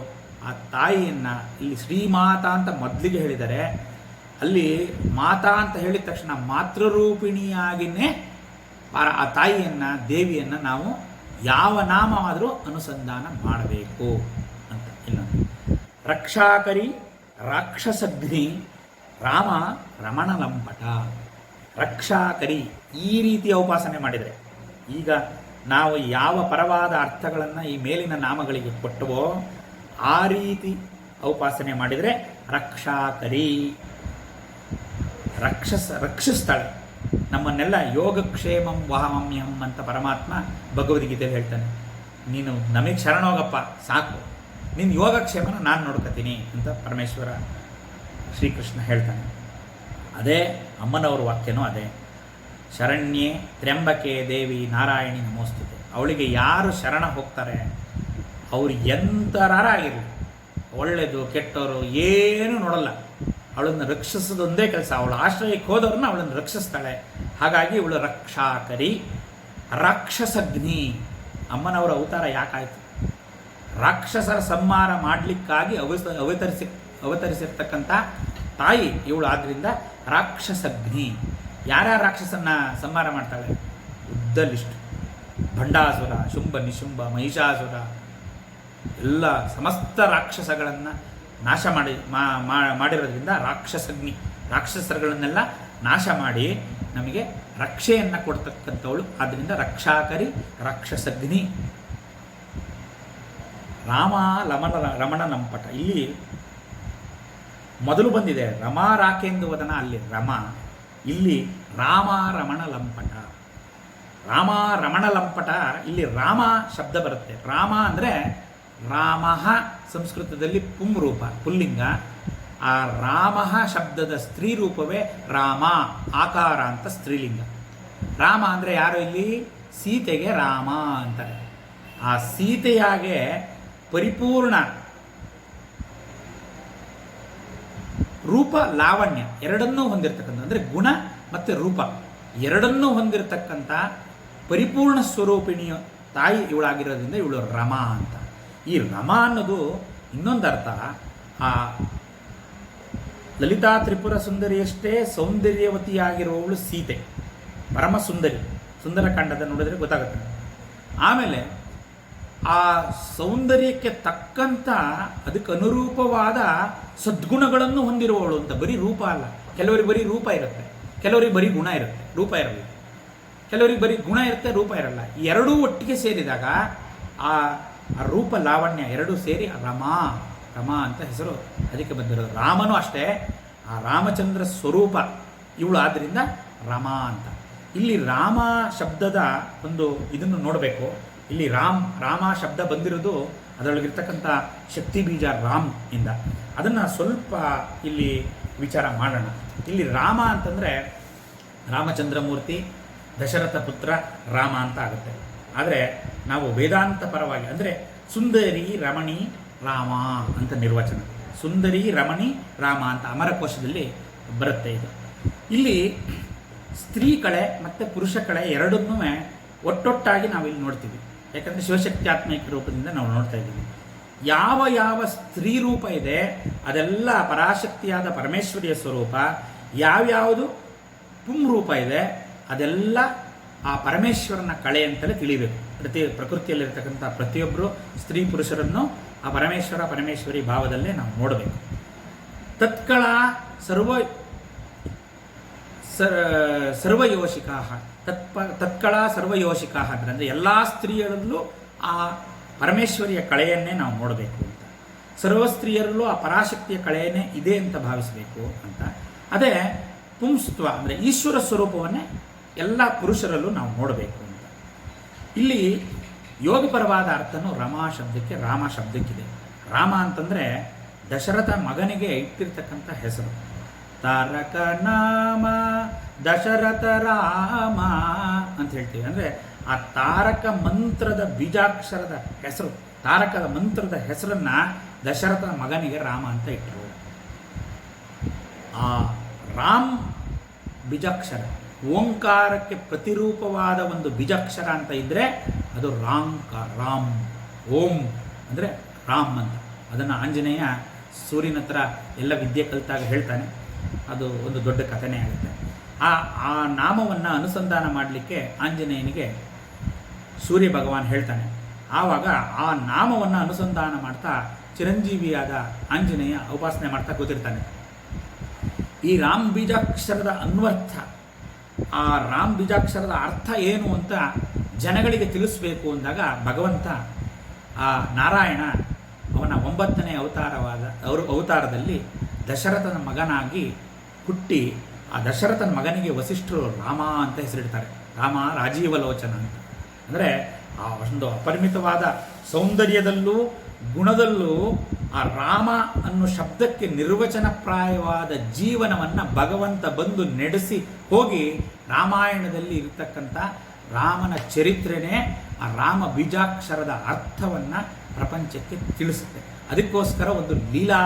ಆ ತಾಯಿಯನ್ನು ಇಲ್ಲಿ ಶ್ರೀಮಾತಾ ಅಂತ ಮೊದಲಿಗೆ ಹೇಳಿದರೆ, ಅಲ್ಲಿ ಮಾತಾ ಅಂತ ಹೇಳಿದ ತಕ್ಷಣ ಮಾತೃರೂಪಿಣಿಯಾಗಿಯೇ ಆ ತಾಯಿಯನ್ನು, ದೇವಿಯನ್ನು ನಾವು ಯಾವ ನಾಮವಾದರೂ ಅನುಸಂಧಾನ ಮಾಡಬೇಕು ಅಂತ. ಇನ್ನೊಂದು ರಕ್ಷಾಕರಿ ರಾಕ್ಷಸಗ್ನಿ ರಾಮ ರಮಣ ಲಂಪಟ. ರಕ್ಷಾಕರಿ ಈ ರೀತಿಯ ಉಪಾಸನೆ ಮಾಡಿದರೆ, ಈಗ ನಾವು ಯಾವ ಪರವಾದ ಅರ್ಥಗಳನ್ನು ಈ ಮೇಲಿನ ನಾಮಗಳಿಗೆ ಕೊಟ್ಟವೋ ಆ ರೀತಿ ಮಾಡಿದರೆ ರಕ್ಷಾಕರಿ, ರಕ್ಷಿಸ್ತಾಳೆ ನಮ್ಮನ್ನೆಲ್ಲ. ಯೋಗಕ್ಷೇಮಂ ವಹಮಮ್ಯಹಂ ಅಂತ ಪರಮಾತ್ಮ ಭಗವದ್ಗೀತೆಯಲ್ಲಿ ಹೇಳ್ತಾನೆ. ನೀನು ನಮಗೆ ಶರಣೋಗಪ್ಪ ಸಾಕು, ನಿನ್ನ ಯೋಗಕ್ಷೇಮನ ನಾನು ನೋಡ್ಕೊತೀನಿ ಅಂತ ಪರಮೇಶ್ವರ ಶ್ರೀಕೃಷ್ಣ ಹೇಳ್ತಾನೆ. ಅದೇ ಅಮ್ಮನವ್ರ ವಾಕ್ಯನೂ ಅದೇ. ಶರಣ್ಯೇ ತ್ರ್ಯಂಬಕೆ ದೇವಿ ನಾರಾಯಣಿ ನಮೋಸ್ತುತೆ. ಅವಳಿಗೆ ಯಾರು ಶರಣ ಹೋಗ್ತಾರೆ ಅವ್ರು ಎಂಥರಾಗಿರಲಿ, ಒಳ್ಳೆಯದು ಕೆಟ್ಟವರು ಏನೂ ನೋಡಲ್ಲ, ಅವಳನ್ನು ರಕ್ಷಿಸೋದೊಂದೇ ಕೆಲಸ. ಅವಳ ಆಶ್ರಯಕ್ಕೆ ಹೋದವ್ರನ್ನ ಅವಳನ್ನು ರಕ್ಷಿಸ್ತಾಳೆ. ಹಾಗಾಗಿ ಇವಳು ರಕ್ಷಾಕರಿ ರಾಕ್ಷಸಗ್ನಿ. ಅಮ್ಮನವರ ಅವತಾರ ಯಾಕಾಯಿತು? ರಾಕ್ಷಸರ ಸಂಹಾರ ಮಾಡಲಿಕ್ಕಾಗಿ ಅವತರಿಸಿರ್ತಕ್ಕಂಥ ತಾಯಿ ಇವಳು. ಆದ್ದರಿಂದ ರಾಕ್ಷಸಗ್ನಿ. ಯಾರ್ಯಾರು ರಾಕ್ಷಸನ್ನ ಸಂಹಾರ ಮಾಡ್ತಾಳೆ? ಉದ್ದ ಲಿಸ್ಟ್. ಭಂಡಾಸುರ, ಶುಂಭ ನಿಶುಂಭ, ಮಹಿಷಾಸುರ, ಎಲ್ಲ ಸಮಸ್ತ ರಾಕ್ಷಸಗಳನ್ನು ನಾಶ ಮಾಡಿರೋದ್ರಿಂದ ರಾಕ್ಷಸಗ್ನಿ. ರಾಕ್ಷಸರುಗಳನ್ನೆಲ್ಲ ನಾಶ ಮಾಡಿ ನಮಗೆ ರಕ್ಷೆಯನ್ನು ಕೊಡ್ತಕ್ಕಂಥವಳು. ಆದ್ದರಿಂದ ರಕ್ಷಾಕರಿ ರಾಕ್ಷಸಗ್ನಿ. ರಮಣ ಲಂಪಟ. ಇಲ್ಲಿ ಮೊದಲು ಬಂದಿದೆ ರಮಾ ರಾಕೇಂದು ವದನ, ಅಲ್ಲಿ ರಮ, ಇಲ್ಲಿ ರಮಣ ಲಂಪಟ. ರಮಣ ಲಂಪಟ. ಇಲ್ಲಿ ರಾಮ ಶಬ್ದ ಬರುತ್ತೆ. ರಾಮ ಅಂದರೆ ರಾಮಃ ಸಂಸ್ಕೃತದಲ್ಲಿ ಪುಂರೂಪ, ಪುಲ್ಲಿಂಗ. ಆ ರಾಮಃ ಶಬ್ದದ ಸ್ತ್ರೀ ರೂಪವೇ ರಾಮ, ಆಕಾರ ಅಂತ ಸ್ತ್ರೀಲಿಂಗ. ರಾಮ ಅಂದರೆ ಯಾರು? ಇಲ್ಲಿ ಸೀತೆಗೆ ರಾಮ ಅಂತಾರೆ. ಆ ಸೀತೆಯಾಗೆ ಪರಿಪೂರ್ಣ ರೂಪ ಲಾವಣ್ಯ ಎರಡನ್ನೂ ಹೊಂದಿರತಕ್ಕಂಥ, ಅಂದರೆ ಗುಣ ಮತ್ತು ರೂಪ ಎರಡನ್ನೂ ಹೊಂದಿರತಕ್ಕಂಥ ಪರಿಪೂರ್ಣ ಸ್ವರೂಪಿಣಿಯ ತಾಯಿ ಇವಳಾಗಿರೋದ್ರಿಂದ ಇವಳು ರಮ ಅಂತ. ಈ ರಮ ಅನ್ನೋದು ಇನ್ನೊಂದು ಅರ್ಥ. ಆ ಲಲಿತಾ ತ್ರಿಪುರ ಸುಂದರಿಯಷ್ಟೇ ಸೌಂದರ್ಯವತಿಯಾಗಿರುವವಳು ಸೀತೆ, ಪರಮ ಸುಂದರಿ. ಸುಂದರಕಾಂಡದ ನೋಡಿದ್ರೆ ಗೊತ್ತಾಗುತ್ತೆ. ಆಮೇಲೆ ಆ ಸೌಂದರ್ಯಕ್ಕೆ ತಕ್ಕಂಥ ಅದಕ್ಕೆ ಅನುರೂಪವಾದ ಸದ್ಗುಣಗಳನ್ನು ಹೊಂದಿರುವವಳು ಅಂತ. ಬರೀ ರೂಪ ಅಲ್ಲ, ಕೆಲವರಿಗೆ ಬರೀ ರೂಪ ಇರುತ್ತೆ, ಕೆಲವರಿಗೆ ಬರೀ ಗುಣ ಇರುತ್ತೆ, ರೂಪ ಇರಲ್ಲ. ಕೆಲವರಿಗೆ ಬರೀ ಗುಣ ಇರುತ್ತೆ, ರೂಪ ಇರಲ್ಲ. ಈ ಎರಡೂ ಒಟ್ಟಿಗೆ ಸೇರಿದಾಗ ಆ ರೂಪ ಲಾವಣ್ಯ ಎರಡೂ ಸೇರಿ ರಮ ಅಂತ ಹೆಸರು ಅದಕ್ಕೆ ಬಂದಿರೋದು. ರಾಮನೂ ಅಷ್ಟೇ, ಆ ರಾಮಚಂದ್ರ ಸ್ವರೂಪ ಇವಳು. ಆದ್ದರಿಂದ ರಮ ಅಂತ. ಇಲ್ಲಿ ರಾಮ ಶಬ್ದದ ಒಂದು ಇದನ್ನು ನೋಡಬೇಕು. ಇಲ್ಲಿ ರಾಮ ಶಬ್ದ ಬಂದಿರೋದು ಅದರೊಳಗಿರ್ತಕ್ಕಂಥ ಶಕ್ತಿ ಬೀಜ ರಾಮ್ ಇಂದ. ಅದನ್ನು ಸ್ವಲ್ಪ ಇಲ್ಲಿ ವಿಚಾರ ಮಾಡೋಣ. ಇಲ್ಲಿ ರಾಮ ಅಂತಂದರೆ ರಾಮಚಂದ್ರಮೂರ್ತಿ, ದಶರಥ ಪುತ್ರ ರಾಮ ಅಂತ ಆಗುತ್ತೆ. ಆದರೆ ನಾವು ವೇದಾಂತ ಪರವಾಗಿ ಅಂದರೆ ಸುಂದರಿ ರಮಣಿ ರಾಮ ಅಂತ ನಿರ್ವಚನ. ಸುಂದರಿ ರಮಣಿ ರಾಮ ಅಂತ ಅಮರಕೋಶದಲ್ಲಿ ಬರುತ್ತೆ ಇದು. ಇಲ್ಲಿ ಸ್ತ್ರೀ ಕಳೆ ಮತ್ತು ಪುರುಷ ಕಳೆ ಎರಡನ್ನೂ ಒಟ್ಟೊಟ್ಟಾಗಿ ನಾವಿಲ್ಲಿ ನೋಡ್ತೀವಿ. ಯಾಕಂದರೆ ಶಿವಶಕ್ತ್ಯಾತ್ಮಕ ರೂಪದಿಂದ ನಾವು ನೋಡ್ತಾ ಇದ್ದೀವಿ. ಯಾವ ಸ್ತ್ರೀ ರೂಪ ಇದೆ ಅದೆಲ್ಲ ಪರಾಶಕ್ತಿಯಾದ ಪರಮೇಶ್ವರಿಯ ಸ್ವರೂಪ. ಯಾವ್ಯಾವುದು ಪುಂ ರೂಪ ಇದೆ ಅದೆಲ್ಲ ಆ ಪರಮೇಶ್ವರನ ಕಳೆ ಅಂತಲೇ ತಿಳಿಬೇಕು. ಪ್ರಕೃತಿಯಲ್ಲಿರ್ತಕ್ಕಂಥ ಪ್ರತಿಯೊಬ್ಬರು ಸ್ತ್ರೀ ಪುರುಷರನ್ನು ಆ ಪರಮೇಶ್ವರಿ ಭಾವದಲ್ಲೇ ನಾವು ನೋಡಬೇಕು. ತತ್ಕಳ ಸರ್ವಯೋಷಿಕಾ ತತ್ಕಳ ಸರ್ವಯೋಷಿಕಾ ಅಂದರೆ ಎಲ್ಲ ಸ್ತ್ರೀಯರಲ್ಲೂ ಆ ಪರಮೇಶ್ವರಿಯ ಕಳೆಯನ್ನೇ ನಾವು ನೋಡಬೇಕು ಅಂತ. ಸರ್ವ ಸ್ತ್ರೀಯರಲ್ಲೂ ಆ ಪರಾಶಕ್ತಿಯ ಕಳೆಯನ್ನೇ ಇದೆ ಅಂತ ಭಾವಿಸಬೇಕು ಅಂತ. ಅದೇ ಪುಂಸ್ತ್ವ ಅಂದರೆ ಈಶ್ವರ ಸ್ವರೂಪವನ್ನೇ ಎಲ್ಲ ಪುರುಷರಲ್ಲೂ ನಾವು ನೋಡಬೇಕು ಅಂತ. ಇಲ್ಲಿ ಯೋಗಪರವಾದ ಅರ್ಥನೂ ರಾಮ ಶಬ್ದಕ್ಕಿದೆ. ರಾಮ ಅಂತಂದರೆ ದಶರಥ ಮಗನಿಗೆ ಇಟ್ಟಿರ್ತಕ್ಕಂಥ ಹೆಸರು. ತಾರಕ ನಾಮ ದಶರಥ ರಾಮ ಅಂತ ಹೇಳ್ತೀವಿ. ಅಂದರೆ ಆ ತಾರಕ ಮಂತ್ರದ ಬೀಜಾಕ್ಷರದ ಹೆಸರು, ತಾರಕದ ಮಂತ್ರದ ಹೆಸರನ್ನ ದಶರಥನ ಮಗನಿಗೆ ರಾಮ ಅಂತ ಇಟ್ಟರು. ಆ ರಾಮ್ ಬೀಜಾಕ್ಷರ, ಓಂಕಾರಕ್ಕೆ ಪ್ರತಿರೂಪವಾದ ಒಂದು ಬೀಜಾಕ್ಷರ ಅಂತ ಇದ್ದರೆ ಅದು ರಾಮ್. ಓಂ ಅಂದರೆ ರಾಮ್ ಅಂತ. ಅದನ್ನು ಆಂಜನೇಯ ಸೂರ್ಯನ ಹತ್ರ ಎಲ್ಲ ವಿದ್ಯೆ ಕಲಿತಾಗ ಹೇಳ್ತಾನೆ. ಅದು ಒಂದು ದೊಡ್ಡ ಕಥೆನೇ ಆಗುತ್ತೆ. ಆ ನಾಮವನ್ನು ಅನುಸಂಧಾನ ಮಾಡಲಿಕ್ಕೆ ಆಂಜನೇಯನಿಗೆ ಸೂರ್ಯ ಭಗವಾನ್ ಹೇಳ್ತಾನೆ. ಆವಾಗ ಆ ನಾಮವನ್ನು ಅನುಸಂಧಾನ ಮಾಡ್ತಾ ಚಿರಂಜೀವಿಯಾದ ಆಂಜನೇಯ ಉಪಾಸನೆ ಮಾಡ್ತಾ ಕೂತಿರ್ತಾನೆ. ಈ ರಾಮ್ ಬೀಜಾಕ್ಷರದ ಅನ್ವರ್ಥ, ಆ ರಾಮ್ ಬೀಜಾಕ್ಷರದ ಅರ್ಥ ಏನು ಅಂತ ಜನಗಳಿಗೆ ತಿಳಿಸ್ಬೇಕು ಅಂದಾಗ ಭಗವಂತ ಆ ನಾರಾಯಣ ಅವನ 9ನೇ ಅವತಾರದಲ್ಲಿ ದಶರಥನ ಮಗನಾಗಿ ಹುಟ್ಟಿ, ಆ ದಶರಥನ ಮಗನಿಗೆ ವಸಿಷ್ಠರು ರಾಮ ಅಂತ ಹೆಸರಿಡ್ತಾರೆ. ರಾಮ ರಾಜೀವಲೋಚನ ಅಂತ. ಅಂದರೆ ಆ ಒಂದು ಅಪರಿಮಿತವಾದ ಸೌಂದರ್ಯದಲ್ಲೂ ಗುಣದಲ್ಲೂ ಆ ರಾಮ ಅನ್ನೋ ಶಬ್ದಕ್ಕೆ ನಿರ್ವಚನಪ್ರಾಯವಾದ ಜೀವನವನ್ನು ಭಗವಂತ ಬಂದು ನಡೆಸಿ ಹೋಗಿ ರಾಮಾಯಣದಲ್ಲಿ ಇರತಕ್ಕಂಥ ರಾಮನ ಚರಿತ್ರೆನೇ ಆ ರಾಮ ಬೀಜಾಕ್ಷರದ ಅರ್ಥವನ್ನು ಪ್ರಪಂಚಕ್ಕೆ ತಿಳಿಸುತ್ತೆ. ಅದಕ್ಕೋಸ್ಕರ ಒಂದು ಲೀಲಾ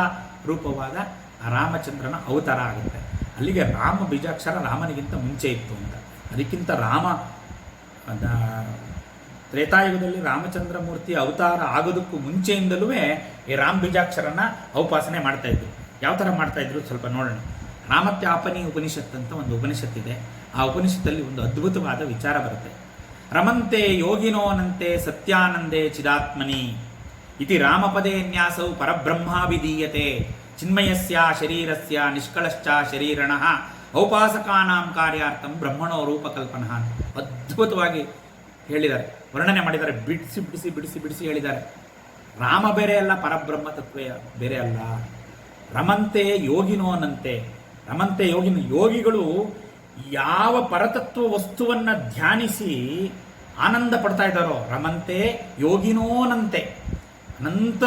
ರೂಪವಾದ ಆ ರಾಮಚಂದ್ರನ ಅವತಾರ ಆಗುತ್ತೆ. ಅಲ್ಲಿಗೆ ರಾಮ ಬೀಜಾಕ್ಷರ ರಾಮನಿಗಿಂತ ಮುಂಚೆ ಇತ್ತು ಅಂತ. ಅದಕ್ಕಿಂತ ತ್ರೇತಾಯುಗದಲ್ಲಿ ರಾಮಚಂದ್ರ ಮೂರ್ತಿಯ ಅವತಾರ ಆಗೋದಕ್ಕೂ ಮುಂಚೆಯಿಂದಲೂ ಈ ರಾಮ ಬೀಜಾಕ್ಷರನ ಉಪಾಸನೆ ಮಾಡ್ತಾಯಿದ್ರು. ಯಾವ ಥರ ಮಾಡ್ತಾಯಿದ್ರು ಸ್ವಲ್ಪ ನೋಡೋಣ. ರಾಮತ್ಯಾಪನಿ ಉಪನಿಷತ್ ಅಂತ ಒಂದು ಉಪನಿಷತ್ತಿದೆ. ಆ ಉಪನಿಷತ್ತಲ್ಲಿ ಒಂದು ಅದ್ಭುತವಾದ ವಿಚಾರ ಬರುತ್ತೆ. ರಮಂತೆ ಯೋಗಿನೋನಂತೆ ಸತ್ಯಾನಂದೇ ಚಿದಾತ್ಮನಿ ಇತಿ ರಾಮಪದೇ ನ್ಯಾಸೌ ಪರಬ್ರಹ್ಮಾಭಿಧೀಯತೆ ಚಿನ್ಮಯಸ್ಯ ಶರೀರಸ್ಯ ನಿಷ್ಕಳಶ್ಚ ಶರೀರಣಃ ಔಪಾಸಕಾನಾಂ ಕಾರ್ಯಾರ್ಥಂ ಬ್ರಹ್ಮಣೋ ರೂಪಕಲ್ಪನಃ ಅಂತ ಅದ್ಭುತವಾಗಿ ಹೇಳಿದ್ದಾರೆ, ವರ್ಣನೆ ಮಾಡಿದ್ದಾರೆ. ಬಿಡಿಸಿ ಹೇಳಿದ್ದಾರೆ. ರಾಮ ಬೇರೆ ಅಲ್ಲ, ಪರಬ್ರಹ್ಮ ತತ್ವ ಬೇರೆ ಅಲ್ಲ. ರಮಂತೆ ಯೋಗಿನೋನಂತೆ, ರಮಂತೆ ಯೋಗಿಗಳು ಯಾವ ಪರತತ್ವ ವಸ್ತುವನ್ನು ಧ್ಯಾನಿಸಿ ಆನಂದ ಪಡ್ತಾ ಇದ್ದಾರೋ, ರಮಂತೆ ಯೋಗಿನೋನಂತೆ, ಅನಂತ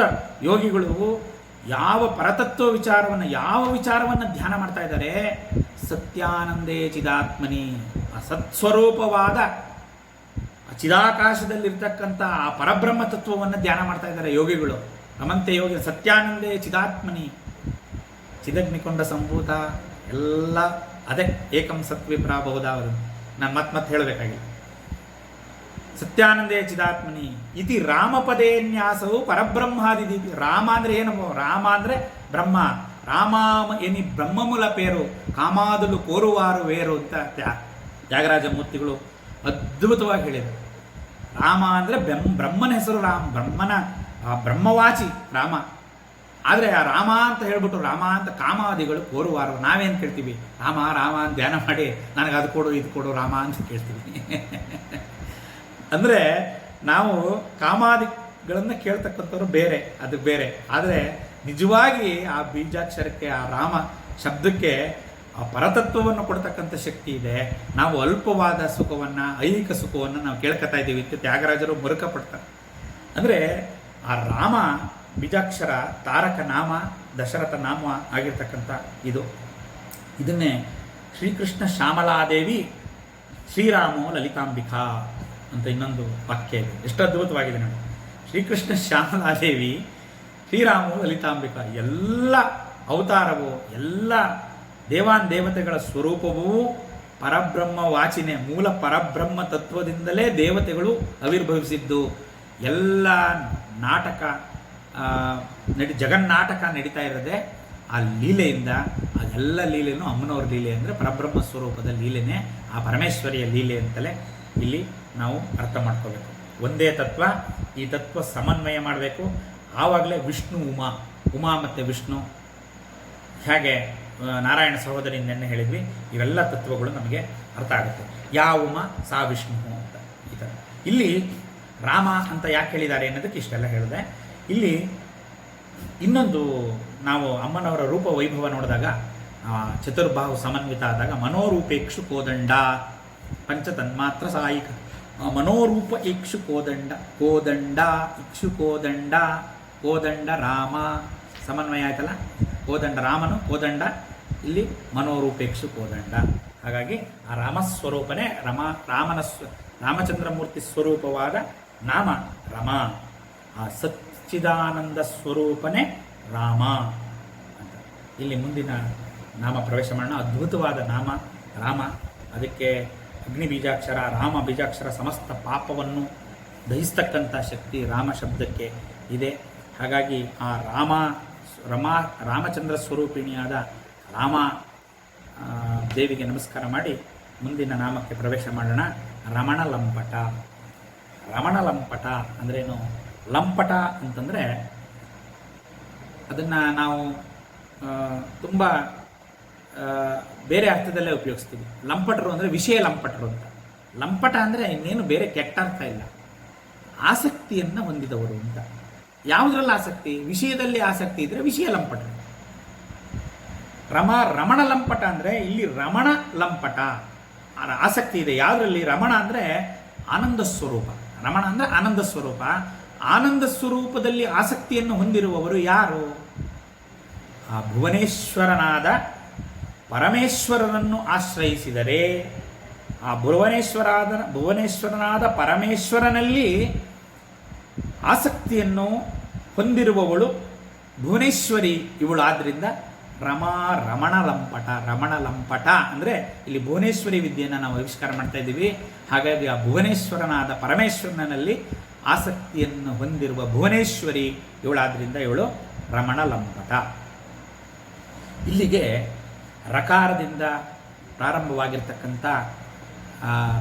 ಯೋಗಿಗಳು ಯಾವ ಪರತತ್ವ ಯಾವ ವಿಚಾರವನ್ನು ಧ್ಯಾನ ಮಾಡ್ತಾ ಇದ್ದಾರೆ, ಸತ್ಯಾನಂದೇ ಚಿದಾತ್ಮನಿ, ಆ ಸತ್ಸ್ವರೂಪವಾದ ಚಿದಾಕಾಶದಲ್ಲಿರ್ತಕ್ಕಂಥ ಆ ಪರಬ್ರಹ್ಮ ತತ್ವವನ್ನು ಧ್ಯಾನ ಮಾಡ್ತಾ ಇದ್ದಾರೆ ಯೋಗಿಗಳು. ರಮಂತೆ ಯೋಗಿ ಸತ್ಯಾನಂದೇ ಚಿದಾತ್ಮನಿ, ಚಿದಗ್ನಿಕೊಂಡ ಸಂಭೂತ ಎಲ್ಲ ಅದೇ ಏಕಂ ಸತ್ವಿಪ್ರಾಬಹುದಾವದು. ನಾನು ಮತ್ತೆ ಹೇಳಬೇಕಾಗಿ ಸತ್ಯಾನಂದೇ ಚಿದಾತ್ಮನಿ ಇತಿ ರಾಮಪದೇ ನ್ಯಾಸವು ಪರಬ್ರಹ್ಮಾದಿದೀಪಿ. ರಾಮ ಅಂದರೆ ಏನೋ, ರಾಮ ಅಂದರೆ ಬ್ರಹ್ಮ. ರಾಮ ಎನಿ ಬ್ರಹ್ಮಮೂಲ ಪೇರು ಕಾಮಾದುಲು ಕೋರುವಾರು ವೇರು ಅಂತ ತ್ಯಾಗರಾಜ ಮೂರ್ತಿಗಳು ಅದ್ಭುತವಾಗಿ ಹೇಳಿದರು. ರಾಮ ಅಂದರೆ ಬ್ರಹ್ಮನ ಹೆಸರು ಬ್ರಹ್ಮನ ಬ್ರಹ್ಮವಾಚಿ ರಾಮ. ಆದರೆ ಆ ರಾಮ ಅಂತ ಹೇಳ್ಬಿಟ್ಟು ರಾಮ ಅಂತ ಕಾಮಾದಿಗಳು ಕೋರುವಾರು. ನಾವೇನು ಕೇಳ್ತೀವಿ, ರಾಮ ಅಂತ ಧ್ಯಾನ ಮಾಡಿ ನನಗೆ ಅದು ಕೊಡು ಇದು ಕೊಡು ರಾಮ ಅಂತ ಕೇಳ್ತೀವಿ. ಅಂದರೆ ನಾವು ಕಾಮಾದಿಗಳನ್ನು ಕೇಳ್ತಕ್ಕಂಥವ್ರು ಬೇರೆ, ಅದು ಬೇರೆ. ಆದರೆ ನಿಜವಾಗಿ ಆ ಬೀಜಾಕ್ಷರಕ್ಕೆ, ಆ ರಾಮ ಶಬ್ದಕ್ಕೆ ಆ ಪರತತ್ವವನ್ನು ಕೊಡ್ತಕ್ಕಂಥ ಶಕ್ತಿ ಇದೆ. ನಾವು ಅಲ್ಪವಾದ ಸುಖವನ್ನು, ಐಹಿಕ ಸುಖವನ್ನು ನಾವು ಕೇಳ್ಕೊತಾ ಇದ್ದೀವಿ ಅಂತ ತ್ಯಾಗರಾಜರು ಮರುಕಪಡ್ತಾರೆ. ಅಂದರೆ ಆ ರಾಮ ಬೀಜಾಕ್ಷರ ತಾರಕ ನಾಮ, ದಶರಥ ನಾಮ ಆಗಿರ್ತಕ್ಕಂಥ ಇದನ್ನೇ ಶ್ರೀಕೃಷ್ಣ ಶ್ಯಾಮಲಾದೇವಿ ಶ್ರೀರಾಮೋ ಲಲಿತಾಂಬಿಕಾ ಅಂತ ಇನ್ನೊಂದು ವಾಕ್ಯ ಇದೆ. ಎಷ್ಟು ಅದ್ಭುತವಾಗಿದೆ ನೋಡಿ. ಶ್ರೀಕೃಷ್ಣ ಶ್ಯಾಮಲಾದೇವಿ, ಶ್ರೀರಾಮೋ ಲಲಿತಾಂಬಿಕಾ, ಎಲ್ಲ ಅವತಾರವು, ಎಲ್ಲ ದೇವತೆಗಳ ಸ್ವರೂಪವೂ ಪರಬ್ರಹ್ಮ ವಾಚಿನೇ, ಮೂಲ ಪರಬ್ರಹ್ಮ ತತ್ವದಿಂದಲೇ ದೇವತೆಗಳು ಆವಿರ್ಭವಿಸಿದ್ದು. ಎಲ್ಲ ನಾಟಕ ಜಗನ್ನಾಟಕ ನಡೀತಾ ಇರೋದೆ ಆ ಲೀಲೆಯಿಂದ. ಅದೆಲ್ಲ ಲೀಲೆನೂ ಅಮ್ಮನವ್ರ ಲೀಲೆ ಅಂದರೆ ಪರಬ್ರಹ್ಮ ಸ್ವರೂಪದ ಲೀಲೆನೇ, ಆ ಪರಮೇಶ್ವರಿಯ ಲೀಲೆ ಅಂತಲೇ ಇಲ್ಲಿ ನಾವು ಅರ್ಥ ಮಾಡ್ಕೋಬೇಕು. ಒಂದೇ ತತ್ವ, ಈ ತತ್ವ ಸಮನ್ವಯ ಮಾಡಬೇಕು. ಆವಾಗಲೇ ವಿಷ್ಣು ಉಮಾ ಮತ್ತು ವಿಷ್ಣು ಹೇಗೆ ನಾರಾಯಣ ಸಹೋದರಿಯಿಂದನೇ ಹೇಳಿದ್ವಿ, ಇವೆಲ್ಲ ತತ್ವಗಳು ನಮಗೆ ಅರ್ಥ ಆಗುತ್ತೆ. ಯಾ ಉಮಾ ಸಾ ವಿಷ್ಣು ಅಂತ ಈ ಥರ. ಇಲ್ಲಿ ರಾಮ ಅಂತ ಯಾಕೆ ಹೇಳಿದ್ದಾರೆ ಅನ್ನೋದಕ್ಕೆ ಇಷ್ಟೆಲ್ಲ ಹೇಳಿದೆ. ಇಲ್ಲಿ ಇನ್ನೊಂದು ನಾವು ಅಮ್ಮನವರ ರೂಪ ವೈಭವ ನೋಡಿದಾಗ ಚತುರ್ಬಾಹು ಸಮನ್ವಿತ ಆದಾಗ ಮನೋರೂಪೇಕ್ಷು ಕೋದಂಡ ಪಂಚತನ್ಮಾತ್ರ ಸಾಯಿಕ ಮನೋರೂಪ ಇಕ್ಷು ಕೋದಂಡ ಕೋದಂಡ ಇಕ್ಷು ಕೋದಂಡ ಕೋದಂಡ ರಾಮ ಸಮನ್ವಯ ಆಯ್ತಲ್ಲ. ಕೋದಂಡ ರಾಮನು ಕೋದಂಡ, ಇಲ್ಲಿ ಮನೋರೂಪೇಕ್ಷು ಕೋದಂಡ. ಹಾಗಾಗಿ ಆ ರಾಮಸ್ವರೂಪನೇ ರಾಮಚಂದ್ರಮೂರ್ತಿ ಸ್ವರೂಪವಾದ ನಾಮ ರಮ. ಆ ಸಚ್ಚಿದಾನಂದ ಸ್ವರೂಪನೇ ರಾಮ ಅಂತ. ಇಲ್ಲಿ ಮುಂದಿನ ನಾಮ ಪ್ರವೇಶ ಮಾಡೋಣ. ಅದ್ಭುತವಾದ ನಾಮ ರಾಮ. ಅದಕ್ಕೆ ಅಗ್ನಿ ಬೀಜಾಕ್ಷರ, ರಾಮ ಬೀಜಾಕ್ಷರ ಸಮಸ್ತ ಪಾಪವನ್ನು ದಹಿಸ್ತಕ್ಕಂಥ ಶಕ್ತಿ ರಾಮ ಶಬ್ದಕ್ಕೆ ಇದೆ. ಹಾಗಾಗಿ ಆ ರಾಮಚಂದ್ರ ಸ್ವರೂಪಿಣಿಯಾದ ರಾಮ ದೇವಿಗೆ ನಮಸ್ಕಾರ ಮಾಡಿ ಮುಂದಿನ ನಾಮಕ್ಕೆ ಪ್ರವೇಶ ಮಾಡೋಣ. ರಮಣ ಲಂಪಟ. ರಮಣ ಲಂಪಟ ಅಂದ್ರೇನು? ಲಂಪಟ ಅಂತಂದರೆ ಅದನ್ನು ನಾವು ತುಂಬ ಬೇರೆ ಅರ್ಥದಲ್ಲೇ ಉಪಯೋಗಿಸ್ತೀವಿ. ಲಂಪಟರು ಅಂದರೆ ವಿಷಯ ಲಂಪಟರು ಅಂತ. ಲಂಪಟ ಅಂದರೆ ಇನ್ನೇನು ಬೇರೆ ಕೆಟ್ಟ ಅರ್ಥ ಇಲ್ಲ, ಆಸಕ್ತಿಯನ್ನು ಹೊಂದಿದವರು ಅಂತ. ಯಾವುದ್ರಲ್ಲಿ ಆಸಕ್ತಿ? ವಿಷಯದಲ್ಲಿ ಆಸಕ್ತಿ ಇದ್ದರೆ ವಿಷಯ ಲಂಪಟರು. ರಮಣ ಲಂಪಟ ಅಂದರೆ ಇಲ್ಲಿ ರಮಣ ಲಂಪಟ ಆಸಕ್ತಿ ಇದೆ. ಯಾವುದರಲ್ಲಿ? ರಮಣ ಅಂದರೆ ಆನಂದ ಸ್ವರೂಪ. ರಮಣ ಅಂದರೆ ಆನಂದ ಸ್ವರೂಪ. ಆನಂದ ಸ್ವರೂಪದಲ್ಲಿ ಆಸಕ್ತಿಯನ್ನು ಹೊಂದಿರುವವರು ಯಾರು? ಆ ಭುವನೇಶ್ವರನಾದ ಪರಮೇಶ್ವರನನ್ನು ಆಶ್ರಯಿಸಿದರೆ, ಆ ಭುವನೇಶ್ವರನಾದ ಪರಮೇಶ್ವರನಲ್ಲಿ ಆಸಕ್ತಿಯನ್ನು ಹೊಂದಿರುವವಳು ಭುವನೇಶ್ವರಿ ಇವಳು. ಆದ್ದರಿಂದ ರಮಣ ಲಂಪಟ. ರಮಣ ಲಂಪಟ ಅಂದರೆ ಇಲ್ಲಿ ಭುವನೇಶ್ವರಿ ವಿದ್ಯೆಯನ್ನು ನಾವು ಆವಿಷ್ಕಾರ ಮಾಡ್ತಾ ಇದ್ದೀವಿ. ಹಾಗಾಗಿ ಆ ಭುವನೇಶ್ವರನಾದ ಪರಮೇಶ್ವರನಲ್ಲಿ ಆಸಕ್ತಿಯನ್ನು ಹೊಂದಿರುವ ಭುವನೇಶ್ವರಿ ಇವಳಾದ್ರಿಂದ ಇವಳು ರಮಣ ಲಂಪಟ. ಇಲ್ಲಿಗೆ ರಕಾರದಿಂದ ಪ್ರಾರಂಭವಾಗಿರ್ತಕ್ಕಂಥ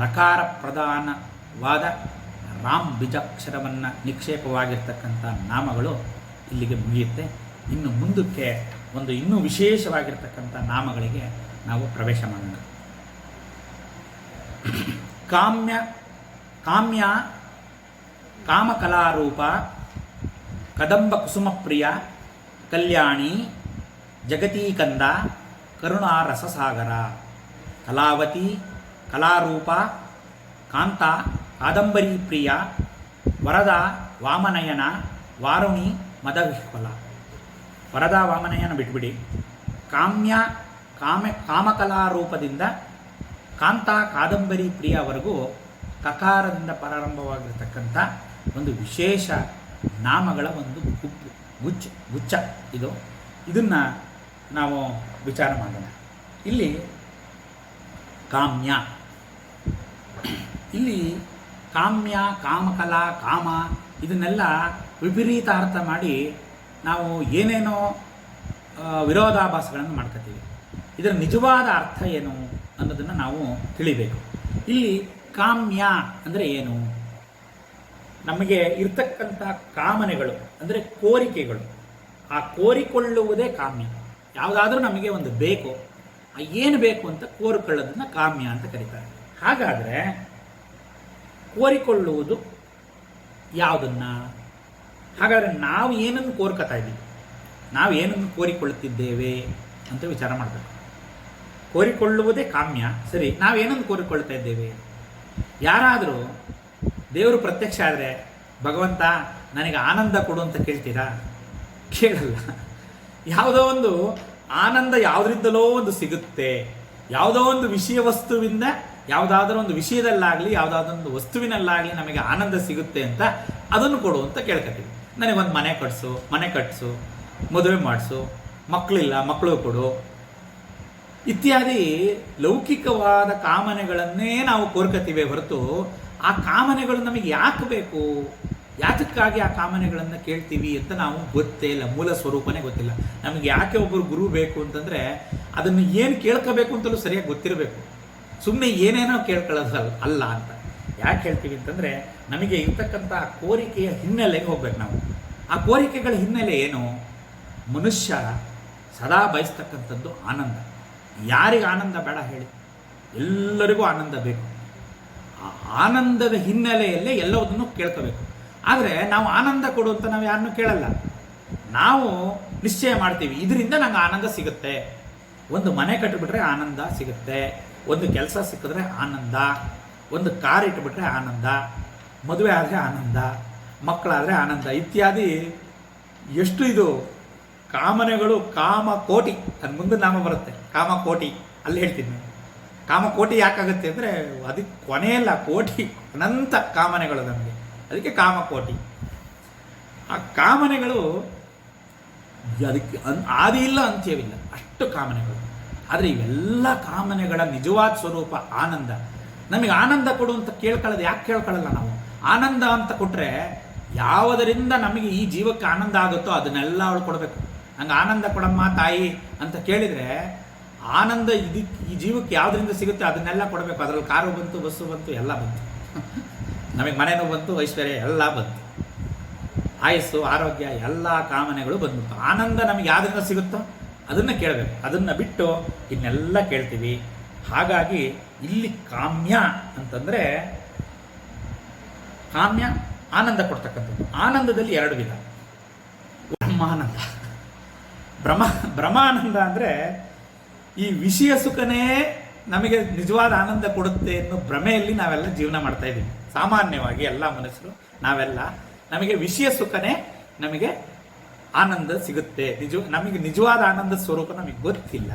ರಕಾರ ಪ್ರಧಾನವಾದ ರಾಮ್ ಬೀಜಾಕ್ಷರವನ್ನು ನಿಕ್ಷೇಪವಾಗಿರ್ತಕ್ಕಂಥ ನಾಮಗಳು ಇಲ್ಲಿಗೆ ಮುಗಿಯುತ್ತೆ. ಇನ್ನು ಮುಂದಕ್ಕೆ ಒಂದು ಇನ್ನೂ ವಿಶೇಷವಾಗಿರ್ತಕ್ಕಂಥ ನಾಮಗಳಿಗೆ ನಾವು ಪ್ರವೇಶ ಮಾಡೋಣ. ಕಾಮ್ಯ ಕಾಮಕಲಾರೂಪ, ಕದಂಬ ಕುಸುಮಪ್ರಿಯ, ಕಲ್ಯಾಣಿ, ಜಗತೀಕಂದ, ಕರುಣಾರಸಸಾಗರ, ಕಲಾವತಿ, ಕಲಾರೂಪ, ಕಾಂತ, ಕಾದಂಬರಿ ಪ್ರಿಯ, ವರದ, ವಾಮನಯನ, ವಾರುಣಿ, ಮದವಿಹ್ವಲ. ವರದ ವಾಮನಯನ ಬಿಟ್ಬಿಡಿ. ಕಾಮಕಲಾರೂಪದಿಂದ ಕಾಂತ, ಕಾದಂಬರಿ ಪ್ರಿಯವರೆಗೂ ಕಕಾರದಿಂದ ಪ್ರಾರಂಭವಾಗಿರ್ತಕ್ಕಂಥ ಒಂದು ವಿಶೇಷ ನಾಮಗಳ ಒಂದು ಗುಚ್ಛ ಇದು. ಇದನ್ನು ನಾವು ವಿಚಾರ ಮಾಡೋಣ. ಇಲ್ಲಿ ಕಾಮ್ಯ, ಇಲ್ಲಿ ಕಾಮ್ಯ, ಕಾಮಕಲಾ, ಕಾಮ ಇದನ್ನೆಲ್ಲ ವಿಪರೀತ ಅರ್ಥ ಮಾಡಿ ನಾವು ಏನೇನೋ ವಿರೋಧಾಭಾಸಗಳನ್ನು ಮಾಡ್ಕೊತೀವಿ. ಇದರ ನಿಜವಾದ ಅರ್ಥ ಏನು ಅನ್ನೋದನ್ನು ನಾವು ತಿಳಿಬೇಕು. ಇಲ್ಲಿ ಕಾಮ್ಯ ಅಂದರೆ ಏನು? ನಮಗೆ ಇರ್ತಕ್ಕಂಥ ಕಾಮನೆಗಳು ಅಂದರೆ ಕೋರಿಕೆಗಳು. ಆ ಕೋರಿಕೊಳ್ಳುವುದೇ ಕಾಮ್ಯ. ಯಾವುದಾದ್ರೂ ನಮಗೆ ಒಂದು ಬೇಕು, ಏನು ಬೇಕು ಅಂತ ಕೋರಿಕೊಳ್ಳೋದನ್ನ ಕಾಮ್ಯ ಅಂತ ಕರೀತಾರೆ. ಹಾಗಾದರೆ ಕೋರಿಕೊಳ್ಳುವುದು ಯಾವುದನ್ನ? ಹಾಗಾದರೆ ನಾವು ಏನನ್ನು ಕೋರ್ಕೊತಾ ಇದ್ದೀವಿ, ನಾವು ಏನನ್ನು ಕೋರಿಕೊಳ್ಳುತ್ತಿದ್ದೇವೆ ಅಂತ ವಿಚಾರ ಮಾಡಬೇಕು. ಕೋರಿಕೊಳ್ಳುವುದೇ ಕಾಮ್ಯ. ಸರಿ, ನಾವೇನನ್ನು ಕೋರಿಕೊಳ್ತಾ ಇದ್ದೇವೆ? ಯಾರಾದರೂ ದೇವರು ಪ್ರತ್ಯಕ್ಷ ಆದರೆ ಭಗವಂತ ನನಗೆ ಆನಂದ ಕೊಡು ಅಂತ ಕೇಳ್ತೀರಾ? ಕೇಳಲ್ಲ. ಯಾವುದೋ ಒಂದು ಆನಂದ ಯಾವುದರಿಂದಲೋ ಒಂದು ಸಿಗುತ್ತೆ. ಯಾವುದೋ ಒಂದು ವಿಷಯ ವಸ್ತುವಿಂದ, ಯಾವುದಾದ್ರೂ ಒಂದು ವಿಷಯದಲ್ಲಾಗಲಿ ಯಾವುದಾದ್ರೂ ಒಂದು ವಸ್ತುವಿನಲ್ಲಾಗಲಿ ನಮಗೆ ಆನಂದ ಸಿಗುತ್ತೆ ಅಂತ ಅದನ್ನು ಕೊಡು ಅಂತ ಕೇಳ್ಕೊತೀವಿ. ನನಗೊಂದು ಮನೆ ಕಟ್ಟಿಸು, ಮದುವೆ ಮಾಡಿಸು, ಮಕ್ಕಳಿಲ್ಲ ಮಕ್ಕಳು ಕೊಡು ಇತ್ಯಾದಿ ಲೌಕಿಕವಾದ ಕಾಮನೆಗಳನ್ನೇ ನಾವು ಕೋರ್ಕತೀವಿ ಹೊರತು ಆ ಕಾಮನೆಗಳು ನಮಗೆ ಯಾಕೆ ಬೇಕು, ಯಾತಕ್ಕಾಗಿ ಆ ಕಾಮನೆಗಳನ್ನು ಕೇಳ್ತೀವಿ ಅಂತ ನಾವು ಗೊತ್ತೇ ಇಲ್ಲ. ಮೂಲ ಸ್ವರೂಪನೇ ಗೊತ್ತಿಲ್ಲ. ನಮಗೆ ಯಾಕೆ ಒಬ್ಬರು ಗುರು ಬೇಕು ಅಂತಂದರೆ ಅದನ್ನು ಏನು ಕೇಳ್ಕೋಬೇಕು ಅಂತಲೂ ಸರಿಯಾಗಿ ಗೊತ್ತಿರಬೇಕು. ಸುಮ್ಮನೆ ಏನೇನೋ ಕೇಳ್ಕೊಳ್ಳೋದು ಅಲ್ಲ ಅಂತ. ಯಾಕೆ ಹೇಳ್ತೀವಿ ಅಂತಂದರೆ, ನಮಗೆ ಇರ್ತಕ್ಕಂಥ ಕೋರಿಕೆಯ ಹಿನ್ನೆಲೆಗೆ ಹೋಗ್ಬೇಕು ನಾವು. ಆ ಕೋರಿಕೆಗಳ ಹಿನ್ನೆಲೆ ಏನು? ಮನುಷ್ಯ ಸದಾ ಬಯಸ್ತಕ್ಕಂಥದ್ದು ಆನಂದ. ಯಾರಿಗೆ ಆನಂದ ಬೇಡ ಹೇಳಿ? ಎಲ್ಲರಿಗೂ ಆನಂದ ಬೇಕು. ಆ ಆನಂದದ ಹಿನ್ನೆಲೆಯಲ್ಲೇ ಎಲ್ಲದನ್ನು ಕೇಳ್ಕೋಬೇಕು. ಆದರೆ ನಾವು ಆನಂದ ಕೊಡು ಅಂತ ನಾವು ಯಾರನ್ನೂ ಕೇಳಲ್ಲ. ನಾವು ನಿಶ್ಚಯ ಮಾಡ್ತೀವಿ, ಇದರಿಂದ ನಂಗೆ ಆನಂದ ಸಿಗುತ್ತೆ. ಒಂದು ಮನೆ ಕಟ್ಟಿಬಿಟ್ರೆ ಆನಂದ ಸಿಗುತ್ತೆ, ಒಂದು ಕೆಲಸ ಸಿಕ್ಕಿದ್ರೆ ಆನಂದ, ಒಂದು ಕಾರ್ ಇಟ್ಬಿಟ್ರೆ ಆನಂದ, ಮದುವೆ ಆದರೆ ಆನಂದ, ಮಕ್ಕಳಾದರೆ ಆನಂದ ಇತ್ಯಾದಿ. ಎಷ್ಟು ಇದು ಕಾಮನೆಗಳು, ಕಾಮಕೋಟಿ. ಅದು ಮುಂದೆ ನಾಮ ಬರುತ್ತೆ, ಕಾಮಕೋಟಿ. ಅಲ್ಲಿ ಹೇಳ್ತೀನಿ, ಕಾಮಕೋಟಿ ಯಾಕಾಗುತ್ತೆ ಅಂದರೆ ಅದಕ್ಕೆ ಕೊನೆಯಲ್ಲ, ಕೋಟಿ ಅನಂತ ಕಾಮನೆಗಳು ನಮಗೆ, ಅದಕ್ಕೆ ಕಾಮಕೋಟಿ. ಆ ಕಾಮನೆಗಳು ಅದಕ್ಕೆ ಆದಿ ಇಲ್ಲ ಅಂತ್ಯವಿಲ್ಲ, ಅಷ್ಟು ಕಾಮನೆಗಳು. ಆದರೆ ಇವೆಲ್ಲ ಕಾಮನೆಗಳ ನಿಜವಾದ ಸ್ವರೂಪ ಆನಂದ. ನಮಗೆ ಆನಂದ ಕೊಡು ಅಂತ ಕೇಳ್ಕೊಳ್ಳೋದು ಯಾಕೆ ಕೇಳ್ಕೊಳ್ಳಲ್ಲ ನಾವು? ಆನಂದ ಅಂತ ಕೊಟ್ಟರೆ ಯಾವುದರಿಂದ ನಮಗೆ ಈ ಜೀವಕ್ಕೆ ಆನಂದ ಆಗುತ್ತೋ ಅದನ್ನೆಲ್ಲ ಅವಳು ಕೊಡಬೇಕು. ನಂಗೆ ಆನಂದ ಕೊಡಮ್ಮ ತಾಯಿ ಅಂತ ಕೇಳಿದರೆ, ಆನಂದ ಈ ಜೀವಕ್ಕೆ ಯಾವುದರಿಂದ ಸಿಗುತ್ತೆ ಅದನ್ನೆಲ್ಲ ಕೊಡಬೇಕು. ಅದರಲ್ಲಿ ಕಾರು ಬಂತು, ಬಸ್ಸು ಬಂತು, ಎಲ್ಲ ಬಂತು, ನಮಗೆ ಮನೆನೂ ಬಂತು, ಐಶ್ವರ್ಯ ಎಲ್ಲ ಬಂತು, ಆಯಸ್ಸು, ಆರೋಗ್ಯ, ಎಲ್ಲ ಕಾಮನೆಗಳು ಬಂದ್ಬಿಡ್ತು. ಆನಂದ ನಮಗೆ ಯಾವುದರಿಂದ ಸಿಗುತ್ತೋ ಅದನ್ನು ಕೇಳಬೇಕು. ಅದನ್ನು ಬಿಟ್ಟು ಇನ್ನೆಲ್ಲ ಕೇಳ್ತೀವಿ. ಹಾಗಾಗಿ ಇಲ್ಲಿ ಕಾಮ್ಯ ಅಂತಂದರೆ, ಕಾಮ್ಯ ಆನಂದ ಕೊಡ್ತಕ್ಕಂಥದ್ದು. ಆನಂದದಲ್ಲಿ ಎರಡು ವಿಧ. ಬ್ರಹ್ಮಾನಂದ. ಬ್ರಹ್ಮಾನಂದ ಅಂದರೆ ಈ ವಿಷಯ ಸುಖನೇ ನಮಗೆ ನಿಜವಾದ ಆನಂದ ಕೊಡುತ್ತೆ ಅನ್ನೋ ಭ್ರಮೆಯಲ್ಲಿ ನಾವೆಲ್ಲ ಜೀವನ ಮಾಡ್ತಾ ಇದ್ದೀವಿ. ಸಾಮಾನ್ಯವಾಗಿ ಎಲ್ಲ ಮನುಷ್ಯರು ನಾವೆಲ್ಲ, ನಮಗೆ ವಿಷಯ ಸುಖನೇ ನಮಗೆ ಆನಂದ ಸಿಗುತ್ತೆ, ನಮಗೆ ನಿಜವಾದ ಆನಂದ ಸ್ವರೂಪ ನಮಗೆ ಗೊತ್ತಿಲ್ಲ.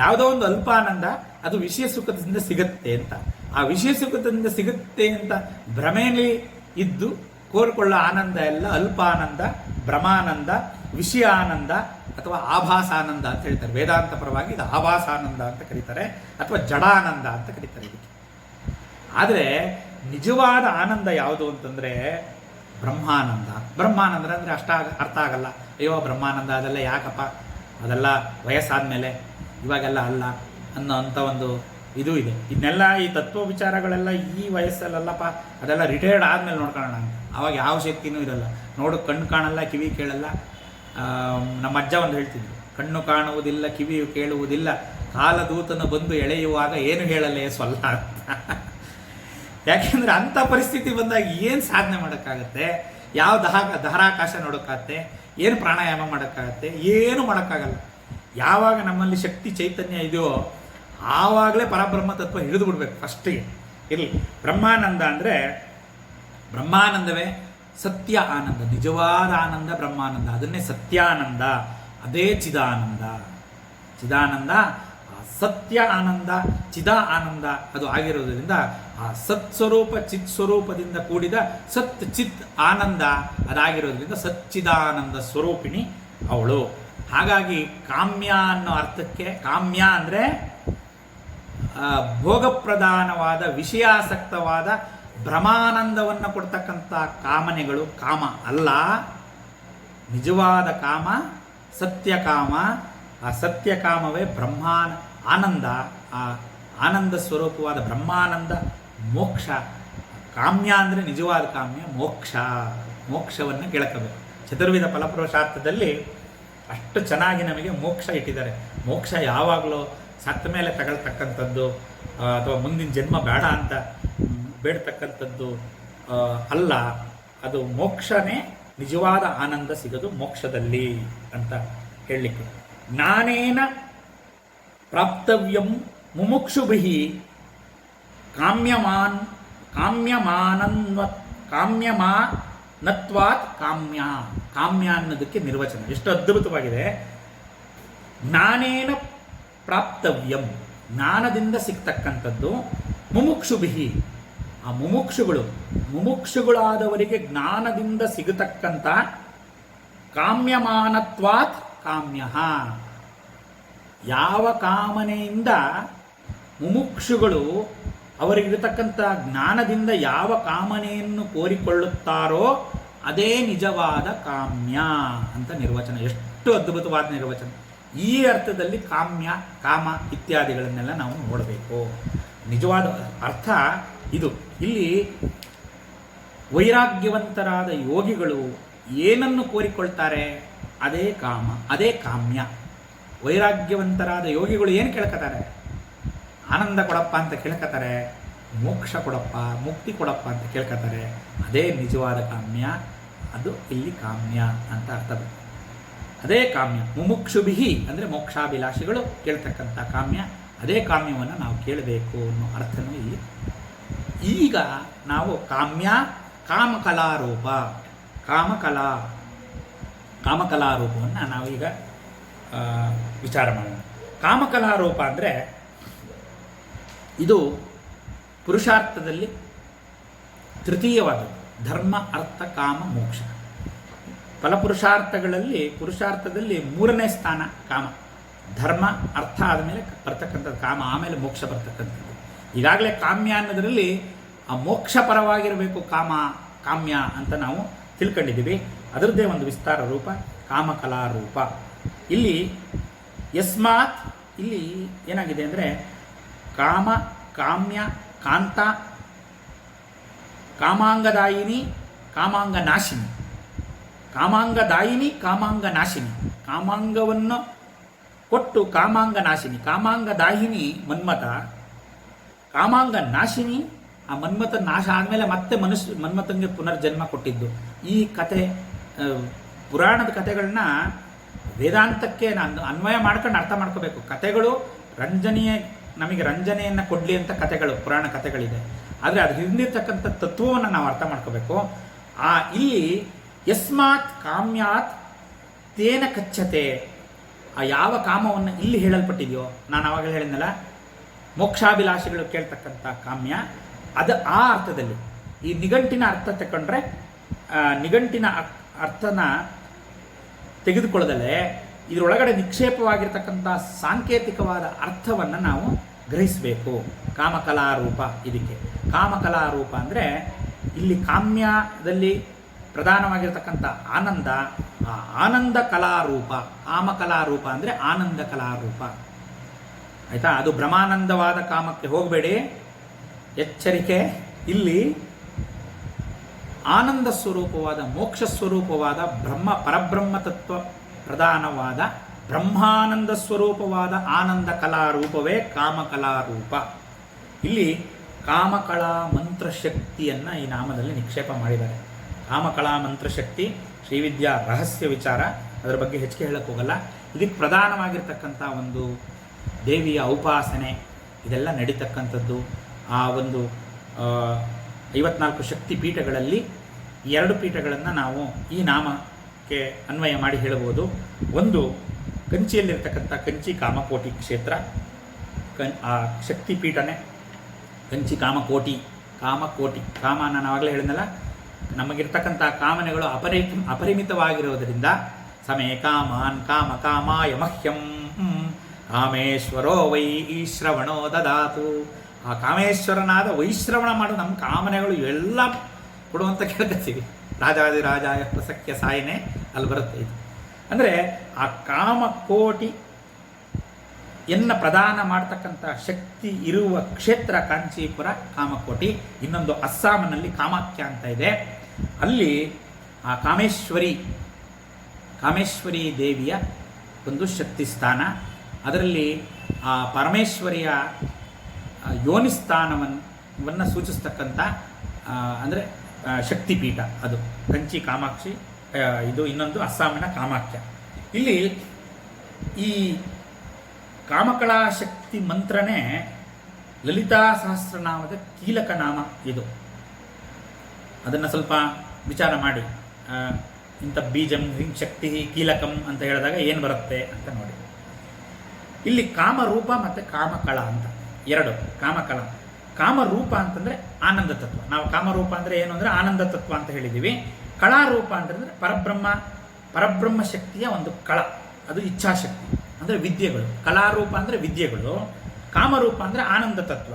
ಯಾವುದೋ ಒಂದು ಅಲ್ಪ ಆನಂದ ಅದು ವಿಷಯ ಸುಖದಿಂದ ಸಿಗುತ್ತೆ ಅಂತ, ಆ ವಿಷಯ ಸುಖದಿಂದ ಸಿಗುತ್ತೆ ಅಂತ ಭ್ರಮೆಯಲ್ಲಿ ಇದ್ದು ಕೋರಿಕೊಳ್ಳೋ ಆನಂದ ಎಲ್ಲ ಅಲ್ಪ ಆನಂದ, ಭ್ರಮಾನಂದ, ವಿಷಯ ಆನಂದ ಅಥವಾ ಆಭಾಸ ಆನಂದ ಅಂತ ಹೇಳ್ತಾರೆ. ವೇದಾಂತ ಪರವಾಗಿ ಇದು ಆಭಾಸ ಆನಂದ ಅಂತ ಕರೀತಾರೆ, ಅಥವಾ ಜಡಾನಂದ ಅಂತ ಕರೀತಾರೆ ಇದಕ್ಕೆ. ಆದರೆ ನಿಜವಾದ ಆನಂದ ಯಾವುದು ಅಂತಂದರೆ ಬ್ರಹ್ಮಾನಂದ. ಬ್ರಹ್ಮಾನಂದ ಅಂದರೆ ಅರ್ಥ ಆಗಲ್ಲ. ಅಯ್ಯೋ ಬ್ರಹ್ಮಾನಂದ ಅದೆಲ್ಲ ಯಾಕಪ್ಪ, ಅದೆಲ್ಲ ವಯಸ್ಸಾದ ಮೇಲೆ, ಇವಾಗೆಲ್ಲ ಅಲ್ಲ ಅನ್ನೋ ಅಂಥ ಒಂದು ಇದು ಇದೆ. ಇದನ್ನೆಲ್ಲ ಈ ತತ್ವ ವಿಚಾರಗಳೆಲ್ಲ ಈ ವಯಸ್ಸಲ್ಲಲ್ಲಪ್ಪ, ಅದೆಲ್ಲ ರಿಟೈರ್ಡ್ ಆದಮೇಲೆ ನೋಡ್ಕೊಳ್ಳೋಣ ಅಂತ. ಆವಾಗ ಯಾವ ಶಕ್ತಿನೂ ಇರಲ್ಲ, ಕಣ್ಣು ಕಾಣಲ್ಲ, ಕಿವಿ ಕೇಳಲ್ಲ. ನಮ್ಮ ಅಜ್ಜ ಒಂದು ಹೇಳ್ತಿದ್ರು, ಕಣ್ಣು ಕಾಣುವುದಿಲ್ಲ, ಕಿವಿಯು ಕೇಳುವುದಿಲ್ಲ, ಕಾಲದೂತನು ಬಂದು ಎಳೆಯುವಾಗ ಏನು ಹೇಳಲೇ ಸೊಲ್ಲ ಅಂತ. ಯಾಕೆಂದರೆ ಅಂಥ ಪರಿಸ್ಥಿತಿ ಬಂದಾಗ ಏನು ಸಾಧನೆ ಮಾಡೋಕ್ಕಾಗತ್ತೆ? ಯಾವ ದಹರಾಕಾಶ ನೋಡೋಕ್ಕಾಗತ್ತೆ? ಏನು ಪ್ರಾಣಾಯಾಮ ಮಾಡೋಕ್ಕಾಗತ್ತೆ? ಏನು ಮಾಡೋಕ್ಕಾಗಲ್ಲ. ಯಾವಾಗ ನಮ್ಮಲ್ಲಿ ಶಕ್ತಿ ಚೈತನ್ಯ ಇದೆಯೋ ಆವಾಗಲೇ ಪರಬ್ರಹ್ಮ ತತ್ವ ಹಿಡಿದು ಬಿಡ್ಬೇಕು ಫಸ್ಟಿಗೆ. ಇರಲಿ, ಬ್ರಹ್ಮಾನಂದ ಅಂದರೆ ಬ್ರಹ್ಮಾನಂದವೇ ಸತ್ಯ ಆನಂದ, ನಿಜವಾದ ಆನಂದ ಬ್ರಹ್ಮಾನಂದ. ಅದನ್ನೇ ಸತ್ಯಾನಂದ, ಅದೇ ಚಿದಾನಂದ. ಚಿದಾನಂದ ಸತ್ಯ ಆನಂದ, ಚಿದ ಆನಂದ ಅದು ಆಗಿರೋದ್ರಿಂದ ಆ ಸತ್ಸ್ವರೂಪ ಚಿತ್ ಸ್ವರೂಪದಿಂದ ಕೂಡಿದ ಸತ್ ಚಿತ್ ಆನಂದ ಅದಾಗಿರೋದ್ರಿಂದ ಸಚ್ಚಿದಾನಂದ ಸ್ವರೂಪಿಣಿ ಅವಳು. ಹಾಗಾಗಿ ಕಾಮ್ಯ ಅನ್ನೋ ಅರ್ಥಕ್ಕೆ, ಕಾಮ್ಯ ಅಂದರೆ ಭೋಗಪ್ರಧಾನವಾದ ವಿಷಯಾಸಕ್ತವಾದ ಭ್ರಮಾನಂದವನ್ನು ಕೊಡ್ತಕ್ಕಂಥ ಕಾಮನೆಗಳು ಕಾಮ ಅಲ್ಲ. ನಿಜವಾದ ಕಾಮ ಸತ್ಯಕಾಮ. ಆ ಸತ್ಯಕಾಮವೇ ಆನಂದ. ಆ ಆನಂದ ಸ್ವರೂಪವಾದ ಬ್ರಹ್ಮಾನಂದ ಮೋಕ್ಷ. ಕಾಮ್ಯ ಅಂದರೆ ನಿಜವಾದ ಕಾಮ್ಯ ಮೋಕ್ಷ. ಮೋಕ್ಷವನ್ನು ಕೇಳ್ಕೋಬೇಕು. ಚತುರ್ವಿಧ ಫಲಪುರುಷಾರ್ಥದಲ್ಲಿ ಅಷ್ಟು ಚೆನ್ನಾಗಿ ನಮಗೆ ಮೋಕ್ಷ ಇಟ್ಟಿದ್ದಾರೆ. ಮೋಕ್ಷ ಯಾವಾಗಲೂ ಸತ್ತ ಮೇಲೆ ತಗೊಳ್ತಕ್ಕಂಥದ್ದು ಅಥವಾ ಮುಂದಿನ ಜನ್ಮ ಬೇಡ ಅಂತ ಬೇಡ್ತಕ್ಕಂಥದ್ದು ಅಲ್ಲ. ಅದು ಮೋಕ್ಷನೇ, ನಿಜವಾದ ಆನಂದ ಸಿಗೋದು ಮೋಕ್ಷದಲ್ಲಿ ಅಂತ ಹೇಳಲಿಕ್ಕೆ. ಜ್ಞಾನೇನ ಪ್ರಾಪ್ತವ್ಯಂ ಮುಮುಕ್ಷುಭಿಃ ಕಾಮ್ಯಮಾನತ್ವಾತ್ ಕಾಮ್ಯ. ಕಾಮ್ಯ ಅನ್ನೋದಕ್ಕೆ ನಿರ್ವಚನ ಎಷ್ಟು ಅದ್ಭುತವಾಗಿದೆ. ಜ್ಞಾನೇನ ಪ್ರಾಪ್ತವ್ಯಂ, ಜ್ಞಾನದಿಂದ ಸಿಗ್ತಕ್ಕಂಥದ್ದು. ಮುಮುಕ್ಷುಭಿಃ, ಆ ಮುಮುಕ್ಷುಗಳಾದವರಿಗೆ ಜ್ಞಾನದಿಂದ ಸಿಗತಕ್ಕಂಥ ಕಾಮ್ಯಮಾನತ್ವಾತ್ ಕಾಮ್ಯ. ಯಾವ ಕಾಮನೆಯಿಂದ ಮುಮುಕ್ಷುಗಳು ಅವರಿಗಿರತಕ್ಕಂಥ ಜ್ಞಾನದಿಂದ ಯಾವ ಕಾಮನೆಯನ್ನು ಕೋರಿಕೊಳ್ಳುತ್ತಾರೋ ಅದೇ ನಿಜವಾದ ಕಾಮ್ಯ ಅಂತ ನಿರ್ವಚನ. ಎಷ್ಟು ಅದ್ಭುತವಾದ ನಿರ್ವಚನ. ಈ ಅರ್ಥದಲ್ಲಿ ಕಾಮ್ಯ, ಕಾಮ ಇತ್ಯಾದಿಗಳನ್ನೆಲ್ಲ ನಾವು ನೋಡಬೇಕು. ನಿಜವಾದ ಅರ್ಥ ಇದು ಇಲ್ಲಿ ವೈರಾಗ್ಯವಂತರಾದ ಯೋಗಿಗಳು ಏನನ್ನು ಕೋರಿಕೊಳ್ತಾರೆ? ಅದೇ ಕಾಮ, ಅದೇ ಕಾಮ್ಯ. ವೈರಾಗ್ಯವಂತರಾದ ಯೋಗಿಗಳು ಏನು ಕೇಳ್ಕೊತಾರೆ? ಆನಂದ ಕೊಡಪ್ಪ ಅಂತ ಕೇಳ್ಕೊತಾರೆ, ಮೋಕ್ಷ ಕೊಡಪ್ಪ, ಮುಕ್ತಿ ಕೊಡಪ್ಪ ಅಂತ ಕೇಳ್ಕೊತಾರೆ. ಅದೇ ನಿಜವಾದ ಕಾಮ್ಯ, ಅದು ಇಲ್ಲಿ ಕಾಮ್ಯ ಅಂತ ಅರ್ಥ ಬರುತ್ತೆ. ಅದೇ ಕಾಮ್ಯ. ಮುಮುಕ್ಷುಭಿಹಿ ಅಂದರೆ ಮೋಕ್ಷಾಭಿಲಾಷಿಗಳು ಕೇಳ್ತಕ್ಕಂಥ ಕಾಮ್ಯ, ಅದೇ ಕಾಮ್ಯವನ್ನು ನಾವು ಕೇಳಬೇಕು ಅನ್ನೋ ಅರ್ಥನೂ ಇಲ್ಲಿ. ಈಗ ನಾವು ಕಾಮ್ಯ, ಕಾಮಕಲಾರೂಪ, ಕಾಮಕಲಾರೂಪವನ್ನು ನಾವೀಗ ವಿಚಾರ ಮಾಡೋಣ. ಕಾಮಕಲಾರೂಪ ಅಂದರೆ ಇದು ಪುರುಷಾರ್ಥದಲ್ಲಿ ತೃತೀಯವಾದದ್ದು. ಧರ್ಮ, ಅರ್ಥ, ಕಾಮ, ಮೋಕ್ಷ. ಪುರುಷಾರ್ಥದಲ್ಲಿ ಮೂರನೇ ಸ್ಥಾನ ಕಾಮ. ಧರ್ಮ, ಅರ್ಥ ಆದಮೇಲೆ ಬರ್ತಕ್ಕಂಥದ್ದು ಕಾಮ, ಆಮೇಲೆ ಮೋಕ್ಷ ಬರ್ತಕ್ಕಂಥದ್ದು. ಈಗಾಗಲೇ ಕಾಮ್ಯ ಅನ್ನೋದರಲ್ಲಿ ಆ ಮೋಕ್ಷ ಪರವಾಗಿರಬೇಕು ಕಾಮ್ಯ ಅಂತ ನಾವು ತಿಳ್ಕೊಂಡಿದ್ದೀವಿ. ಅದರದ್ದೇ ಒಂದು ವಿಸ್ತಾರ ರೂಪ ಕಾಮಕಲಾರೂಪ. ಇಲ್ಲಿ ಯಸ್ಮಾತ್ ಇಲ್ಲಿ ಏನಾಗಿದೆ ಅಂದರೆ ಕಾಮ, ಕಾಮ್ಯ, ಕಾಂತ, ಕಾಮಾಂಗದಾಯಿನಿ, ಕಾಮಾಂಗನಾಶಿನಿ. ಕಾಮಾಂಗನಾಶಿನಿ, ಕಾಮಾಂಗವನ್ನು ಕೊಟ್ಟು ಕಾಮಾಂಗನಾಶಿನಿ. ಕಾಮಾಂಗದಾಯಿನಿ ಮನ್ಮಥ, ಕಾಮಾಂಗನಾಶಿನಿ ಆ ಮನ್ಮಥ ನಾಶ ಆದಮೇಲೆ ಮತ್ತೆ ಮನ್ಮಥನಿಗೆ ಪುನರ್ಜನ್ಮ ಕೊಟ್ಟಿದ್ದು. ಈ ಕತೆ ಪುರಾಣದ ಕಥೆಗಳನ್ನ ವೇದಾಂತಕ್ಕೆ ಅನ್ವಯ ಮಾಡ್ಕೊಂಡು ಅರ್ಥ ಮಾಡ್ಕೋಬೇಕು. ಕಥೆಗಳು ನಮಗೆ ರಂಜನೆಯನ್ನು ಕೊಡಲಿ ಅಂತ ಕಥೆಗಳು, ಪುರಾಣ ಕಥೆಗಳಿದೆ. ಆದರೆ ಅದು ಹಿಂದಿರ್ತಕ್ಕಂಥ ತತ್ವವನ್ನು ನಾವು ಅರ್ಥ ಮಾಡ್ಕೋಬೇಕು. ಇಲ್ಲಿ ಯಸ್ಮಾತ್ ಕಾಮ್ಯಾತ್ ತೇನ ಕಚ್ಚತೆ, ಆ ಯಾವ ಕಾಮವನ್ನು ಇಲ್ಲಿ ಹೇಳಲ್ಪಟ್ಟಿದೆಯೋ, ನಾನು ಆವಾಗಲೇ ಹೇಳಿದ್ನಲ್ಲ, ಮೋಕ್ಷಾಭಿಲಾಷಿಗಳು ಕೇಳ್ತಕ್ಕಂಥ ಕಾಮ್ಯ, ಅದು ಆ ಅರ್ಥದಲ್ಲಿ. ಈ ನಿಘಂಟಿನ ಅರ್ಥ ತಗೊಂಡ್ರೆ ನಿಘಂಟಿನ ಅರ್ಥನ ತೆಗೆದುಕೊಳ್ಳದಲ್ಲೇ ಇದರೊಳಗಡೆ ನಿಕ್ಷೇಪವಾಗಿರ್ತಕ್ಕಂಥ ಸಾಂಕೇತಿಕವಾದ ಅರ್ಥವನ್ನು ನಾವು ಗ್ರಹಿಸಬೇಕು. ಕಾಮಕಲಾರೂಪ. ಇದಕ್ಕೆ ಕಾಮಕಲಾರೂಪ ಅಂದರೆ ಇಲ್ಲಿ ಕಾಮ್ಯದಲ್ಲಿ ಪ್ರಧಾನವಾಗಿರ್ತಕ್ಕಂಥ ಆನಂದ, ಆ ಆನಂದ ಕಲಾರೂಪ. ಕಾಮಕಲಾರೂಪ ಅಂದರೆ ಆನಂದ ಕಲಾರೂಪ. ಆಯಿತಾ? ಅದು ಬ್ರಹ್ಮಾನಂದವಾದ ಕಾಮಕ್ಕೆ ಹೋಗಬೇಡಿ, ಎಚ್ಚರಿಕೆ. ಇಲ್ಲಿ ಆನಂದ ಸ್ವರೂಪವಾದ, ಮೋಕ್ಷ ಸ್ವರೂಪವಾದ, ಪರಬ್ರಹ್ಮ ತತ್ವ ಪ್ರಧಾನವಾದ, ಬ್ರಹ್ಮಾನಂದ ಸ್ವರೂಪವಾದ ಆನಂದ ಕಲಾರೂಪವೇ ಕಾಮಕಲಾರೂಪ. ಇಲ್ಲಿ ಕಾಮಕಳಾ ಮಂತ್ರಶಕ್ತಿಯನ್ನು ಈ ನಾಮದಲ್ಲಿ ನಿಕ್ಷೇಪ ಮಾಡಿದ್ದಾರೆ. ಕಾಮಕಳಾ ಮಂತ್ರಶಕ್ತಿ ಶ್ರೀವಿದ್ಯಾ ರಹಸ್ಯ ವಿಚಾರ, ಅದರ ಬಗ್ಗೆ ಹೆಚ್ಚಿಗೆ ಹೇಳಕ್ಕೆ ಹೋಗಲ್ಲ. ಇದಕ್ಕೆ ಪ್ರಧಾನವಾಗಿರ್ತಕ್ಕಂಥ ಒಂದು ದೇವಿಯ ಉಪಾಸನೆ ಇದೆಲ್ಲ ನಡೀತಕ್ಕಂಥದ್ದು. ಆ ಒಂದು 54 ಶಕ್ತಿ ಪೀಠಗಳಲ್ಲಿ 2 ಪೀಠಗಳನ್ನು ನಾವು ಈ ನಾಮಕ್ಕೆ ಅನ್ವಯ ಮಾಡಿ ಹೇಳಬಹುದು. ಒಂದು ಕಂಚಿಯಲ್ಲಿರ್ತಕ್ಕಂಥ ಕಂಚಿ ಕಾಮಕೋಟಿ ಕ್ಷೇತ್ರ, ಆ ಶಕ್ತಿ ಪೀಠನೇ ಕಂಚಿ ಕಾಮಕೋಟಿ. ಕಾಮ ನಾನು ಆವಾಗಲೇ ಹೇಳಿದ್ನಲ್ಲ, ನಮಗಿರ್ತಕ್ಕಂಥ ಕಾಮನೆಗಳು ಅಪರಿಮಿತವಾಗಿರೋದರಿಂದ ಸಮೇ ಕಾಮಾನ್ ಕಾಮಾಯ ಮಹ್ಯಂ ಕಾಮೇಶ್ವರೋ ವೈ ಶ್ರವಣೋ ದದಾತು. ಆ ಕಾಮೇಶ್ವರನಾದ ವೈಶ್ರವಣ ಮಾಡು ನಮ್ಮ ಕಾಮನೆಗಳು ಎಲ್ಲ ಕೊಡುವಂತ ಕೇಳ್ಕೊತೀವಿ. ರಾಜಾದಿರಾಜಾಯ ಪ್ರಸಕ್ಯ ಸಾಯನೆ ಅಲ್ಲಿ ಬರುತ್ತೆ. ಇದು ಅಂದರೆ ಆ ಕಾಮಕೋಟಿ ಪ್ರದಾನ ಮಾಡ್ತಕ್ಕಂಥ ಶಕ್ತಿ ಇರುವ ಕ್ಷೇತ್ರ ಕಾಂಚೀಪುರ ಕಾಮಕೋಟಿ. ಇನ್ನೊಂದು ಅಸ್ಸಾಂನಲ್ಲಿ ಕಾಮಾಖ್ಯ ಅಂತ ಇದೆ. ಅಲ್ಲಿ ಆ ಕಾಮೇಶ್ವರಿ ದೇವಿಯ ಒಂದು ಶಕ್ತಿ ಸ್ಥಾನ. ಅದರಲ್ಲಿ ಆ ಪರಮೇಶ್ವರಿಯ ಯೋನಿಸ್ಥಾನವನ್ನು ಸೂಚಿಸ್ತಕ್ಕಂಥ ಅಂದರೆ ಶಕ್ತಿಪೀಠ ಅದು ಕಂಚಿ ಕಾಮಾಕ್ಷಿ. ಇದು ಇನ್ನೊಂದು ಅಸ್ಸಾಮಿನ ಕಾಮಾಖ್ಯ. ಇಲ್ಲಿ ಈ ಕಾಮಕಳಾ ಶಕ್ತಿ ಮಂತ್ರನೇ ಲಲಿತಾ ಸಹಸ್ರನಾಮದ ಕೀಲಕ ನಾಮ ಇದು. ಅದನ್ನು ಸ್ವಲ್ಪ ವಿಚಾರ ಮಾಡಿ. ಇಂಥ ಬೀಜಂ ಹ್ರೀಂ ಶಕ್ತಿ ಕೀಲಕಂ ಅಂತ ಹೇಳಿದಾಗ ಏನು ಬರುತ್ತೆ ಅಂತ ನೋಡಿ. ಇಲ್ಲಿ ಕಾಮರೂಪ ಮತ್ತು ಕಾಮಕಳ ಅಂತ 2. ಕಾಮರೂಪ ಅಂತಂದರೆ ಆನಂದ ತತ್ವ. ನಾವು ಕಾಮರೂಪ ಅಂದರೆ ಏನು ಅಂದರೆ ಆನಂದ ತತ್ವ ಅಂತ ಹೇಳಿದ್ದೀವಿ. ಕಳಾರೂಪ ಅಂತಂದರೆ ಪರಬ್ರಹ್ಮ ಶಕ್ತಿಯ ಒಂದು ಕಳ, ಅದು ಇಚ್ಛಾಶಕ್ತಿ ಅಂದರೆ ವಿದ್ಯೆಗಳು. ಕಲಾರೂಪ ಅಂದರೆ ವಿದ್ಯೆಗಳು, ಕಾಮರೂಪ ಅಂದರೆ ಆನಂದ ತತ್ವ,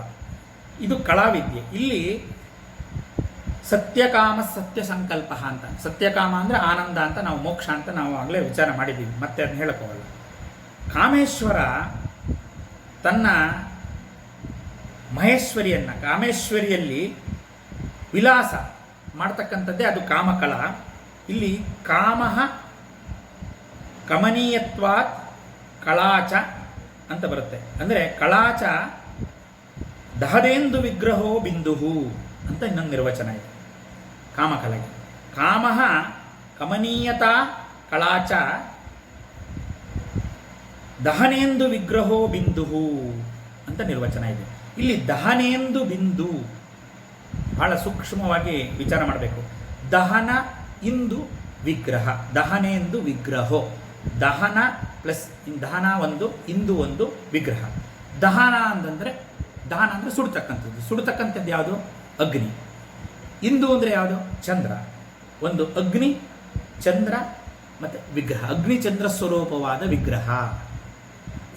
ಇದು ಕಳಾವಿದ್ಯೆ. ಇಲ್ಲಿ ಸತ್ಯಕಾಮ ಸತ್ಯ ಸಂಕಲ್ಪ ಅಂತ. ಸತ್ಯಕಾಮ ಅಂದರೆ ಆನಂದ ಅಂತ, ನಾವು ಮೋಕ್ಷ ಅಂತ ನಾವು ಆಗಲೇ ವಿಚಾರ ಮಾಡಿದ್ದೀವಿ, ಮತ್ತೆ ಅದನ್ನ ಹೇಳೋಕ್ಕೋಗಲ್ಲ. ಕಾಮೇಶ್ವರ ತನ್ನ ಮಹೇಶ್ವರಿಯನ್ನು, ಕಾಮೇಶ್ವರಿಯಲ್ಲಿ ವಿಲಾಸ ಮಾಡ್ತಕ್ಕಂಥದ್ದೇ ಅದು ಕಾಮಕಳ. ಇಲ್ಲಿ ಕಾಮಃ ಕಮನೀಯತ್ವಾತ್ ಕಳಾಚ ಅಂತ ಬರುತ್ತೆ. ಅಂದರೆ ಕಳಾಚ ದಹದೇಂದು ವಿಗ್ರಹೋ ಬಿಂದುಹು ಅಂತ ಇನ್ನೊಂದು ನಿರ್ವಚನ ಇದೆ ಕಾಮಕಲೆಗೆ. ಕಾಮಃ ಕಮನೀಯತಾ ಕಳಾಚ ದಹನೇಂದು ವಿಗ್ರಹೋ ಬಿಂದುಹು ಅಂತ ನಿರ್ವಚನ ಇದೆ. ಇಲ್ಲಿ ದಹನೇಂದು ಬಿಂದು ಬಹಳ ಸೂಕ್ಷ್ಮವಾಗಿ ವಿಚಾರ ಮಾಡಬೇಕು. ದಹನ ಇಂದು ವಿಗ್ರಹ, ದಹನೇಂದು ವಿಗ್ರಹೋ, ದಹನ ಪ್ಲಸ್ ದಹನ ಒಂದು, ಇಂದು ಒಂದು, ವಿಗ್ರಹ. ದಹನ ಅಂದರೆ ಸುಡ್ತಕ್ಕಂಥದ್ದು. ಸುಡ್ತಕ್ಕಂಥದ್ದು ಯಾವುದು? ಅಗ್ನಿ. ಇಂದು ಅಂದರೆ ಯಾವುದು? ಚಂದ್ರ. ಒಂದು ಅಗ್ನಿ, ಚಂದ್ರ ಮತ್ತು ವಿಗ್ರಹ, ಅಗ್ನಿ ಚಂದ್ರ ಸ್ವರೂಪವಾದ ವಿಗ್ರಹ.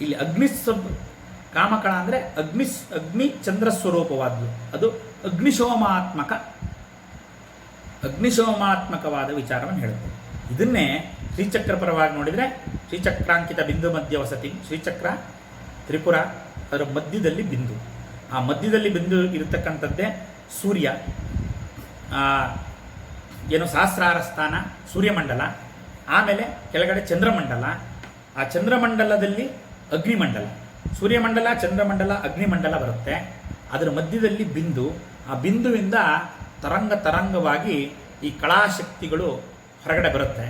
ಇಲ್ಲಿ ಕಾಮಕಳ ಅಂದರೆ ಅಗ್ನಿ ಚಂದ್ರ ಸ್ವರೂಪವಾದ್ದು. ಅದು ಅಗ್ನಿಶೋಮಾತ್ಮಕವಾದ ವಿಚಾರವನ್ನು ಹೇಳುತ್ತೆ. ಇದನ್ನೇ ಶ್ರೀಚಕ್ರ ಪರವಾಗಿ ನೋಡಿದರೆ ಶ್ರೀಚಕ್ರಾಂಕಿತ ಬಿಂದು ಮಧ್ಯ ವಸತಿ, ಶ್ರೀಚಕ್ರ ತ್ರಿಪುರ, ಅದರ ಮಧ್ಯದಲ್ಲಿ ಬಿಂದು. ಆ ಮಧ್ಯದಲ್ಲಿ ಬಿಂದು ಇರತಕ್ಕಂಥದ್ದೇ ಸೂರ್ಯ. ಏನು ಸಹಸ್ರಾರ ಸ್ಥಾನ ಸೂರ್ಯಮಂಡಲ, ಆಮೇಲೆ ಕೆಳಗಡೆ ಚಂದ್ರಮಂಡಲ, ಆ ಚಂದ್ರಮಂಡಲದಲ್ಲಿ ಅಗ್ನಿಮಂಡಲ, ಸೂರ್ಯಮಂಡಲ, ಚಂದ್ರಮಂಡಲ, ಅಗ್ನಿಮಂಡಲ ಬರುತ್ತೆ. ಅದರ ಮಧ್ಯದಲ್ಲಿ ಬಿಂದು. ಆ ಬಿಂದುವಿಂದ ತರಂಗವಾಗಿ ಈ ಕಳಾಶಕ್ತಿಗಳು ಹೊರಗಡೆ ಬರುತ್ತೆ.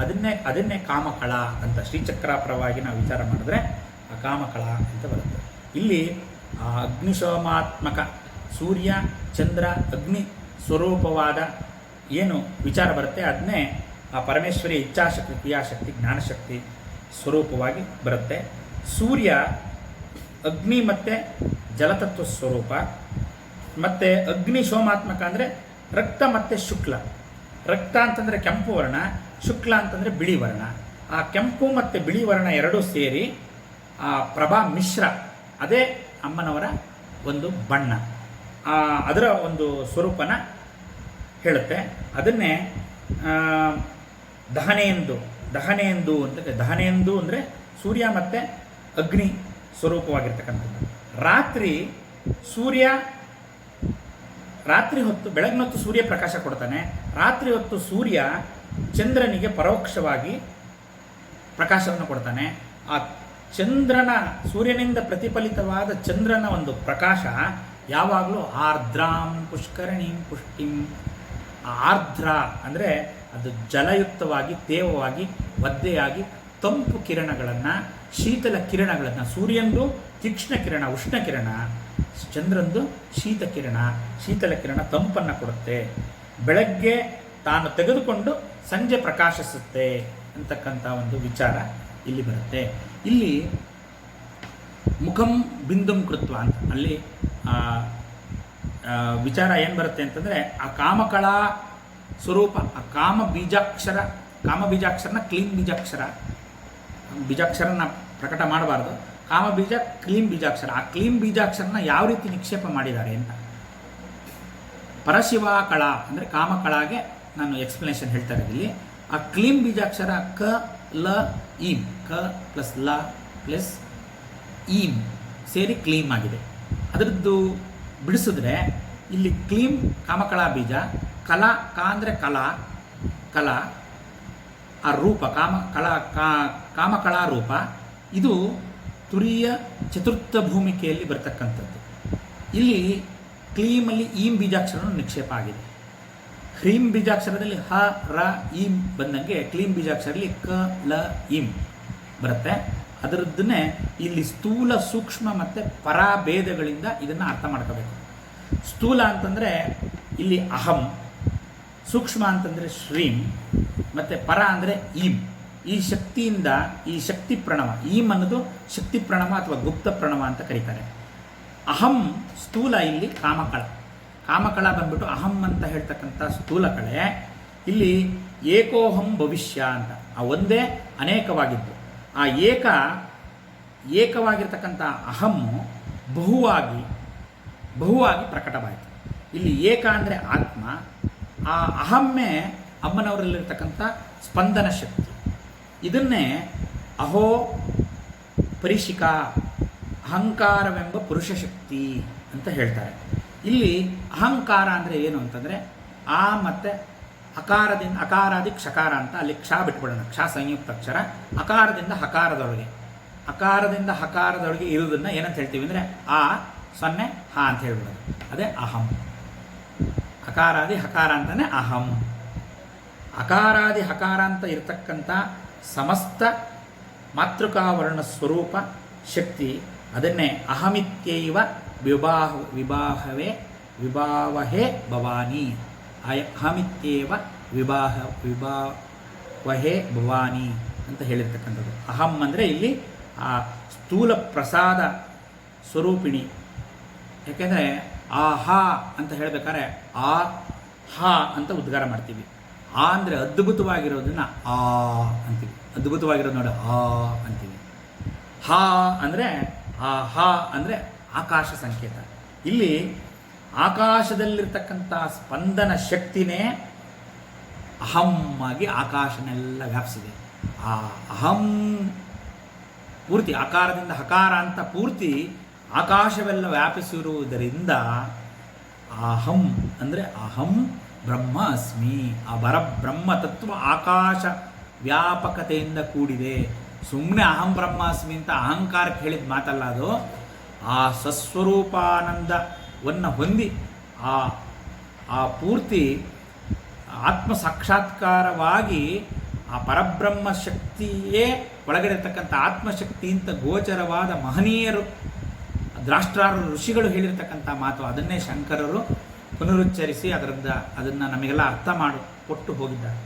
ಅದನ್ನೇ ಕಾಮಕಳ ಅಂತ ಶ್ರೀಚಕ್ರ ಪರವಾಗಿ ನಾವು ವಿಚಾರ ಮಾಡಿದ್ರೆ ಆ ಕಾಮಕಳ ಅಂತ ಬರುತ್ತೆ. ಇಲ್ಲಿ ಆ ಅಗ್ನಿಶೋಮಾತ್ಮಕ ಸೂರ್ಯ ಚಂದ್ರ ಅಗ್ನಿ ಸ್ವರೂಪವಾದ ಏನು ವಿಚಾರ ಬರುತ್ತೆ ಅದನ್ನೇ ಆ ಪರಮೇಶ್ವರಿ ಇಚ್ಛಾಶಕ್ತಿ, ಕ್ರಿಯಾಶಕ್ತಿ, ಜ್ಞಾನಶಕ್ತಿ ಸ್ವರೂಪವಾಗಿ ಬರುತ್ತೆ. ಸೂರ್ಯ ಅಗ್ನಿ ಮತ್ತು ಜಲತತ್ವ ಸ್ವರೂಪ. ಮತ್ತು ಅಗ್ನಿ ಸೋಮಾತ್ಮಕ ಅಂದರೆ ರಕ್ತ ಮತ್ತು ಶುಕ್ಲ. ರಕ್ತ ಅಂತಂದರೆ ಕೆಂಪು ವರ್ಣ, ಶುಕ್ಲ ಅಂತಂದರೆ ಬಿಳಿ ವರ್ಣ. ಆ ಕೆಂಪು ಮತ್ತು ಬಿಳಿ ವರ್ಣ ಎರಡೂ ಸೇರಿ ಆ ಪ್ರಭಾ ಮಿಶ್ರ, ಅದೇ ಅಮ್ಮನವರ ಒಂದು ಬಣ್ಣ, ಅದರ ಒಂದು ಸ್ವರೂಪನ ಹೇಳುತ್ತೆ. ಅದನ್ನೇ ದಹನೇಂದು ಅಂತ. ದಹನೇಂದು ಅಂದರೆ ಸೂರ್ಯ ಮತ್ತು ಅಗ್ನಿ ಸ್ವರೂಪವಾಗಿರ್ತಕ್ಕಂಥದ್ದು. ರಾತ್ರಿ ಹೊತ್ತು, ಬೆಳಗಿನ ಹೊತ್ತು ಸೂರ್ಯ ಪ್ರಕಾಶ ಕೊಡ್ತಾನೆ. ರಾತ್ರಿ ಹೊತ್ತು ಸೂರ್ಯ ಚಂದ್ರನಿಗೆ ಪರೋಕ್ಷವಾಗಿ ಪ್ರಕಾಶವನ್ನು ಕೊಡ್ತಾನೆ. ಆ ಸೂರ್ಯನಿಂದ ಪ್ರತಿಫಲಿತವಾದ ಚಂದ್ರನ ಒಂದು ಪ್ರಕಾಶ ಯಾವಾಗಲೂ ಆರ್ದ್ರಾಂ ಪುಷ್ಕರಣೀಂ ಪುಷ್ಟಿಂ. ಆರ್ದ್ರ ಅಂದರೆ ಅದು ಜಲಯುಕ್ತವಾಗಿ, ತೇವವಾಗಿ, ಒದ್ದೆಯಾಗಿ ತಂಪು ಕಿರಣಗಳನ್ನು, ಶೀತಲ ಕಿರಣಗಳನ್ನು, ಸೂರ್ಯಂದು ತೀಕ್ಷ್ಣ ಕಿರಣ, ಉಷ್ಣ ಕಿರಣ, ಚಂದ್ರಂದು ಶೀತಲ ಕಿರಣ ತಂಪನ್ನು ಕೊಡುತ್ತೆ. ಬೆಳಗ್ಗೆ ತಾನು ತೆಗೆದುಕೊಂಡು ಸಂಜೆ ಪ್ರಕಾಶಿಸುತ್ತೆ ಅಂತಕ್ಕಂಥ ಒಂದು ವಿಚಾರ ಇಲ್ಲಿ ಬರುತ್ತೆ. ಇಲ್ಲಿ ಮುಖಂ ಬಿಂದುಂ ಕೃತ್ವ ಅಂತ ಅಲ್ಲಿ ವಿಚಾರ ಏನು ಬರುತ್ತೆ ಅಂತಂದರೆ ಆ ಕಾಮಕಳ ಸ್ವರೂಪ, ಆ ಕಾಮ ಬೀಜಾಕ್ಷರನ ಕ್ಲೀನ್ ಬೀಜಾಕ್ಷರನ ಪ್ರಕಟ ಮಾಡಬಾರ್ದು. ಕಾಮ ಬೀಜ ಕ್ಲೀನ್ ಬೀಜಾಕ್ಷರ. ಆ ಕ್ಲೀನ್ ಬೀಜಾಕ್ಷರನ ಯಾವ ರೀತಿ ನಿಕ್ಷೇಪ ಮಾಡಿದ್ದಾರೆ ಅಂತ ಪರಶಿವ ಕಳ ಅಂದರೆ ಕಾಮಕಳಾಗೆ ನಾನು ಎಕ್ಸ್ಪ್ಲನೇಷನ್ ಹೇಳ್ತಾ ಇರೋದಿಲ್ಲಿ. ಆ ಕ್ಲೀನ್ ಬೀಜಾಕ್ಷರ ಕ ಲ ಈಮ್, ಕ ಪ್ಲಸ್ ಲ ಪ್ಲಸ್ ಈಮ್ ಸೇರಿ ಕ್ಲೀಮ್ ಆಗಿದೆ. ಅದರದ್ದು ಬಿಡಿಸಿದ್ರೆ ಇಲ್ಲಿ ಕ್ಲೀಮ್ ಕಾಮಕಳ ಬೀಜ, ಕಲಾ ಕ ಅಂದರೆ ಕಲಾ ಆ ರೂಪ, ಕಾಮಕಳಾ ರೂಪ. ಇದು ತುರಿಯ ಚತುರ್ಥ ಭೂಮಿಕೆಯಲ್ಲಿ ಬರ್ತಕ್ಕಂಥದ್ದು. ಇಲ್ಲಿ ಕ್ಲೀಮಲ್ಲಿ ಈಮ್ ಬೀಜಾಕ್ಷರನು ನಿಕ್ಷೇಪ ಆಗಿದೆ. ಹ್ರೀಂ ಬೀಜಾಕ್ಷರದಲ್ಲಿ ಹ ರ ಈಮ್ ಬಂದಂಗೆ ಕ್ಲೀಮ್ ಬೀಜಾಕ್ಷರದಲ್ಲಿ ಕ ಲ ಈಮ್ ಬರುತ್ತೆ. ಅದರದ್ದನ್ನೇ ಇಲ್ಲಿ ಸ್ಥೂಲ, ಸೂಕ್ಷ್ಮ ಮತ್ತು ಪರಾಭೇದಗಳಿಂದ ಇದನ್ನು ಅರ್ಥ ಮಾಡ್ಕೋಬೇಕು. ಸ್ಥೂಲ ಅಂತಂದರೆ ಇಲ್ಲಿ ಅಹಂ, ಸೂಕ್ಷ್ಮ ಅಂತಂದರೆ ಶ್ರೀಂ, ಮತ್ತು ಪರ ಅಂದರೆ ಈಮ್. ಈ ಶಕ್ತಿಯಿಂದ ಈ ಶಕ್ತಿ ಪ್ರಣವ, ಈಮ್ ಅನ್ನೋದು ಶಕ್ತಿ ಪ್ರಣವ ಅಥವಾ ಗುಪ್ತ ಪ್ರಣವ ಅಂತ ಕರೀತಾರೆ. ಅಹಂ ಸ್ಥೂಲ, ಇಲ್ಲಿ ಕಾಮಕಳ ಬಂದ್ಬಿಟ್ಟು ಅಹಂ ಅಂತ ಹೇಳ್ತಕ್ಕಂಥ ಸ್ಥೂಲ ಕಳೆ. ಇಲ್ಲಿ ಏಕೋಹಂ ಭವಿಷ್ಯ ಅಂತ, ಆ ಒಂದೇ ಅನೇಕವಾಗಿದ್ದು, ಆ ಏಕವಾಗಿರ್ತಕ್ಕಂಥ ಅಹಮ್ಮು ಬಹುವಾಗಿ ಪ್ರಕಟವಾಯಿತು. ಇಲ್ಲಿ ಏಕ ಅಂದರೆ ಆತ್ಮ, ಆ ಅಹಮ್ಮೆ ಅಮ್ಮನವರಲ್ಲಿರ್ತಕ್ಕಂಥ ಸ್ಪಂದನ ಶಕ್ತಿ. ಇದನ್ನೇ ಅಹೋ ಪರಿಶಿಖಾ, ಅಹಂಕಾರವೆಂಬ ಪುರುಷ ಶಕ್ತಿ ಅಂತ ಹೇಳ್ತಾರೆ. ಇಲ್ಲಿ ಅಹಂಕಾರ ಅಂದರೆ ಏನು ಅಂತಂದರೆ ಆ ಮತ್ತು ಅಕಾರದಿಂದ ಅಕಾರಾದಿ ಕ್ಷಕಾರ ಅಂತ ಅಲ್ಲಿ ಕ್ಷ ಬಿಟ್ಬಿಡೋಣ, ಕ್ಷ ಸಂಯುಕ್ತ ಅಕ್ಷರ. ಅಕಾರದಿಂದ ಹಕಾರದೊಳಗೆ ಇರುವುದನ್ನು ಏನಂತ ಹೇಳ್ತೀವಿ ಅಂದರೆ ಆ ಸೊನ್ನೆ ಹ ಅಂತ ಹೇಳ್ಬಿಡೋದು, ಅದೇ ಅಹಂ. ಅಕಾರಾದಿ ಹಕಾರ ಅಂತಲೇ ಅಹಂ. ಅಕಾರಾದಿ ಹಕಾರ ಅಂತ ಇರತಕ್ಕಂಥ ಸಮಸ್ತ ಮಾತೃಕಾವರ್ಣ ಸ್ವರೂಪ ಶಕ್ತಿ, ಅದನ್ನೇ ಅಹಮಿತ್ಯೈವ ವಿಭಾವಹೇ ಭವಾನಿ, ಅಹಮಿತ್ಯೇವ ವಿಭಾವಹೇ ಭವಾನಿ ಅಂತ ಹೇಳಿರ್ತಕ್ಕಂಥದ್ದು. ಅಹಂ ಅಂದರೆ ಇಲ್ಲಿ ಆ ಸ್ಥೂಲ ಪ್ರಸಾದ ಸ್ವರೂಪಿಣಿ. ಯಾಕೆಂದರೆ ಆ ಹ ಅಂತ ಹೇಳಬೇಕಾದ್ರೆ ಆ ಹ ಅಂತ ಉದ್ಗಾರ ಮಾಡ್ತೀವಿ. ಆ ಅಂದರೆ ಅದ್ಭುತವಾಗಿರೋದನ್ನು ಆ ಅಂತೀವಿ, ಅದ್ಭುತವಾಗಿರೋದು ನೋಡಿ ಆ ಅಂತೀವಿ. ಹ ಅಂದರೆ ಆ ಹ ಅಂದರೆ ಆಕಾಶ ಸಂಕೇತ. ಇಲ್ಲಿ ಆಕಾಶದಲ್ಲಿರ್ತಕ್ಕಂಥ ಸ್ಪಂದನ ಶಕ್ತಿನೇ ಅಹಂ ಆಗಿ ಆಕಾಶನೆಲ್ಲ ವ್ಯಾಪಿಸಿದೆ. ಆ ಅಹಂ ಪೂರ್ತಿ ಆಕಾರದಿಂದ ಹಕಾರ ಅಂತ ಪೂರ್ತಿ ಆಕಾಶವೆಲ್ಲ ವ್ಯಾಪಿಸಿರುವುದರಿಂದ ಅಹಂ ಅಂದರೆ ಅಹಂ ಬ್ರಹ್ಮ ಅಸ್ಮಿ. ಆ ಬ್ರಹ್ಮ ತತ್ವ ಆಕಾಶ ವ್ಯಾಪಕತೆಯಿಂದ ಕೂಡಿದೆ. ಸುಮ್ಮನೆ ಅಹಂ ಬ್ರಹ್ಮಾಸ್ಮಿ ಅಂತ ಅಹಂಕಾರಕ್ಕೆ ಹೇಳಿದ ಮಾತಲ್ಲ ಅದು. ಆ ಸಸ್ವರೂಪಾನಂದವನ್ನು ಹೊಂದಿ ಆ ಪೂರ್ತಿ ಆತ್ಮ ಸಾಕ್ಷಾತ್ಕಾರವಾಗಿ ಆ ಪರಬ್ರಹ್ಮ ಶಕ್ತಿಯೇ ಒಳಗಡೆ ಇರ್ತಕ್ಕಂಥ ಆತ್ಮಶಕ್ತಿ ಅಂತ ಗೋಚರವಾದ ಮಹನೀಯರು ದ್ರಾಷ್ಟ್ರಾರು ಋಷಿಗಳು ಹೇಳಿರ್ತಕ್ಕಂಥ ಮಾತು. ಅದನ್ನೇ ಶಂಕರರು ಪುನರುಚ್ಚರಿಸಿ ಅದನ್ನು ನಮಗೆಲ್ಲ ಅರ್ಥ ಕೊಟ್ಟು ಹೋಗಿದ್ದಾರೆ.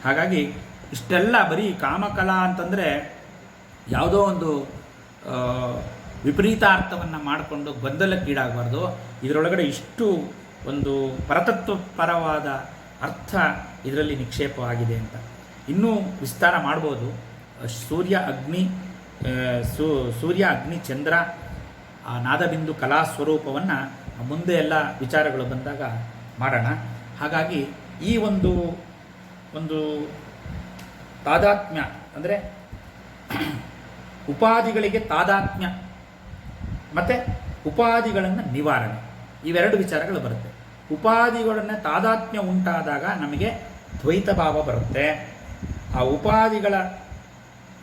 ಹಾಗಾಗಿ ಇಷ್ಟೆಲ್ಲ ಬರೀ ಕಾಮಕಲಾ ಅಂತಂದರೆ ಯಾವುದೋ ಒಂದು ವಿಪರೀತ ಅರ್ಥವನ್ನು ಮಾಡಿಕೊಂಡು ಗೊಂದಲಕ್ಕೀಡಾಗಬಾರ್ದು. ಇದರೊಳಗಡೆ ಇಷ್ಟು ಒಂದು ಪರತತ್ವಪರವಾದ ಅರ್ಥ ಇದರಲ್ಲಿ ನಿಕ್ಷೇಪವಾಗಿದೆ ಅಂತ ಇನ್ನೂ ವಿಸ್ತಾರ ಮಾಡ್ಬೋದು. ಸೂರ್ಯ ಅಗ್ನಿ ಚಂದ್ರ ಆ ನಾದಬಿಂದು ಕಲಾ ಸ್ವರೂಪವನ್ನು ಮುಂದೆ ಎಲ್ಲ ವಿಚಾರಗಳು ಬಂದಾಗ ಮಾಡೋಣ. ಹಾಗಾಗಿ ಈ ಒಂದು ತಾದಾತ್ಮ್ಯ ಅಂದರೆ ಉಪಾಧಿಗಳಿಗೆ ತಾದಾತ್ಮ್ಯ ಮತ್ತು ಉಪಾಧಿಗಳನ್ನು ನಿವಾರಣೆ, ಇವೆರಡು ವಿಚಾರಗಳು ಬರುತ್ತೆ. ಉಪಾಧಿಗಳನ್ನು ತಾದಾತ್ಮ್ಯ ಉಂಟಾದಾಗ ನಮಗೆ ದ್ವೈತ ಭಾವ ಬರುತ್ತೆ. ಆ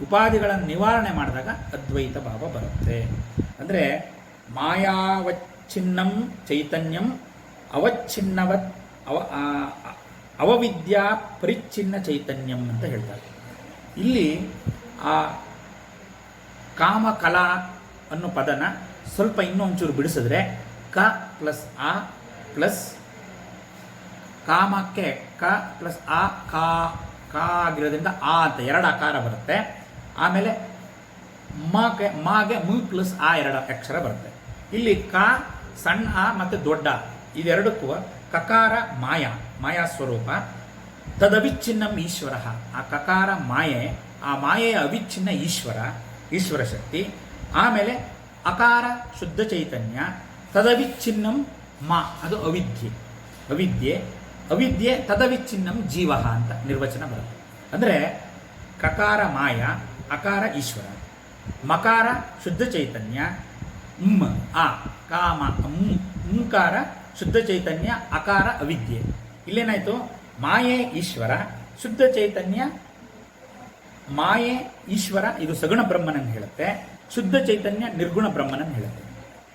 ಉಪಾಧಿಗಳನ್ನು ನಿವಾರಣೆ ಮಾಡಿದಾಗ ಅದ್ವೈತ ಭಾವ ಬರುತ್ತೆ. ಅಂದರೆ ಮಾಯಾವಚ್ಛಿನ್ನಂ ಚೈತನ್ಯಂ ಅವಚ್ಛಿನ್ನವತ್ ಅವವಿದ್ಯಾ ಪರಿಚ್ಛಿನ್ನ ಚೈತನ್ಯಂ ಅಂತ ಹೇಳ್ತಾರೆ. ಇಲ್ಲಿ ಆ ಕಾಮಕಲಾ ಅನ್ನೋ ಪದನ ಸ್ವಲ್ಪ ಇನ್ನೊಂಚೂರು ಬಿಡಿಸಿದ್ರೆ ಕ ಪ್ಲಸ್ ಆ ಪ್ಲಸ್ ಕಾಮಕ್ಕೆ ಕ ಪ್ಲಸ್ ಆ ಕಾ ಆಗಿರೋದ್ರಿಂದ ಆ ಅಂತ ಎರಡು ಆಕಾರ ಬರುತ್ತೆ. ಆಮೇಲೆ ಮಾಗೆ ಮು ಪ್ಲಸ್ ಆ ಎರಡು ಅಕ್ಷರ ಬರುತ್ತೆ. ಇಲ್ಲಿ ಕ ಸಣ್ಣ ಆ ಮತ್ತು ದೊಡ್ಡ ಇದೆರಡಕ್ಕೂ ಕಕಾರ ಮಾಯಾ ಸ್ವರೂಪ, ತದವಿಚ್ಛಿನ್ನಂ ಈಶ್ವರ. ಆ ಕಕಾರ ಮಾಯೆ, ಆ ಮಾಯೆಯ ಅವಿಚ್ಛಿನ್ನ ಈಶ್ವರ ಶಕ್ತಿ. ಆಮೇಲೆ ಅಕಾರ ಶುದ್ಧ ಚೈತನ್ಯ, ತದವಿಚ್ಛಿನ್ನಂ ಅದು ಅವಿದ್ಯೆ ತದವಿಚ್ಛಿನ್ನಂ ಜೀವ ಅಂತ ನಿರ್ವಚನ ಬರುತ್ತೆ. ಅಂದರೆ ಕಕಾರ ಮಾಯ, ಅಕಾರ ಈಶ್ವರ, ಮಕಾರ ಶುದ್ಧ ಚೈತನ್ಯ, ಆ ಕಾಮ ಮುಂಕಾರ ಶುದ್ಧ ಚೈತನ್ಯ, ಅಕಾರ ಅವಿದ್ಯೆ. ಇಲ್ಲೇನಾಯಿತು? ಮಾಯೆ ಈಶ್ವರ, ಶುದ್ಧ ಚೈತನ್ಯ ಮಾಯೆ ಈಶ್ವರ ಇದು ಸಗುಣ ಬ್ರಹ್ಮನನ್ನು ಹೇಳುತ್ತೆ, ಶುದ್ಧ ಚೈತನ್ಯ ನಿರ್ಗುಣ ಬ್ರಹ್ಮನನ್ನು ಹೇಳುತ್ತೆ.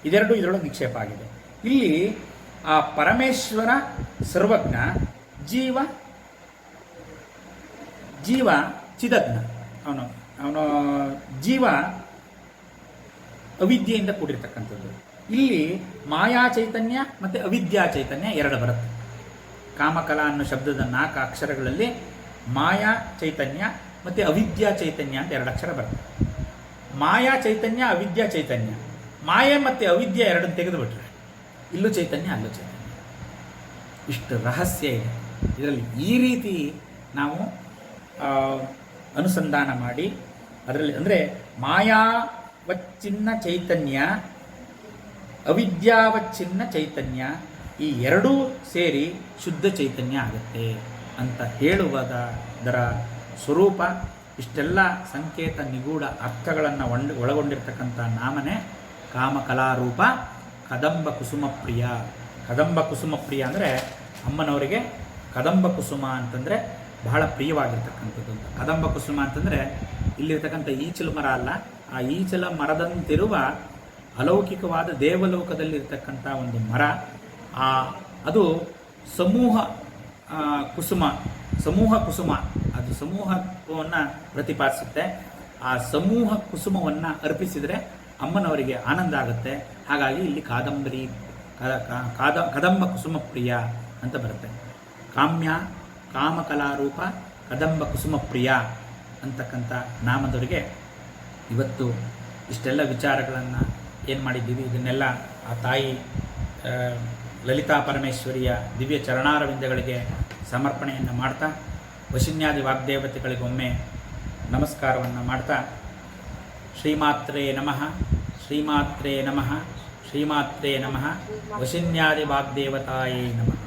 ಇದೆರಡು ಇದರೊಳಗೆ ನಿಕ್ಷೇಪ ಆಗಿದೆ. ಇಲ್ಲಿ ಆ ಪರಮೇಶ್ವರ ಸರ್ವಜ್ಞ, ಜೀವ ಚಿದಜ್ಞ. ಅವನು ಜೀವ ಅವಿದ್ಯೆಯಿಂದ ಕೂಡಿರ್ತಕ್ಕಂಥದ್ದು. ಇಲ್ಲಿ ಮಾಯಾ ಚೈತನ್ಯ ಮತ್ತು ಅವಿದ್ಯಾ ಚೈತನ್ಯ ಎರಡು ಬರುತ್ತೆ. ಕಾಮಕಲಾ ಅನ್ನೋ ಶಬ್ದದ 4 ಅಕ್ಷರಗಳಲ್ಲಿ ಮಾಯಾ ಚೈತನ್ಯ ಮತ್ತು ಅವಿದ್ಯಾ ಚೈತನ್ಯ ಅಂತ 2 ಅಕ್ಷರ ಬರುತ್ತೆ. ಮಾಯಾ ಚೈತನ್ಯ, ಅವಿದ್ಯಾ ಚೈತನ್ಯ, ಮಾಯೆ ಮತ್ತು ಅವಿದ್ಯೆ ಎರಡನ್ನು ತೆಗೆದುಬಿಟ್ರೆ ಇಲ್ಲೂ ಚೈತನ್ಯ, ಅಲ್ಲೂ ಚೈತನ್ಯ. ಇಷ್ಟು ರಹಸ್ಯ ಇದೆ ಇದರಲ್ಲಿ. ಈ ರೀತಿ ನಾವು ಅನುಸಂಧಾನ ಮಾಡಿ ಅದರಲ್ಲಿ ಅಂದರೆ ಮಾಯಾವಚ್ಛಿನ್ನ ಚೈತನ್ಯ, ಅವಿದ್ಯಾವಚ್ಛಿನ್ನ ಚೈತನ್ಯ, ಈ ಎರಡೂ ಸೇರಿ ಶುದ್ಧ ಚೈತನ್ಯ ಆಗುತ್ತೆ ಅಂತ ಹೇಳುವುದರ ಸ್ವರೂಪ. ಇಷ್ಟೆಲ್ಲ ಸಂಕೇತ ನಿಗೂಢ ಅರ್ಥಗಳನ್ನು ಒಳಗೊಂಡಿರ್ತಕ್ಕಂಥ ನಾಮನೇ ಕಾಮಕಲಾರೂಪ ಕದಂಬ ಕುಸುಮ ಪ್ರಿಯ. ಕದಂಬ ಕುಸುಮ ಪ್ರಿಯ ಅಂದರೆ ಅಮ್ಮನವರಿಗೆ ಕದಂಬ ಕುಸುಮ ಅಂತಂದರೆ ಬಹಳ ಪ್ರಿಯವಾಗಿರ್ತಕ್ಕಂಥದ್ದು ಅಂತ. ಕದಂಬ ಕುಸುಮ ಅಂತಂದರೆ ಇಲ್ಲಿರ್ತಕ್ಕಂಥ ಈಚಲು ಮರ ಅಲ್ಲ, ಆ ಈಚಲ ಮರದಂತಿರುವ ಅಲೌಕಿಕವಾದ ದೇವಲೋಕದಲ್ಲಿರ್ತಕ್ಕಂಥ ಒಂದು ಮರ. ಅದು ಸಮೂಹ ಕುಸುಮ, ಅದು ಸಮೂಹವನ್ನು ಪ್ರತಿಪಾದಿಸುತ್ತೆ. ಆ ಸಮೂಹ ಕುಸುಮವನ್ನು ಅರ್ಪಿಸಿದರೆ ಅಮ್ಮನವರಿಗೆ ಆನಂದ ಆಗುತ್ತೆ. ಹಾಗಾಗಿ ಇಲ್ಲಿ ಕದಂಬ ಕುಸುಮ ಪ್ರಿಯ ಅಂತ ಬರುತ್ತೆ. ಕಾಮ್ಯ ಕಾಮಕಲಾರೂಪ ಕದಂಬ ಕುಸುಮ ಪ್ರಿಯ ಅಂತಕ್ಕಂಥ ನಾಮದವರಿಗೆ ಇವತ್ತು ಇಷ್ಟೆಲ್ಲ ವಿಚಾರಗಳನ್ನು ಏನು ಮಾಡಿದ್ದೀವಿ, ಇದನ್ನೆಲ್ಲ ಆ ತಾಯಿ ಲಲಿತಾ ಪರಮೇಶ್ವರಿಯ ದಿವ್ಯ ಚರಣಾರವಿಂದಗಳಿಗೆ ಸಮರ್ಪಣೆಯನ್ನು ಮಾಡ್ತಾ, ವಶಿನ್ಯಾದಿ ವಾಗ್ದೇವತೆಗಳಿಗೊಮ್ಮೆ ನಮಸ್ಕಾರವನ್ನು ಮಾಡ್ತಾ, ಶ್ರೀಮಾತ್ರೇ ನಮಃ, ಶ್ರೀಮಾತ್ರೇ ನಮಃ, ಶ್ರೀಮಾತ್ರೇ ನಮಃ, ವಶಿನ್ಯಾದಿ ವಾಗ್ದೇವತಾಯೇ ನಮಃ.